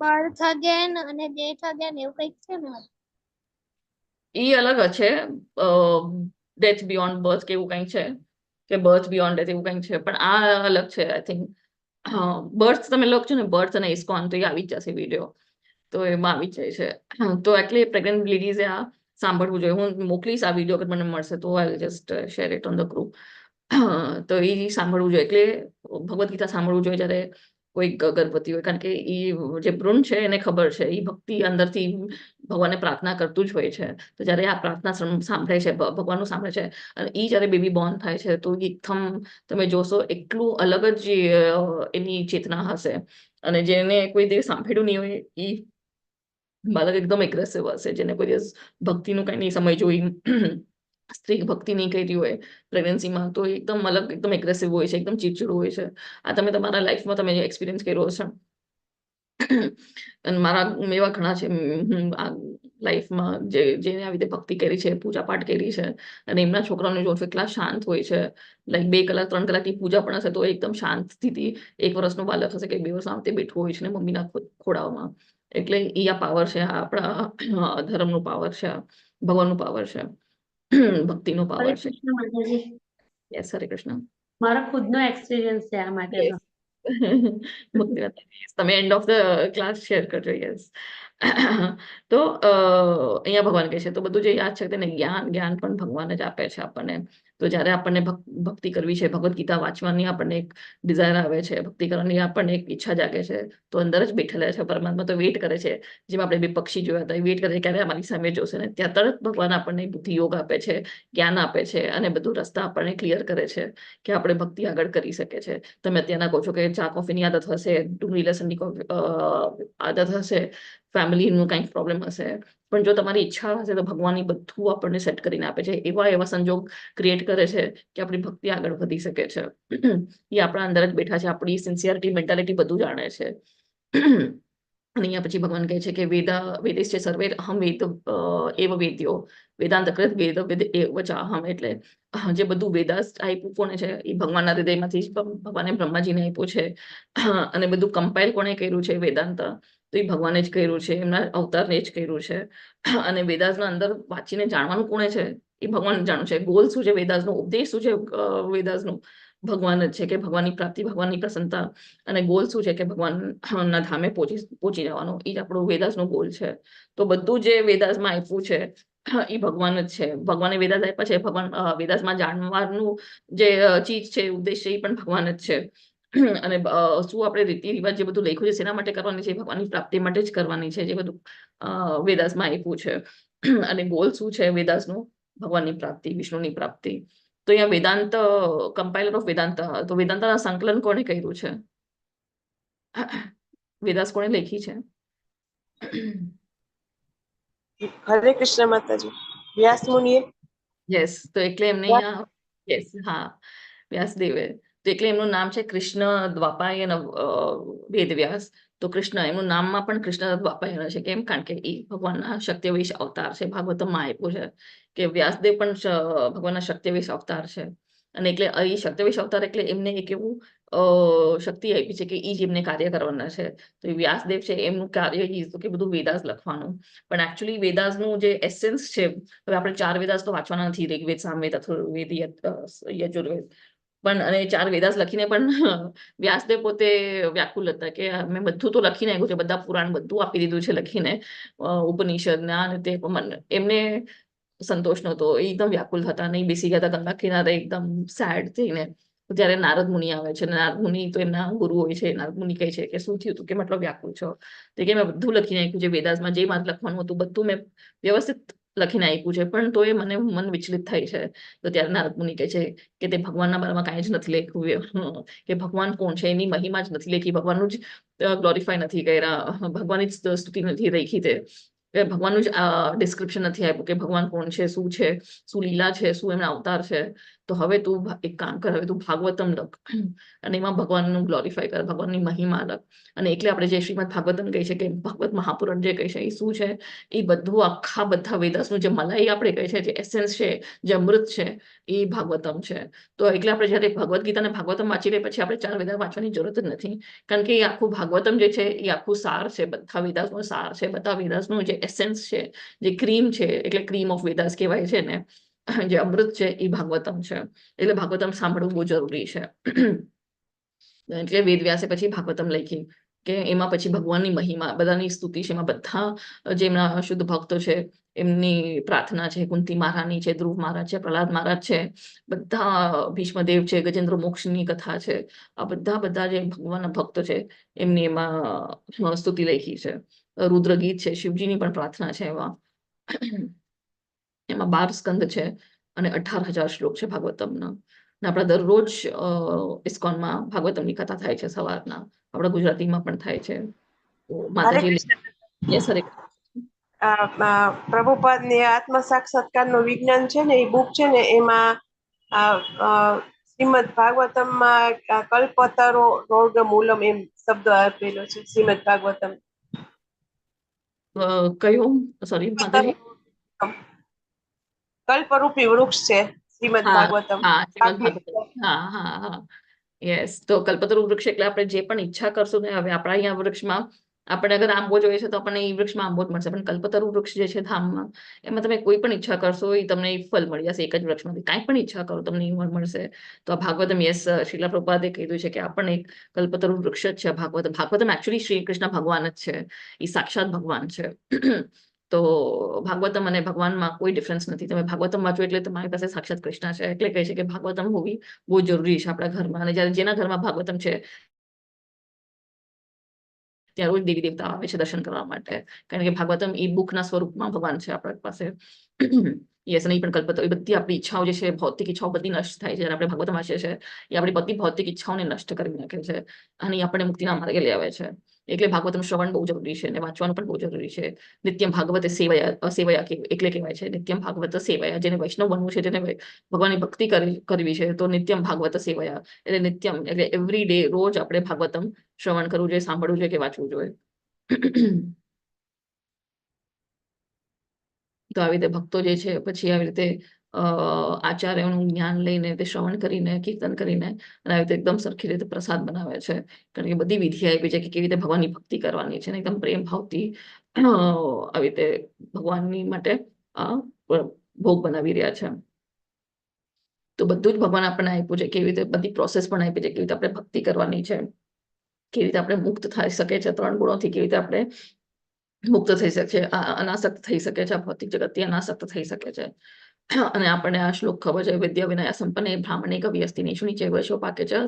બર્થ અગેન અને ડેથ અગેન એવું કંઈક છે ને? એ અલગ છે. ડેથ બિયોન્ડ બર્થ કે એવું કંઈક છે, કે બર્થ બિયોન્ડ ડેથ એવું કંઈક છે. પણ આ અલગ છે આઈ થિંક. બર્થ તમે લખજો ને, બર્થ અને ઇસ્કોન, તો એ આવી જ જશે વિડીયો. તો એમાં આવી જ જાય છે. તો એટલે પ્રેગ્નન્ટ લેડીઝે આ સાંભળવું જોઈએ. હું મોકલીશ આ વિડીયો, અગર મને મળશે તો I just share it on the group. તો એ સાંભળવું જોઈએ. એટલે ભગવદ્ ગીતા સાંભળવું જોઈએ જ્યારે કોઈ ગર્ભવતી હોય, કારણ કે એ જે ભ્રૂણ છે એને ખબર છે, એ ભક્તિ અંદરથી ભગવાનને પ્રાર્થના કરતું જ હોય છે. તો જ્યારે આ પ્રાર્થના સાંભળે છે, ભગવાનનું સાંભળે છે, અને એ જ્યારે બેબી બોર્ન થાય છે, તો એકદમ તમે જોશો એટલું અલગ જ એની ચેતના હશે. અને જેને કોઈ દિવસ સાંભળ્યું નહીં હોય એ બાળક એકદમ એગ્રેસિવ હશે, જેને કોઈ દિવસ ભક્તિનું કઈ નહીં સમય જોઈ, સ્ત્રી ભક્તિ નહીં કરી હોય પ્રેગ્નન્સીમાં, તો એકદમ અલગ, એકદમ એગ્રેસિવ હોય છે, એકદમ ચીડચીડું હોય છે. આ તમે તમારા લાઈફમાં તમે એક્સપિરિયન્સ કર્યો હશે. અને મારા એવા ઘણા છે આ લાઈફમાં જેને આવી રીતે ભક્તિ કરી છે, પૂજા પાઠ કરી છે, અને એમના છોકરાઓને જો એટલા શાંત હોય છે. લાઈક 2 કલાક 3 કલાકની પૂજા પણ હશે તો એકદમ શાંતિથી 1 વર્ષનું બાળક હશે કે 2 વર્ષ શાંતિ બેઠું હોય છે ને મમ્મીના ખોડામાં. એટલે એ આ પાવર છે, આપણા ધર્મનું પાવર છે, ભગવાનનું પાવર છે, ભક્તિનું હરે પાવર છે. કૃષ્ણ માતાજી. યસ. હરે કૃષ્ણ. મારો ખુદનો એક્સપિરિયન્સ છે આ માટે તો. તમે end of the class share કરજો. યસ. તો અહીંયા ભગવાન કહે છે તો બધું જે યાદ છે તેને જ્ઞાન પણ ભગવાન જ આપે છે આપણને. તો જ્યારે આપણને ભક્તિ કરવી છે, ભગવદ્ ગીતા વાંચવાની આપણને એક ડિઝાયર આવે છે, ભક્તિ કરવાની આપણને એક ઈચ્છા જાગે છે, તો અંદર જ બેઠેલા છે પરમાત્મા તો વેઇટ કરે છે. જેમ આપણે બે પક્ષી જોયા હતા, વેઇટ કરે છે ક્યારે અમારી સામે જોશે ને ત્યાં તરત ભગવાન આપણને બુદ્ધિ યોગ આપે છે, જ્ઞાન આપે છે અને બધું રસ્તા આપણને ક્લિયર કરે છે કે આપણે ભક્તિ આગળ કરી શકે છે. તમે અત્યારના કહો છો કે ચા કોફીની આદત હશે, ડુંગળી લસણની આદત હશે, ફેમિલીનું કંઈક પ્રોબ્લેમ હશે, પણ જો તમારી ઈચ્છા હશે તો ભગવાન એ બધું આપણને સેટ કરીને આપે છે. એવા સંજોગ ક્રિએટ કરે છે કે આપણી ભક્તિ આગળ વધી શકે છે. એ આપણા અંદર જ બેઠા છે, આપણી સિન્સિયરિટી, મેન્ટાલિટી બધું જાણે છે. અને અહીંયા પછી ભગવાન કહે છે કે વેદેશ્ચ સર્વે અહમ વેદ એવ વેદ્યો વેદાંત કૃત વેદ વેદ એવ ચાહમ. એટલે જે બધું વેદાસ આપ્યું કોને છે? એ ભગવાનના હૃદયમાંથી ભગવાને બ્રહ્માજીને આપ્યું છે. અને બધું કમ્પાઇલ કોણે કર્યું છે? વેદાંત. તો એ ભગવાને જ કર્યું છે, એમના અવતારને જ કર્યું છે. અને વેદાસના અંદર વાંચીને જાણવાનું કોણે છે? એ ભગવાન જાણવું છે. ગોલ શું છે વેદાસનો? ઉપદેશ શું છે વેદાસનું? ભગવાન જ છે, કે ભગવાનની પ્રાપ્તિ, ભગવાનની પ્રસન્નતા. અને ગોલ શું છે? કે ભગવાનના ધામે પહોંચી જવાનો. એ જ આપણો વેદાસનો ગોલ છે. તો બધું જે વેદાસમાં આપ્યું છે એ ભગવાન જ છે. ભગવાને વેદાસ આપ્યા છે. ભગવાન વેદાસમાં જાણવાનું જે ચીજ છે, ઉદ્દેશ છે, એ પણ ભગવાન જ છે. અને શું આપણે રીતિ રિવાજ જે બધું લખ્યું છે શેના માટે કરવાની છે? ભગવાનની પ્રાપ્તિ માટે જ કરવાની છે, જે બધું વેદાસમાં આપ્યું છે. અને ગોલ શું છે વેદાસનું? ભગવાનની પ્રાપ્તિ, વિષ્ણુની પ્રાપ્તિ. તો અહીંયા વેદાંત, કમ્પાઇલર ઓફ વેદાંત, તો વેદાંતના સંકલન કોણે કર્યું છે? વેદાસ કોણે લખી છે? હરે કૃષ્ણ માતાજી. વ્યાસ મુનિએ. યસ, તો એટલે એમને અહીંયા યસ, હા, વ્યાસદેવે. તો એટલે એમનું નામ છે કૃષ્ણ દ્વાપાયન વેદ વ્યાસ. તો કૃષ્ણ એમનું નામમાં પણ કૃષ્ણ દ્વાપાયન છે. કેમ? કારણ કે એ ભગવાનના શક્તિવેશ અવતાર છે. ભાગવતમાં આપ્યું છે કે વ્યાસદેવ પણ ભગવાનના શક્તિવેશ અવતાર છે. અને એટલે એ શક્તિવેશ અવતાર એટલે એમને એક એવું શક્તિ આપી છે કે એ જ એમને કાર્ય કરવાના છે. તો એ વ્યાસદેવ છે, એમનું કાર્ય કે બધું વેદાસ લખવાનું. પણ એકચ્યુઅલી વેદાસનું જે એસેન્સ છે, હવે આપણે 4 વેદાસ તો વાંચવાના નથી, ઋગ્વેદ, સામવેદ, અથર્વવેદ, યજુર્વેદ, પણ અને 4 વેદાસ લખીને પણ વ્યાસદેવ પોતે વ્યાકુલ હતા કે મેં બધું તો લખી નાખ્યું છે, બધા પુરાણ બધું આપી દીધું છે લખીને, ઉપનિષદ ના અને તે એમને સંતોષ નહોતો. એકદમ વ્યાકુલ હતા, નહીં બેસી ગયા હતા ગંગા કિનારે એકદમ સેડ થઈને. ત્યારે નારદ મુનિ આવે છે. નારદ મુનિ તો એમના ગુરુ હોય છે. નારદ મુનિ કહે છે કે શું થયું તું, કે મતલબ વ્યાકુલ છો? તો કે મેં બધું લખી નાખ્યું છે વેદાસમાં, જે મારે લખવાનું હતું બધું મેં વ્યવસ્થિત લખીને આપ્યું છે, પણ તો એ મને મન વિચલિત થાય છે. તો ત્યારે નારદ મુનિ કહે છે કે તે ભગવાનના બારામાં કાંઈ જ નથી લખ્યું, કે ભગવાન કોણ છે એની મહિમા જ નથી લખી, ભગવાનનું જ ગ્લોરીફાય નથી કર્યા, ભગવાનની જ સ્તુતિ નથી રાખી. તે ભગવાનનું જ ડિસ્ક્રિપ્શન નથી આપ્યું કે ભગવાન કોણ છે, શું છે, શું લીલા છે, શું એમના અવતાર છે. તો હવે તું એક કામ કર, હવે તું ભાગવતમ લખ અને એમાં ભગવાનનું ગ્લોરીફાય કર, ભગવાનની મહિમા લખ. અને એટલે આપણે જે શ્રીમદ ભાગવતમ કહે છે કે ભાગવત મહાપુરાણ જે કહે છે એ શું છે? એ બધું આખા બધા વેદાસનું જે મલાઈ આપણે કહે છે, જે એસેન્સ છે, જે અમૃત છે, એ ભાગવતમ છે. તો એટલે આપણે જયારે ભગવદ્ ગીતા અને ભાગવતમ વાંચી લે પછી આપણે 4 વેદા વાંચવાની જરૂરત જ નથી, કારણ કે એ આખું ભાગવતમ જે છે એ આખું સાર છે, બધા વેદાસનો સાર છે, બધા વેદાસનું જે એસેન્સ છે, જે ક્રીમ છે, એટલે ક્રીમ ઓફ વેદાસ કહેવાય છે ને, જે અમૃત છે એ ભાગવતમ છે. એટલે ભાગવતમ સાંભળવું બહુ જરૂરી છે. એટલે વેદ વ્યાસે પછી ભાગવતમ લખી કે એમાં પછી ભગવાનની મહિમા, બધાની સ્તુતિ છે. એમાં બધા જે એમના શુદ્ધ ભક્તો છે એમની પ્રાર્થના છે. કુંતી મહારાણી છે, ધ્રુવ મહારાજ છે, પ્રહલાદ મહારાજ છે, બધા ભીષ્મદેવ છે, ગજેન્દ્ર મોક્ષની કથા છે. આ બધા જે ભગવાનના ભક્તો છે એમની એમાં સ્તુતિ લખી છે. રુદ્ર ગીત છે, શિવજીની પણ પ્રાર્થના છે. એમાં 12 સ્કંદ છે અને 18,000 શ્લોક છે ભાગવતમના. આપણા દરરોજ ઇસ્કોનમાં ભાગવતમની કથા થાય છે સવારના. આપણા ગુજરાતીમાં પણ થાય છે. તો હરે માતાજી કૃષ્ણ. યસ, હરે પ્રભુપાદની આત્મ સાક્ષાત્કારનું વિજ્ઞાન છે ને, એ બુક છે ને, એમાં શ્રીમદ ભાગવતમમાં કલ્પતરો રોગ મૂલમ એમ શબ્દ આપેલો છે. શ્રીમદ ભાગવતમ કયું? સોરી માતાજી. કલ્પરૂપી વૃક્ષ છે શ્રીમદ હા ભાગવતમ. હા, શ્રીમદ ભાગવતમ. હા હા હા, યસ. તો કલ્પતરુ વૃક્ષ એટલે આપણે જે પણ ઈચ્છા કરશું ને, હવે આપણા અહીંયા વૃક્ષમાં આપણે અગર આંબો જોઈએ છે તો આપણને એ વૃક્ષમાં આંબો જ મળશે, પણ કલ્પતરુ વૃક્ષ જે છે ધામમાં, એમાં તમે કોઈ પણ ઈચ્છા કરશો એ તમને ફળ મળી જશે. એક જ વૃક્ષમાંથી કાંઈ પણ ઈચ્છા કરો તમને એ મળશે. તો આ ભાગવતમ, યસ, શ્રીલા પ્રભુપાદે કીધું છે કે આપણને એક કલ્પતરુ વૃક્ષ જ છે ભાગવતમ. ભાગવતમ એકચ્યુઅલી શ્રી કૃષ્ણ ભગવાન જ છે, એ સાક્ષાત ભગવાન છે. તો ભાગવતમ અને ભગવાનમાં કોઈ ડિફરન્સ નથી. તમે ભાગવતમ વાંચો એટલે તમારી પાસે સાક્ષાત કૃષ્ણ છે. એટલે કહે છે કે ભાગવતમ હોવી બહુ જરૂરી છે આપણા ઘરમાં. અને જ્યારે જેના ઘરમાં ભાગવતમ છે ત્યાં રોજ દેવી દેવતા આવે છે દર્શન કરવા માટે, કારણ કે ભાગવતમ એ બુકના સ્વરૂપમાં ભગવાન છે આપણા પાસે. યસ, નહીં પણ કલ્પતો એ બધી આપણી ઈચ્છાઓ જે છે, ભૌતિક ઈચ્છાઓ બધી નષ્ટ થાય છે જ્યારે આપણે ભાગવતમ વાંચીએ છીએ. એ આપણી બધી ભૌતિક ઈચ્છાઓને નષ્ટ કરી નાખે છે અને એ આપણને મુક્તિના માર્ગે લઈ આવે છે. એટલે ભાગવતમ શ્રવણ બહુ જરૂરી છે અને વાંચવાનું પણ બહુ જરૂરી છે. નિત્યમ ભાગવત સેવયા સેવયા એટલે કહેવાય છે નિત્યમ ભાગવત સેવયા. જેને વૈષ્ણવ બનવું છે, જેને ભગવાનની ભક્તિ કરવી છે, તો નિત્યમ ભાગવત સેવયા એટલે નિત્યમ એટલે એવરી ડે, રોજ આપણે ભાગવતમ શ્રવણ કરવું જોઈએ, સાંભળવું જોઈએ કે વાંચવું જોઈએ. તો આવી રીતે ભક્તો જે છે પછી આવી રીતે આચાર્યોનું જ્ઞાન લઈને, તે શ્રવણ કરીને, કીર્તન કરીને અને આવી રીતે એકદમ સરખી રીતે પ્રસાદ બનાવે છે. કારણ કે બધી વિધિ આપી છે કે કેવી રીતે ભગવાનની ભક્તિ કરવાની છે ને એકદમ પ્રેમ ભાવથી આવી રીતે ભગવાનની માટે ભોગ બનાવી રહ્યા છે. તો બધું જ ભગવાન આપણને આપ્યું છે. કેવી રીતે બધી પ્રોસેસ પણ આપી છે, કેવી રીતે આપણે ભક્તિ કરવાની છે, કેવી રીતે આપણે મુક્ત થઈ શકે છે 3 ગુણોથી, કેવી રીતે આપણે મુક્ત થઈ શકે છે, અનાસક્ત થઈ શકે છે, ભૌતિક જગતથી અનાસક્ત થઈ શકે છે. અને આપણને આ શ્લોક ખબર છે, વિદ્યા વિનય સંપન્ને બ્રાહ્મણે કવિ અસ્તિ નિષુણી ચૈવ શોપાકે ચ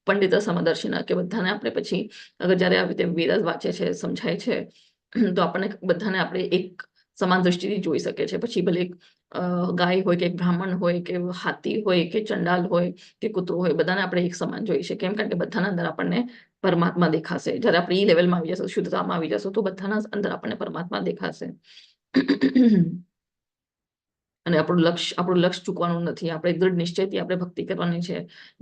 પંડિત સમદર્શિના, કે બધાને આપણે પછી અગર જયારે આવી રીતે વેદ વાંચે છે, સમજાય છે, તો આપણને બધાને આપણે એક સમાન દ્રષ્ટિથી જોઈ શકે છે. પછી ભલે ગાય હોય કે બ્રાહ્મણ હોય કે હાથી હોય કે ચંડાલ હોય કે કૂતરો હોય, બધાને આપણે એક સમાન જોઈ છે. કેમ? કારણ કે બધાના અંદર આપણને પરમાત્મા દેખાશે. જયારે આપણે એ લેવલમાં આવી જશું, શુદ્ધતામાં આવી જશું, તો બધાના અંદર આપણને પરમાત્મા દેખાશે. અને આપણું લક્ષ્ય ચૂકવાનું નથી. આપણે દૃઢ નિશ્ચયથી આપણે ભક્તિ કરવાની છે.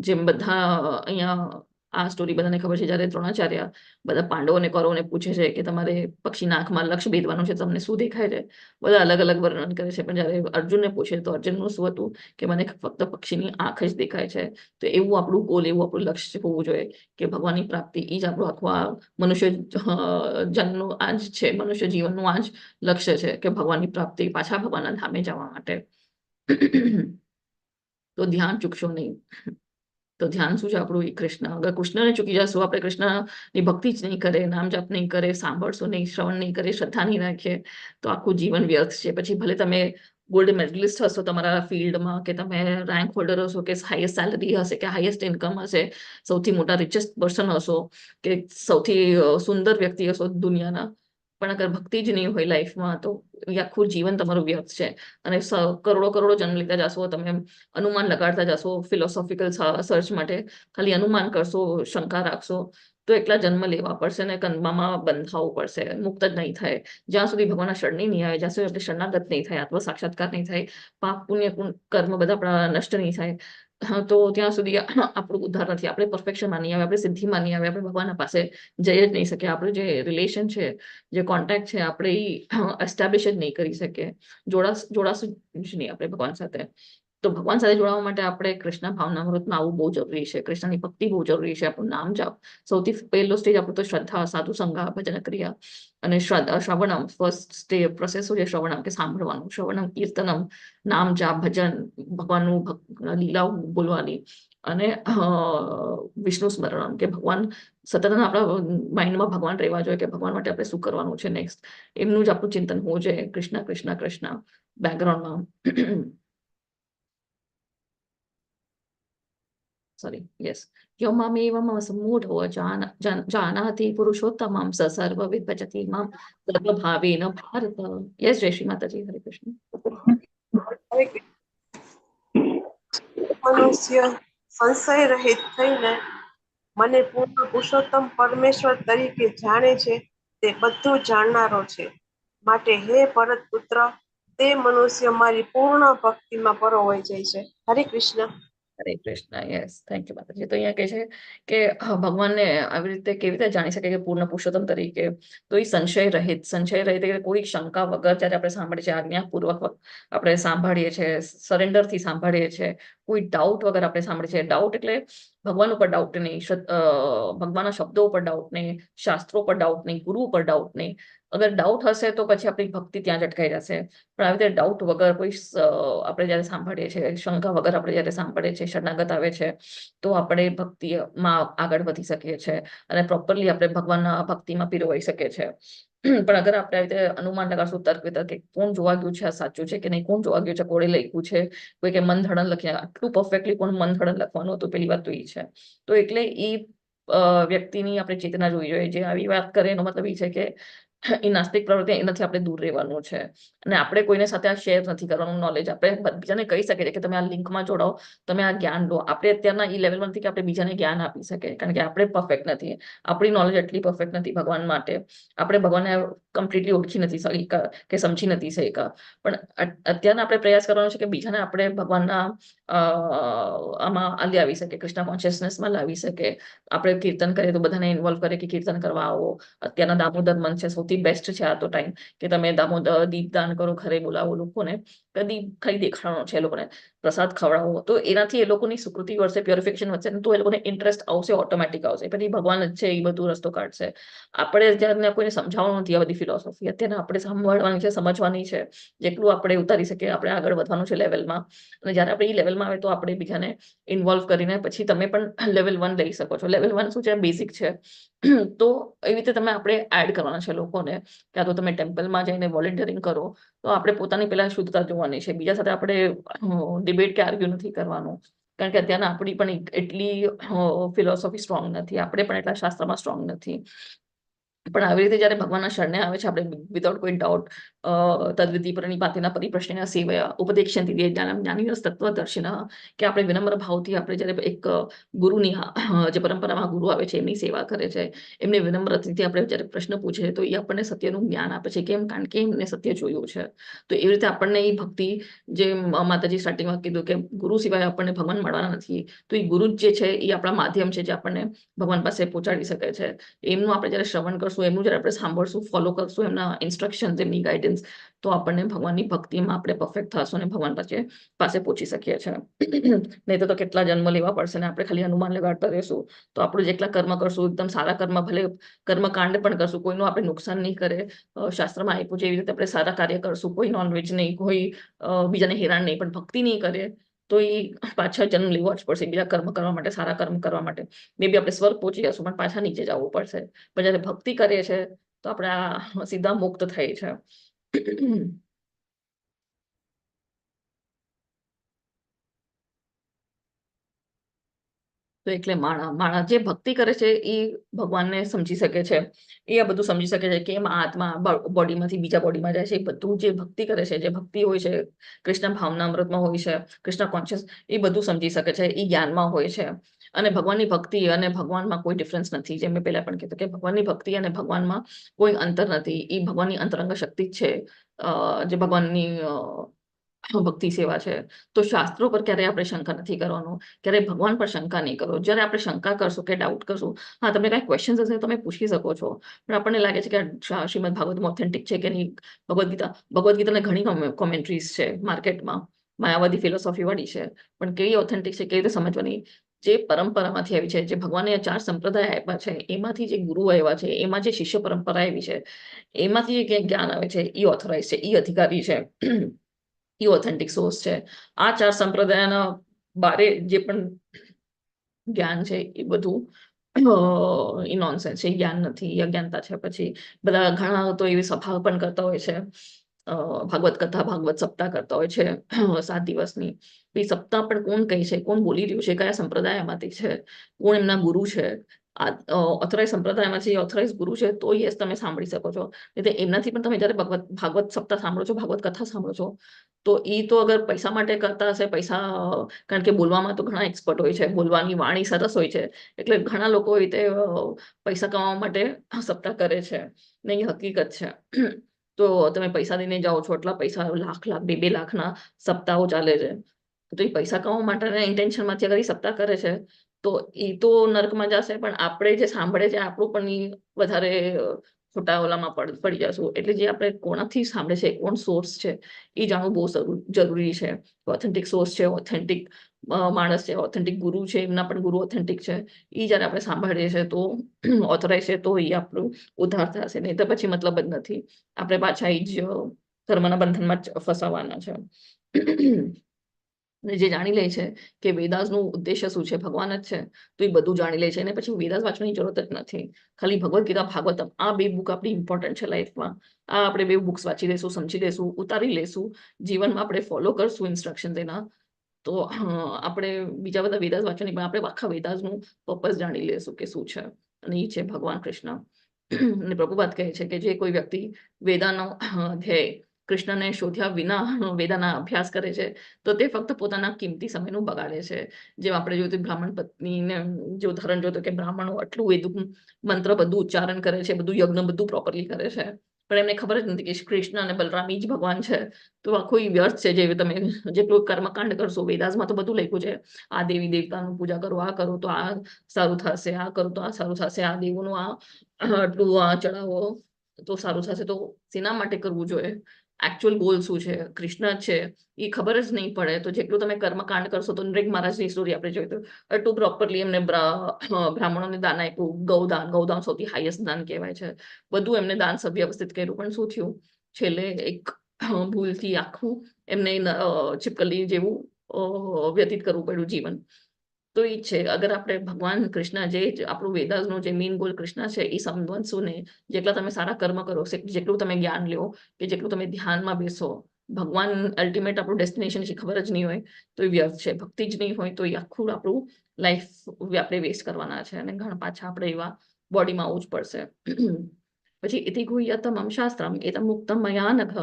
જેમ બધા અહીંયા આ સ્ટોરી બધાને ખબર છે, જયારે દ્રોણાચાર્ય બધા પાંડવોને કૌરવોને પૂછે છે કે તમારે પક્ષીના આંખમાં લક્ષ્ય ભેદવાનું છે, તમને શું દેખાય છે? બધા અલગ અલગ વર્ણન કરે છે. પણ જયારે અર્જુનને પૂછે તો અર્જુનનું શું હતું કે મને ફક્ત પક્ષીની આંખ જ દેખાય છે. તો એવું આપણું ગોલ, એવું આપણું લક્ષ્ય હોવું જોઈએ કે ભગવાનની પ્રાપ્તિ. એ જ આપણું આખું આ મનુષ્ય જન્મનું આ જ છે, મનુષ્ય જીવનનું આ જ લક્ષ્ય છે કે ભગવાનની પ્રાપ્તિ, પાછા ભગવાનના ધામે જવા માટે. તો ધ્યાન ચૂકશો નહીં. તો ધ્યાન શું છે આપણું? એ કૃષ્ણ. અગર કૃષ્ણને ચૂકી જશું, આપણે કૃષ્ણની ભક્તિ જ નહીં કરે, નામ જાપ નહીં કરે, સાંભળશું નહીં, શ્રવણ નહીં કરે, શ્રદ્ધા નહીં રાખીએ, તો આખું જીવન વ્યર્થ છે. પછી ભલે તમે ગોલ્ડ મેડલિસ્ટ હશો તમારા ફિલ્ડમાં, કે તમે રેન્ક હોલ્ડર હશો, કે હાઈએસ્ટ સેલરી હશે, કે હાઈએસ્ટ ઇન્કમ હશે, સૌથી મોટા રિચેસ્ટ પર્સન હશો, કે સૌથી સુંદર વ્યક્તિ હશો દુનિયાના, પણ અગર ભક્તિ જ નહીં હોય લાઈફમાં, તો આખું જીવન તમારું વ્યર્થ છે. અને કરોડો કરોડો જન્મ લેતા જશો, તમે અનુમાન લગાડતા જશો ફિલોસોફિકલ સર્ચ માટે, ખાલી અનુમાન કરશો, શંકા રાખશો, તો એકલા જન્મ લેવા પડશે ને કંદમાં બંધાવવું પડશે. મુક્ત જ નહીં થાય જ્યાં સુધી ભગવાનના શરણી નહીં આવે, જ્યાં સુધી આપણે શરણાગત નહીં થાય, આત્મ સાક્ષાત્કાર નહીં થાય, પાપ પુણ્ય કર્મ બધા આપણા નષ્ટ નહીં થાય, તો ત્યાં સુધી આપણું ઉદ્ધાર નથી. આપણે પરફેક્શનમાં નહીં આવે, આપણે સિદ્ધિમાં નહીં આવે, આપણે ભગવાનના પાસે જઈ જ નહીં શકીએ. આપણું જે રિલેશન છે, જે કોન્ટેક્ટ છે, આપણે એસ્ટાબ્લિશ જ નહીં કરી શકીએ. જોડાશું જ નહીં આપણે ભગવાન સાથે. તો ભગવાન સાથે જોડાવા માટે આપણે કૃષ્ણ ભાવનામૃતમાં આવવું બહુ જરૂરી છે. કૃષ્ણની ભક્તિ બહુ જરૂરી છે. આપણું નામ જાપ, સૌથી પહેલો સ્ટેજ આપણું તો શ્રદ્ધા, સાધુ સંગા, ભજન ક્રિયા અને શ્રવણમ. ફર્સ્ટ સ્ટેજ પ્રોસેસ શું છે? શ્રવણમ, કે સાંભળવાનું, શ્રવણમ કીર્તનમ, નામ જાપ, ભજન, ભગવાનનું લીલાઓ બોલવાની, અને વિષ્ણુ સ્મરણમ, કે ભગવાન સતત આપણા માઇન્ડમાં ભગવાન રહેવા જોઈએ, કે ભગવાન માટે આપણે શું કરવાનું છે નેક્સ્ટ, એમનું જ આપણું ચિંતન હોવું જોઈએ. કૃષ્ણ કૃષ્ણ કૃષ્ણ બેકગ્રાઉન્ડમાં. Sorry, yes. યમામેવ મમ સમૂઢો જાનાતિ પુરુષોત્તમમ સ સર્વવિદ ભજતિ મામ સર્વભાવેન ભારત. યસ, જય શ્રી માતાજી. હરે કૃષ્ણ. મનુષ્ય સંશય રહિત થઈને મને પૂર્ણ પુરુષોત્તમ પરમેશ્વર તરીકે જાણે છે, તે બધું જાણનારો છે. માટે હે ભરત પુત્ર, તે મનુષ્ય મારી પૂર્ણ ભક્તિમાં પરોવાઈ જાય છે. હરે કૃષ્ણ. હરે કૃષ્ણ. યસ, થેન્ક યુ માતાજી. તો અહીંયા કહે છે કે ભગવાનને આવી રીતે કેવી રીતે જાણી શકે કે પૂર્ણ પુરુષોત્તમ તરીકે? તો એ સંશય રહિત એટલે કોઈ શંકા વગર જ્યારે આપણે સાંભળીએ છીએ, આજ્ઞાપૂર્વક આપણે સાંભળીએ છીએ, સરેન્ડરથી સાંભળીએ છીએ, કોઈ ડાઉટ વગર આપણે સાંભળીએ છીએ. ડાઉટ એટલે ભગવાન ઉપર ડાઉટ નહીં, ભગવાનના શબ્દો ઉપર ડાઉટ નહીં, શાસ્ત્રો પર ડાઉટ નહીં, ગુરુ ઉપર ડાઉટ નહીં. અગર ડાઉટ હશે તો પછી આપણી ભક્તિ ત્યાં જ અટકાઈ જશે. પણ આવી રીતે ડાઉટ વગર કોઈ આપણે જયારે સાંભળીએ છીએ, શંકા વગર આપણે જયારે સાંભળીએ છીએ, શરણાગત આવે છે, તો આપણે ભક્તિમાં આગળ વધી શકીએ છીએ અને પ્રોપરલી આપણે ભગવાનના ભક્તિમાં પીરવાઈ શકીએ છીએ. પણ અગર આપણે આવી રીતે અનુમાન લગાડશું તર્ક વિતર્ક કે કોણ જોવા ગયું છે આ સાચું છે કે નહીં, કોણ જોવા ગયું છે, કોણે લખ્યું છે, કોઈ કે મન ધડન લખ્યા, આટલું પરફેક્ટલી કોણ મન ધડન લખવાનું હતું, પેલી વાત તો એ છે. તો એટલે એ વ્યક્તિની આપણે ચેતના જોવી જોઈએ. જે આવી વાત કરે એનો મતલબ એ છે કે એ નાસ્તિક પ્રવૃત્તિ એનાથી આપણે દૂર રહેવાનું છે. અને આપણે કોઈને સાથે આ શેર નથી કરવાનું નોલેજ. આપણે બીજાને કહી શકીએ કે તમે આ લિંકમાં જોડાઓ, તમે આ જ્ઞાન લો. આપણે અત્યારના એ લેવલમાં નથી કે આપણે બીજાને જ્ઞાન આપી શકીએ, કારણ કે આપણે પરફેક્ટ નથી, આપણી નોલેજ એટલી પરફેક્ટ નથી ભગવાન માટે. આપણે ભગવાનને કમ્પ્લીટલી ઓળખી નથી શકી કે સમજી નથી શક્યા. પણ અત્યારના આપણે પ્રયાસ કરવાનો છે કે બીજાને આપણે ભગવાનના આમાં લાવી શકીએ, કૃષ્ણ કોન્શિયસનેસમાં લાવી શકીએ. આપણે કીર્તન કરીએ તો બધાને ઇન્વોલ્વ કરીએ કે કીર્તન કરવા આવો. અત્યારના દામોદર મંચ છે, સૌથી બેસ્ટ છે આ તો ટાઈમ કે તમે દામોદર દીપદાન કરો, ઘરે બોલાવો લોકોને, કદી ખાલી દેખાડવાનો છે એ લોકોને, પ્રસાદ ખવડાવો. તો એનાથી એ લોકોની સુકૃતિ વધશે, પ્યોરિફિકેશન વધશે, તો એ લોકોને ઇન્ટરેસ્ટ આવશે, ઓટોમેટિક આવશે. પછી ભગવાન જ છે એ બધું રસ્તો કાઢશે. આપણે જ્યારે કોઈને સમજાવવાનું નથી આ બધી ફિલોસોફી, અત્યારે આપણે સાંભળવાની છે, સમજવાની છે. જેટલું આપણે ઉતારી શકીએ આપણે આગળ વધવાનું છે લેવલમાં. અને જ્યારે આપણે એ લેવલમાં આવે તો આપણે બીજાને ઇન્વોલ્વ કરીને પછી તમે પણ લેવલ 1 લઈ શકો છો. લેવલ 1 શું છે? બેઝિક છે. તો એવી રીતે તમે આપણે એડ કરવાના છે લોકોને. ક્યાં તો તમે ટેમ્પલમાં જઈને વોલેન્ટિયરિંગ કરો, તો આપણે પોતાની પહેલા શુદ્ધતા જોવાની છે. બીજા સાથે આપણે ડિબેટ કે આર્ગ્યુ નથી કરવાનું, કારણ કે અત્યારના આપણી પણ એટલી ફિલોસોફી સ્ટ્રોંગ નથી, આપણે પણ એટલા શાસ્ત્રમાં સ્ટ્રોંગ નથી. પણ આવી રીતે જયારે ભગવાનના શરણે આવે છે આપણે વિધાઉટ કોઈ ડાઉટ, તદ્વિધિ પ્રણિપાતેના પરિપ્રશ્નેના સેવયા ઉપદેક્ષ્યંતિ જ્ઞાનમ જ્ઞાનિનસ્ તત્વદર્શિનઃ, કે આપણે વિનમ્ર ભાવથી આપણે જયારે એક ગુરુની જે પરંપરામાં ગુરુ આવે છે એમની સેવા કરે છે, એમને વિનમ્રતાથી આપણે જયારે પ્રશ્ન પૂછે તો એ આપણને સત્યનું જ્ઞાન આપે છે. કેમ? કારણ કે એમને સત્ય જોયું છે. તો એવી રીતે આપણને એ ભક્તિ, જે માતાજી સ્ટાર્ટિંગમાં કીધું કે ગુરુ સિવાય આપણને ભગવાન મળવાના નથી, તો એ ગુરુ જે છે એ આપણા માધ્યમ છે જે આપણને ભગવાન પાસે પહોંચાડી શકે છે. એમનું આપણે જયારે શ્રવણ કરશું, એમનું જયારે આપણે સાંભળશું, ફોલો કરશું એમના ઇન્સ્ટ્રક્શન, એમની ગાઈડન્સ, તો આપણને ભગવાનની ભક્તિમાં આપણે પરફેક્ટ થશું અને ભગવાન પાસે પહોંચી શકીએ છીએ. નહીં તો કેટલા જન્મ લેવા પડશે ને આપણે ખાલી અનુમાન લગાડતા રહીશું. તો આપણું જેટલા કર્મ કરશું, એકદમ સારા કર્મ, ભલે કર્મકાંડ પણ કરશું, કોઈનું આપણે નુકસાન નહીં કરે, શાસ્ત્રમાં આપ્યું છે એવી રીતે આપણે સારા કાર્ય કરશું, કોઈ નોનવેજ નહીં, કોઈ બીજાને હેરાન નહીં, પણ ભક્તિ નહીં કરે, તો એ પાછા જન્મ લેવો જ પડશે બીજા કર્મ કરવા માટે, સારા કર્મ કરવા માટે. મે બી આપણે સ્વર્ગ પહોંચી જશું પણ પાછા નીચે જવું પડશે. પણ જયારે ભક્તિ કરીએ છીએ તો આપણે આ સીધા મુક્ત થઈ છે. તો એટલે માણા જે ભક્તિ કરે છે એ ભગવાનને સમજી શકે છે, એ આ બધું સમજી શકે છે કે એમ આત્મા બોડીમાંથી બીજા બોડીમાં જાય છે. એ બધું જે ભક્તિ કરે છે, જે ભક્તિ હોય છે, કૃષ્ણ ભાવના અમૃતમાં હોય છે, કૃષ્ણ કોન્શિયસ, એ બધું સમજી શકે છે, એ જ્ઞાનમાં હોય છે. અને ભગવાનની ભક્તિ અને ભગવાનમાં કોઈ ડિફરન્સ નથી. જેમ મેં પહેલા પણ કીધું કે ભગવાનની ભક્તિ અને ભગવાનમાં કોઈ અંતર નથી. એ ભગવાનની અંતરંગ શક્તિ જ છે, જે ભગવાનની ભક્તિ સેવા છે. તો શાસ્ત્રો પર ક્યારેય આપણે શંકા નથી કરવાનું, ક્યારેય ભગવાન પર શંકા નહીં કરો. જ્યારે આપણે શંકા કરશું કે ડાઉટ કરશું, હા તમને કાંઈ ક્વેશ્ચન્સ હશે તમે પૂછી શકો છો, પણ આપણને લાગે છે કે શ્રીમદ ભાગવતમાં ઓથેન્ટિક છે કે નહીં. ભગવદ્ ગીતાને ઘણી કોમેન્ટ્રીઝ છે માર્કેટમાં, માયાવાદી ફિલોસોફી વાળી છે, પણ કેવી ઓથેન્ટિક છે, કેવી રીતે સમજવાની. જે પરંપરામાંથી આવી છે, જે ભગવાને 4 સંપ્રદાય આપ્યા છે, એમાંથી જે ગુરુ આવ્યા છે, એમાં જે શિષ્ય પરંપરા આવી છે, એમાંથી જે જ્ઞાન આવે છે, એ ઓથોરાઇઝ છે, એ અધિકારી છે, એ ઓથેન્ટિક સોર્સ છે. આ 4 સંપ્રદાયના બારે જે પણ જ્ઞાન છે એ બધું એ નોનસેન્સ છે, જ્ઞાન નથી, અજ્ઞાનતા છે. પછી બધા ઘણા તો એવી સભા પણ કરતા હોય છે, ભાગવત કથા, ભાગવત સપ્તાહ કરતા હોય છે 7 દિવસની. એ સપ્તાહ પણ કોણ કહે છે, કોણ બોલી રહ્યું છે, કયા સંપ્રદાયમાંથી છે, કોણ એમના ગુરુ છે, ઓથોરાઇઝ સંપ્રદાયમાંથી ઓથોરાઇઝ ગુરુ છે, તો યસ તમે સાંભળી શકો છો. એટલે એમનાથી પણ તમે જયારે ભાગવત સપ્તાહ સાંભળો છો, ભાગવત કથા સાંભળો છો, તો એ તો અગર પૈસા માટે કરતા હશે, પૈસા, કારણ કે બોલવામાં તો ઘણા એક્સપર્ટ હોય છે, બોલવાની વાણી સરસ હોય છે, એટલે ઘણા લોકો એ રીતે પૈસા કમાવા માટે સપ્તાહ કરે છે, ને એ હકીકત છે. તો તમે પૈસા દઈને જાઓ છો, એટલા પૈસા, લાખ 2 લાખના સપ્તાહો ચાલે છે. તો એ પૈસા કમાવા માટેના ઇન્ટેન્શનમાંથી અગર એ સપ્તાહ કરે છે તો એ તો નર્કમાં જશે, પણ આપણે જે સાંભળે છે આપણું પણ એ વધારે ખોટા ઓલામાં પડી જશું. એટલે જે આપણે કોનાથી સાંભળે છે, કોણ સોર્સ છે, એ જાણવું બહુ જરૂરી છે. ઓથેન્ટિક સોર્સ છે, ઓથેન્ટિક માણસ છે, ઓથેન્ટિક ગુરુ છે, એમના પણ ગુરુ ઓથેન્ટિક છે, એ જયારે આપણે સાંભળીએ છીએ તો ઓથોરાઇઝ છે, તો એ આપણું ઉદ્ધાર થશે. નહીં તો પછી મતલબ જ નથી, આપણે પાછા એ જ ધર્મના બંધનમાં જ ફસાવાના છે. અને જે જાણી લે છે કે વેદાસનું ઉદ્દેશ્ય શું છે, ભગવાન જ છે, તો એ બધું જાણી લે છે અને પછી વેદાસ વાંચવાની જરૂરત જ નથી. ખાલી ભગવદ્ ગીતા, ભાગવતમ આ બે બુક આપણી ઇમ્પોર્ટન્ટ છે લાઈફમાં. આ આપણે બે બુક્સ વાંચી લેશું, સમજી લેશું, ઉતારી લેશું, જીવનમાં આપણે ફોલો કરશું ઇન્સ્ટ્રક્શન એના, તો આપણે બીજા બધા વેદાસ વાંચવાની પણ આપણે આખા વેદાસનું પર્પઝ જાણી લેશું કે શું છે. અને એ છે ભગવાન કૃષ્ણ. અને પ્રભુપાદ કહે છે કે જે કોઈ વ્યક્તિ વેદાનો ધ્યેય કૃષ્ણને શોધ્યા વિના વેદાના અભ્યાસ કરે છે તો તે ફક્ત પોતાના કિંમતી સમયનું બગાડે છે. જેમ આપણે જોયું બ્રાહ્મણ પત્નીને જો ઉદાહરણ જોતો કે બ્રાહ્મણો આટલું વેદું મંત્ર બધું ઉચ્ચારણ કરે છે, બધું યજ્ઞ બધું પ્રોપરલી કરે છે, પણ એમને ખબર જ નથી કે કૃષ્ણ અને બલરામ જ ભગવાન છે. તો આખું વ્યર્થ છે. જે તમે જેટલું કર્મકાંડ કરશો, વેદાસમાં તો બધું લખ્યું છે, આ દેવી દેવતાનું પૂજા કરો, આ કરો તો આ સારું થશે, આ કરો તો આ સારું થશે, આ દેવોનું આટલું આ ચડાવો તો સારું થશે. તો શેના માટે કરવું જોઈએ? એકચ્યુઅલ ગોલ શું છે? કૃષ્ણ છે એ ખબર જ નહીં પડે. તો જેટલું તમે કર્મકાંડ કરશો, તો નરેક મહારાજની સ્ટોરી આપણે જોઈ તો એટલું પ્રોપરલી એમને બ્રાહ્મણોને દાન આપ્યું, ગૌદાન સૌથી હાઈએસ્ટ દાન કહેવાય છે. બધું એમને દાન વ્યવસ્થિત કર્યું, પણ શું થયું? છેલ્લે એક ભૂલથી આખું એમને ચીપકલી જેવું વ્યતીત કરવું પડ્યું જીવન. તો એ છે, અગર આપણે ભગવાન કૃષ્ણ જે આપણું વેદાસનો જે મેઇન ગોલ કૃષ્ણ છે એ સમજશું ને, જેટલા તમે સારા કર્મ કરો, જેટલું તમે જ્ઞાન લો, કે જેટલું તમે ધ્યાનમાં બેસો, ભગવાન અલ્ટિમેટ આપણું ડેસ્ટિનેશન છે ખબર જ નહીં હોય તો એ વ્યર્થ છે. ભક્તિ જ નહીં હોય તો એ આખું આપણું લાઈફ આપણે વેસ્ટ કરવાના છે અને ઘણા પાછા આપણે એવા બોડીમાં આવવું જ પડશે. પછી ઇતિ ગુહ્યતમમ શાસ્ત્રમ એતમ મુક્તમ મયા નઘ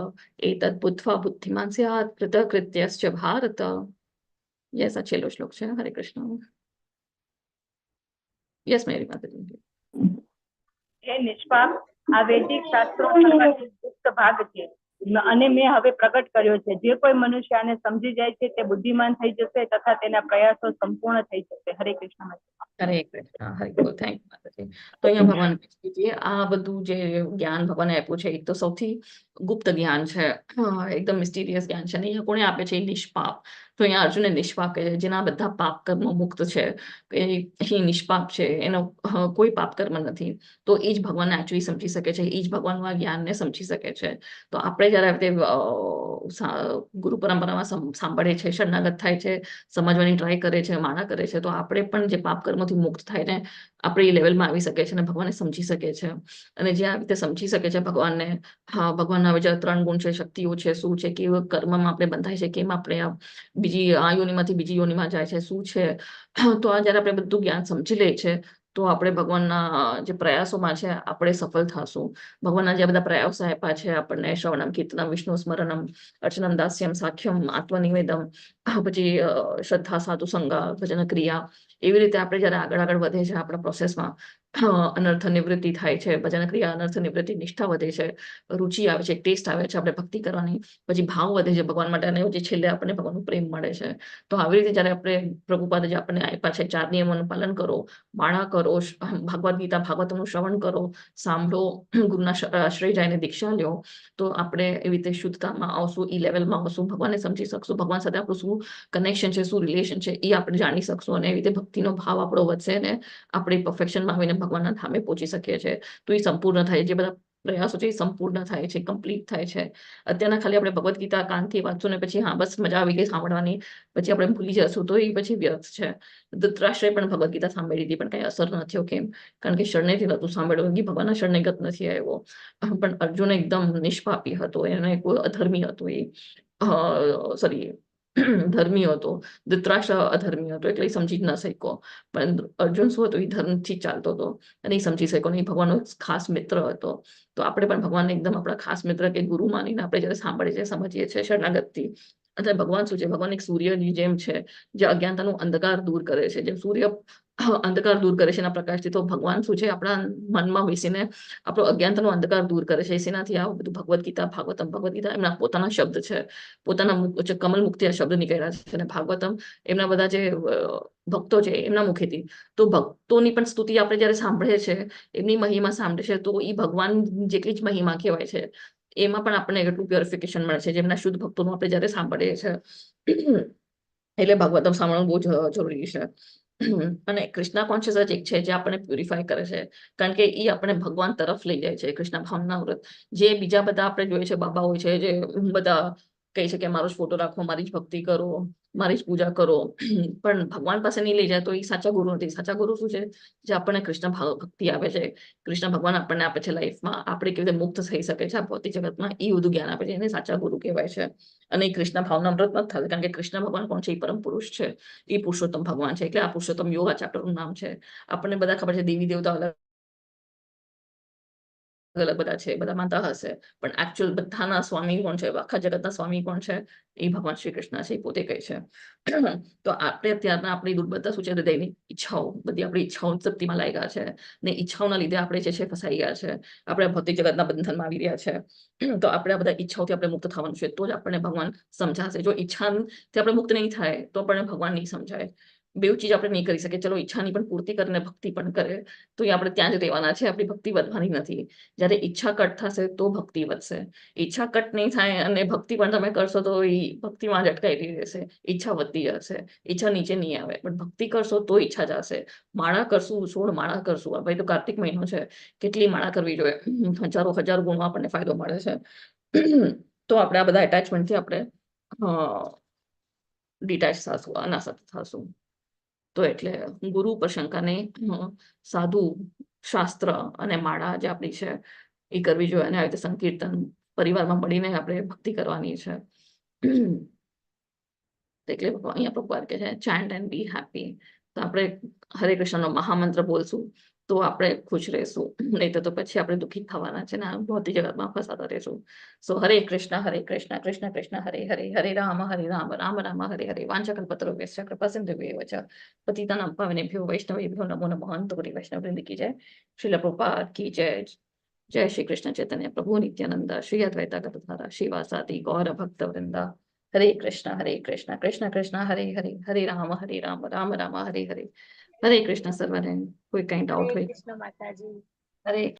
એતદ બુદ્ધ્વા બુદ્ધિમાન સ્યાત્ કૃતકૃત્યશ્ચ ભારત. યસ, આ છેલ્લો શ્લોક છે. હરે કૃષ્ણ. યસ મેરી માતાજી. હે નિષ્પાપ, આ વૈદિક શાસ્ત્રો ગુપ્ત ભાગ છે અને મેં હવે પ્રગટ કર્યો છે. જે કોઈ મનુષ્ય આને સમજી જાય છે તે બુદ્ધિમાન થઈ જશે તથા તેના પ્રયાસો સંપૂર્ણ થઈ જશે. હરે કૃષ્ણ. હરે કૃષ્ણ. હરે કૃષ્ણ. થેન્ક યુ માતાજી. તો અહીંયા ભગવાન આ બધું જે જ્ઞાન ભગવાને આપ્યું છે એક તો સૌથી ગુપ્ત જ્ઞાન છે, એકદમ મિસ્ટીરિયસ જ્ઞાન છે. અને અહીંયા કોને આપે છે? નિષ્પાપ. તો અહીંયા અર્જુનને નિષ્પાપ કહે છે, જેના બધા પાપ કર્મ મુક્ત છે, એ નિષ્પાપ છે, એનો કોઈ પાપ કર્મ નથી. તો એ જ ભગવાનને એકચ્યુઅલી સમજી શકે છે, એ જ ભગવાનનું આ જ્ઞાનને સમજી શકે છે. તો આપણે જયારે ગુરુ પરંપરામાં સાંભળે છે, શરણાગત થાય છે, સમજવાની ટ્રાય કરે છે, માના કરે છે, તો આપણે પણ જે પાપ કર્મથી મુક્ત થાય ને આપણે એ લેવલમાં આવી શકે છે અને ભગવાનને સમજી શકે છે. અને જે આ રીતે સમજી શકે છે ભગવાનને, હા, ભગવાનના હવે 3 ગુણ છે, શક્તિઓ છે, શું છે, કેવું કર્મમાં આપણે બંધાય છે, કેમ આપણે બીજી આ યોનિમાંથી બીજી યોનિમાં જાય છે, શું છે. તો આ જયારે આપણે બધું જ્ઞાન સમજી લે છે તો આપણે ભગવાનના જે પ્રયાસોમાં છે આપણે સફળ થશું. ભગવાનના જે બધા પ્રયાસો આપ્યા છે આપણને, શ્રવણમ, કીર્તનમ, વિષ્ણુ સ્મરણમ, અર્ચનમ, દાસ્યમ, સાખ્યમ, આત્મનિવેદમ, પછી શ્રદ્ધા, સાધુ સંગા, ભજન ક્રિયા, એવી રીતે આપણે જયારે આગળ વધે છે આપણા પ્રોસેસમાં, અનર્થ નિવૃત્તિ થાય છે, ભજન ક્રિયા, અનર્થ નિવૃત્તિ, નિષ્ઠા વધે છે, રુચિ આવે છે, ટેસ્ટ આવે છે આપણે ભક્તિ કરવાની, પછી ભાવ વધે છે ભગવાન માટે, અને જે છેલ્લે આપણને ભગવાનનું પ્રેમ મળે છે. તો આવી રીતે જયારે આપણે પ્રભુપાદે જે આપણને આપ્યા છે 4 નિયમોનું પાલન કરો, માળા કરો, ભગવદ્ ગીતા, ભાગવતનું શ્રવણ કરો, સાંભળો, ગુરુના આશ્રય જઈને દીક્ષા લ્યો, તો આપણે એવી રીતે શુદ્ધતામાં આવશું, ઈ લેવલમાં આવશું, ભગવાનને સમજી શકશું, ભગવાન સાથે આપણું શું કનેક્શન છે, શું રિલેશન છે, એ આપણે જાણી શકશું. અને એવી રીતે ભક્તિનો ભાવ આપણો વધશે ને આપણે પરફેક્શનમાં આવીને ભગવાનના ધામે પહોંચી શકીએ છીએ. તો એ સંપૂર્ણ થાય, જે બધા પ્રયાસો છે એ સંપૂર્ણ થાય છે, કમ્પ્લીટ થાય છે. અત્યારના ખાલી આપણે ભગવદ્ ગીતા કાનથી વાંચશું ને પછી હા બસ મજા આવી ગઈ સાંભળવાની, પછી આપણે ભૂલી જશું, તો એ પછી વ્યર્થ છે. ધૃતરાષ્ટ્રએ પણ ભગવદ્ ગીતા સાંભળી હતી પણ કઈ અસર ન થયો. કેમ? કારણ કે શરણેથી નતું સાંભળ્યું, ભગવાનના શરણેગત નથી આવ્યો. પણ અર્જુન એકદમ નિષ્પાપી હતો, એને કોઈ અધર્મી હતો, એ સોરી ધર્મી હતો. ધૃતરાષ્ટ્ર અધર્મી હતો એટલે એ સમજી જ ન શક્યો. પણ અર્જુન શું હતો? એ ધર્મથી ચાલતો હતો અને એ સમજી શક્યો. એ ભગવાનનો ખાસ મિત્ર હતો. તો આપણે પણ ભગવાનને એકદમ આપણા ખાસ મિત્ર કે ગુરુ માનીને આપણે જયારે સાંભળીએ છીએ, સમજીએ છીએ શરણાગતથી. અને ભગવાન શું છે? ભગવાન એક સૂર્યની જેમ છે, જે અજ્ઞાનતાનું અંધકાર દૂર કરે છે. જેમ સૂર્ય અંધકાર દૂર કરે છે એના પ્રકાશથી, તો ભગવાન શું છે? આપણા મનમાં બેસીને આપણો અજ્ઞાનતાનો અંધકાર દૂર કરે છે. એનાથી આ બધું ભગવદ્ ગીતા, ભાગવતમ, ભગવદ્ ગીતા એમના પોતાના શબ્દ છે, પોતાના કમલ મુક્તિ શબ્દ નીકળ્યા છે, અને ભાગવતમ એમના બધા જે ભક્તો છે એમના મુખેથી. તો ભક્તોની પણ સ્તુતિ આપણે જયારે સાંભળે છે, એમની મહિમા સાંભળે છે, તો એ ભગવાન જેટલી જ મહિમા કહેવાય છે. એમાં પણ આપણને એટલું પ્યોરિફિકેશન મળે છે જેમના શુદ્ધ ભક્તોનું આપણે જયારે સાંભળીએ છીએ. એટલે ભાગવતમ સાંભળવું બહુ જરૂરી છે. અને કૃષ્ણ કોન્શિયસ જ એક છે જે આપણને પ્યુરિફાય કરે છે, કારણ કે એ આપણે ભગવાન તરફ લઈ જાય છે. કૃષ્ણ ભાવના વ્રત જે બીજા બધા આપણે જોઈએ છે બાબા હોય છે, જે બધા કહે છે કે મારો જ ફોટો રાખો, મારી જ ભક્તિ કરો, મારી જ પૂજા કરો, પણ ભગવાન પાસે નહીં લઈ જાય તો એ સાચા ગુરુ નથી. સાચા ગુરુ શું છે? જે આપણને કૃષ્ણ ભક્તિ આપે છે, કૃષ્ણ ભગવાન આપણને આપે છે લાઈફમાં, આપણે કેવી રીતે મુક્ત થઈ શકે છે આ ભૌતિક જગતમાં, એ બધું જ્ઞાન આપે છે, એને સાચા ગુરુ કહેવાય છે. અને એ કૃષ્ણ ભાવના અમૃત નથી થતું, કારણ કે કૃષ્ણ ભગવાન કોણ છે? એ પરમ પુરુષ છે, એ પુરુષોત્તમ ભગવાન છે. એટલે આ પુરુષોત્તમ યોગ આ ચેપ્ટરનું નામ છે. આપણને બધા ખબર છે દેવી દેવતા અલગ અલગ બધા છે, બધા માનતા હશે, પણ એકચ્યુઅલ બધાના સ્વામી કોણ છે? આખા જગતના સ્વામી કોણ છે? એ ભગવાન શ્રી કૃષ્ણ છે, એ પોતે કહે છે. તો આપણે અત્યારના આપણી દુર્બળતા શું છે? હૃદયની ઈચ્છાઓ, બધી આપણી ઈચ્છાઓ શક્તિમાં લાગ્યા છે, ને ઈચ્છાઓના લીધે આપણે જે છે ફસાઈ ગયા છે, આપણે ભૌતિક જગતના બંધનમાં આવી રહ્યા છે. તો આપણે આ બધા ઈચ્છાઓથી આપણે મુક્ત થવાનું છે, તો જ આપણને ભગવાન સમજાશે. જો ઈચ્છાથી આપણે મુક્ત નહીં થાય તો આપણને ભગવાન નહીં સમજાય. બેઉ ચીજ આપણે નહીં કરી શકીએ. ચલો ઈચ્છાની પણ પૂર્તિ કરીને ભક્તિ પણ કરે તો એ આપણે ત્યાં જ રહેવાના છે, આપણી ભક્તિ વધવાની નથી. જ્યારે ઈચ્છા કટ થશે તો ભક્તિ વધશે. ઈચ્છા કટ નહીં થાય અને ભક્તિ પણ તમે કરશો તો એ ભક્તિમાં જ અટકાઈ રહેશે, ઈચ્છા વધતી જશે, ઈચ્છા નીચે નહીં આવે. પણ ભક્તિ કરશો તો ઈચ્છા જશે. માળા કરશું, 16 માળા કરશું. ભાઈ તો કાર્તિક મહિનો છે, કેટલી માળા કરવી જોઈએ, હજારો ગુણમાં આપણને ફાયદો મળે છે. તો આપણે આ બધા એટેચમેન્ટથી આપણે ડિટેચ થશું, અનાસક્ત થશું. તો એટલે ગુરુ પર શંકા નહીં, સાધુ શાસ્ત્ર અને માળા જે આપણી છે એ કરવી જોઈએ, અને આવી રીતે સંકીર્તન પરિવારમાં મળીને આપણે ભક્તિ કરવાની છે. એટલે અહીંયા પ્રભુપાદ કહે છે ચેન્ટ એન્ડ બી હેપી. તો આપણે હરે કૃષ્ણનો મહામંત્ર બોલશું તો આપણે ખુશ રહીશું, નહીં તો પછી આપણે દુઃખી થવાના છે ને ભૌતિક જગતમાં ફસાતા રહીશું. સો હરે કૃષ્ણ કૃષ્ણ કૃષ્ણ હરે હરે, હરે રામ રામ રામ હરે હરે. વાંછકલ્પતરુભ્યશ્ચ કૃપાસિંધુભ્યેવ ચ પતિતાનાં પાવનેભ્યો વૈષ્ણવેભ્યો નમો નમઃ. અંતગુરી વૈષ્ણવવૃંદ કી જય. શ્રીલ પ્રભુપાદ કી જય. જય શ્રી કૃષ્ણ ચૈતન્ય પ્રભુ નિત્યાનંદ શ્રી અદ્વૈતા ગદાધર શ્રીવાસાદિ ગૌર ભક્ત વૃંદા. હરે કૃષ્ણ કૃષ્ણ કૃષ્ણ હરે હરે, હરે રામ રામ રામ હરે હરે. હરે કૃષ્ણ સર્વને. કોઈ કઈ ડાઉટ હરે હોય? કૃષ્ણ માતાજી. હરે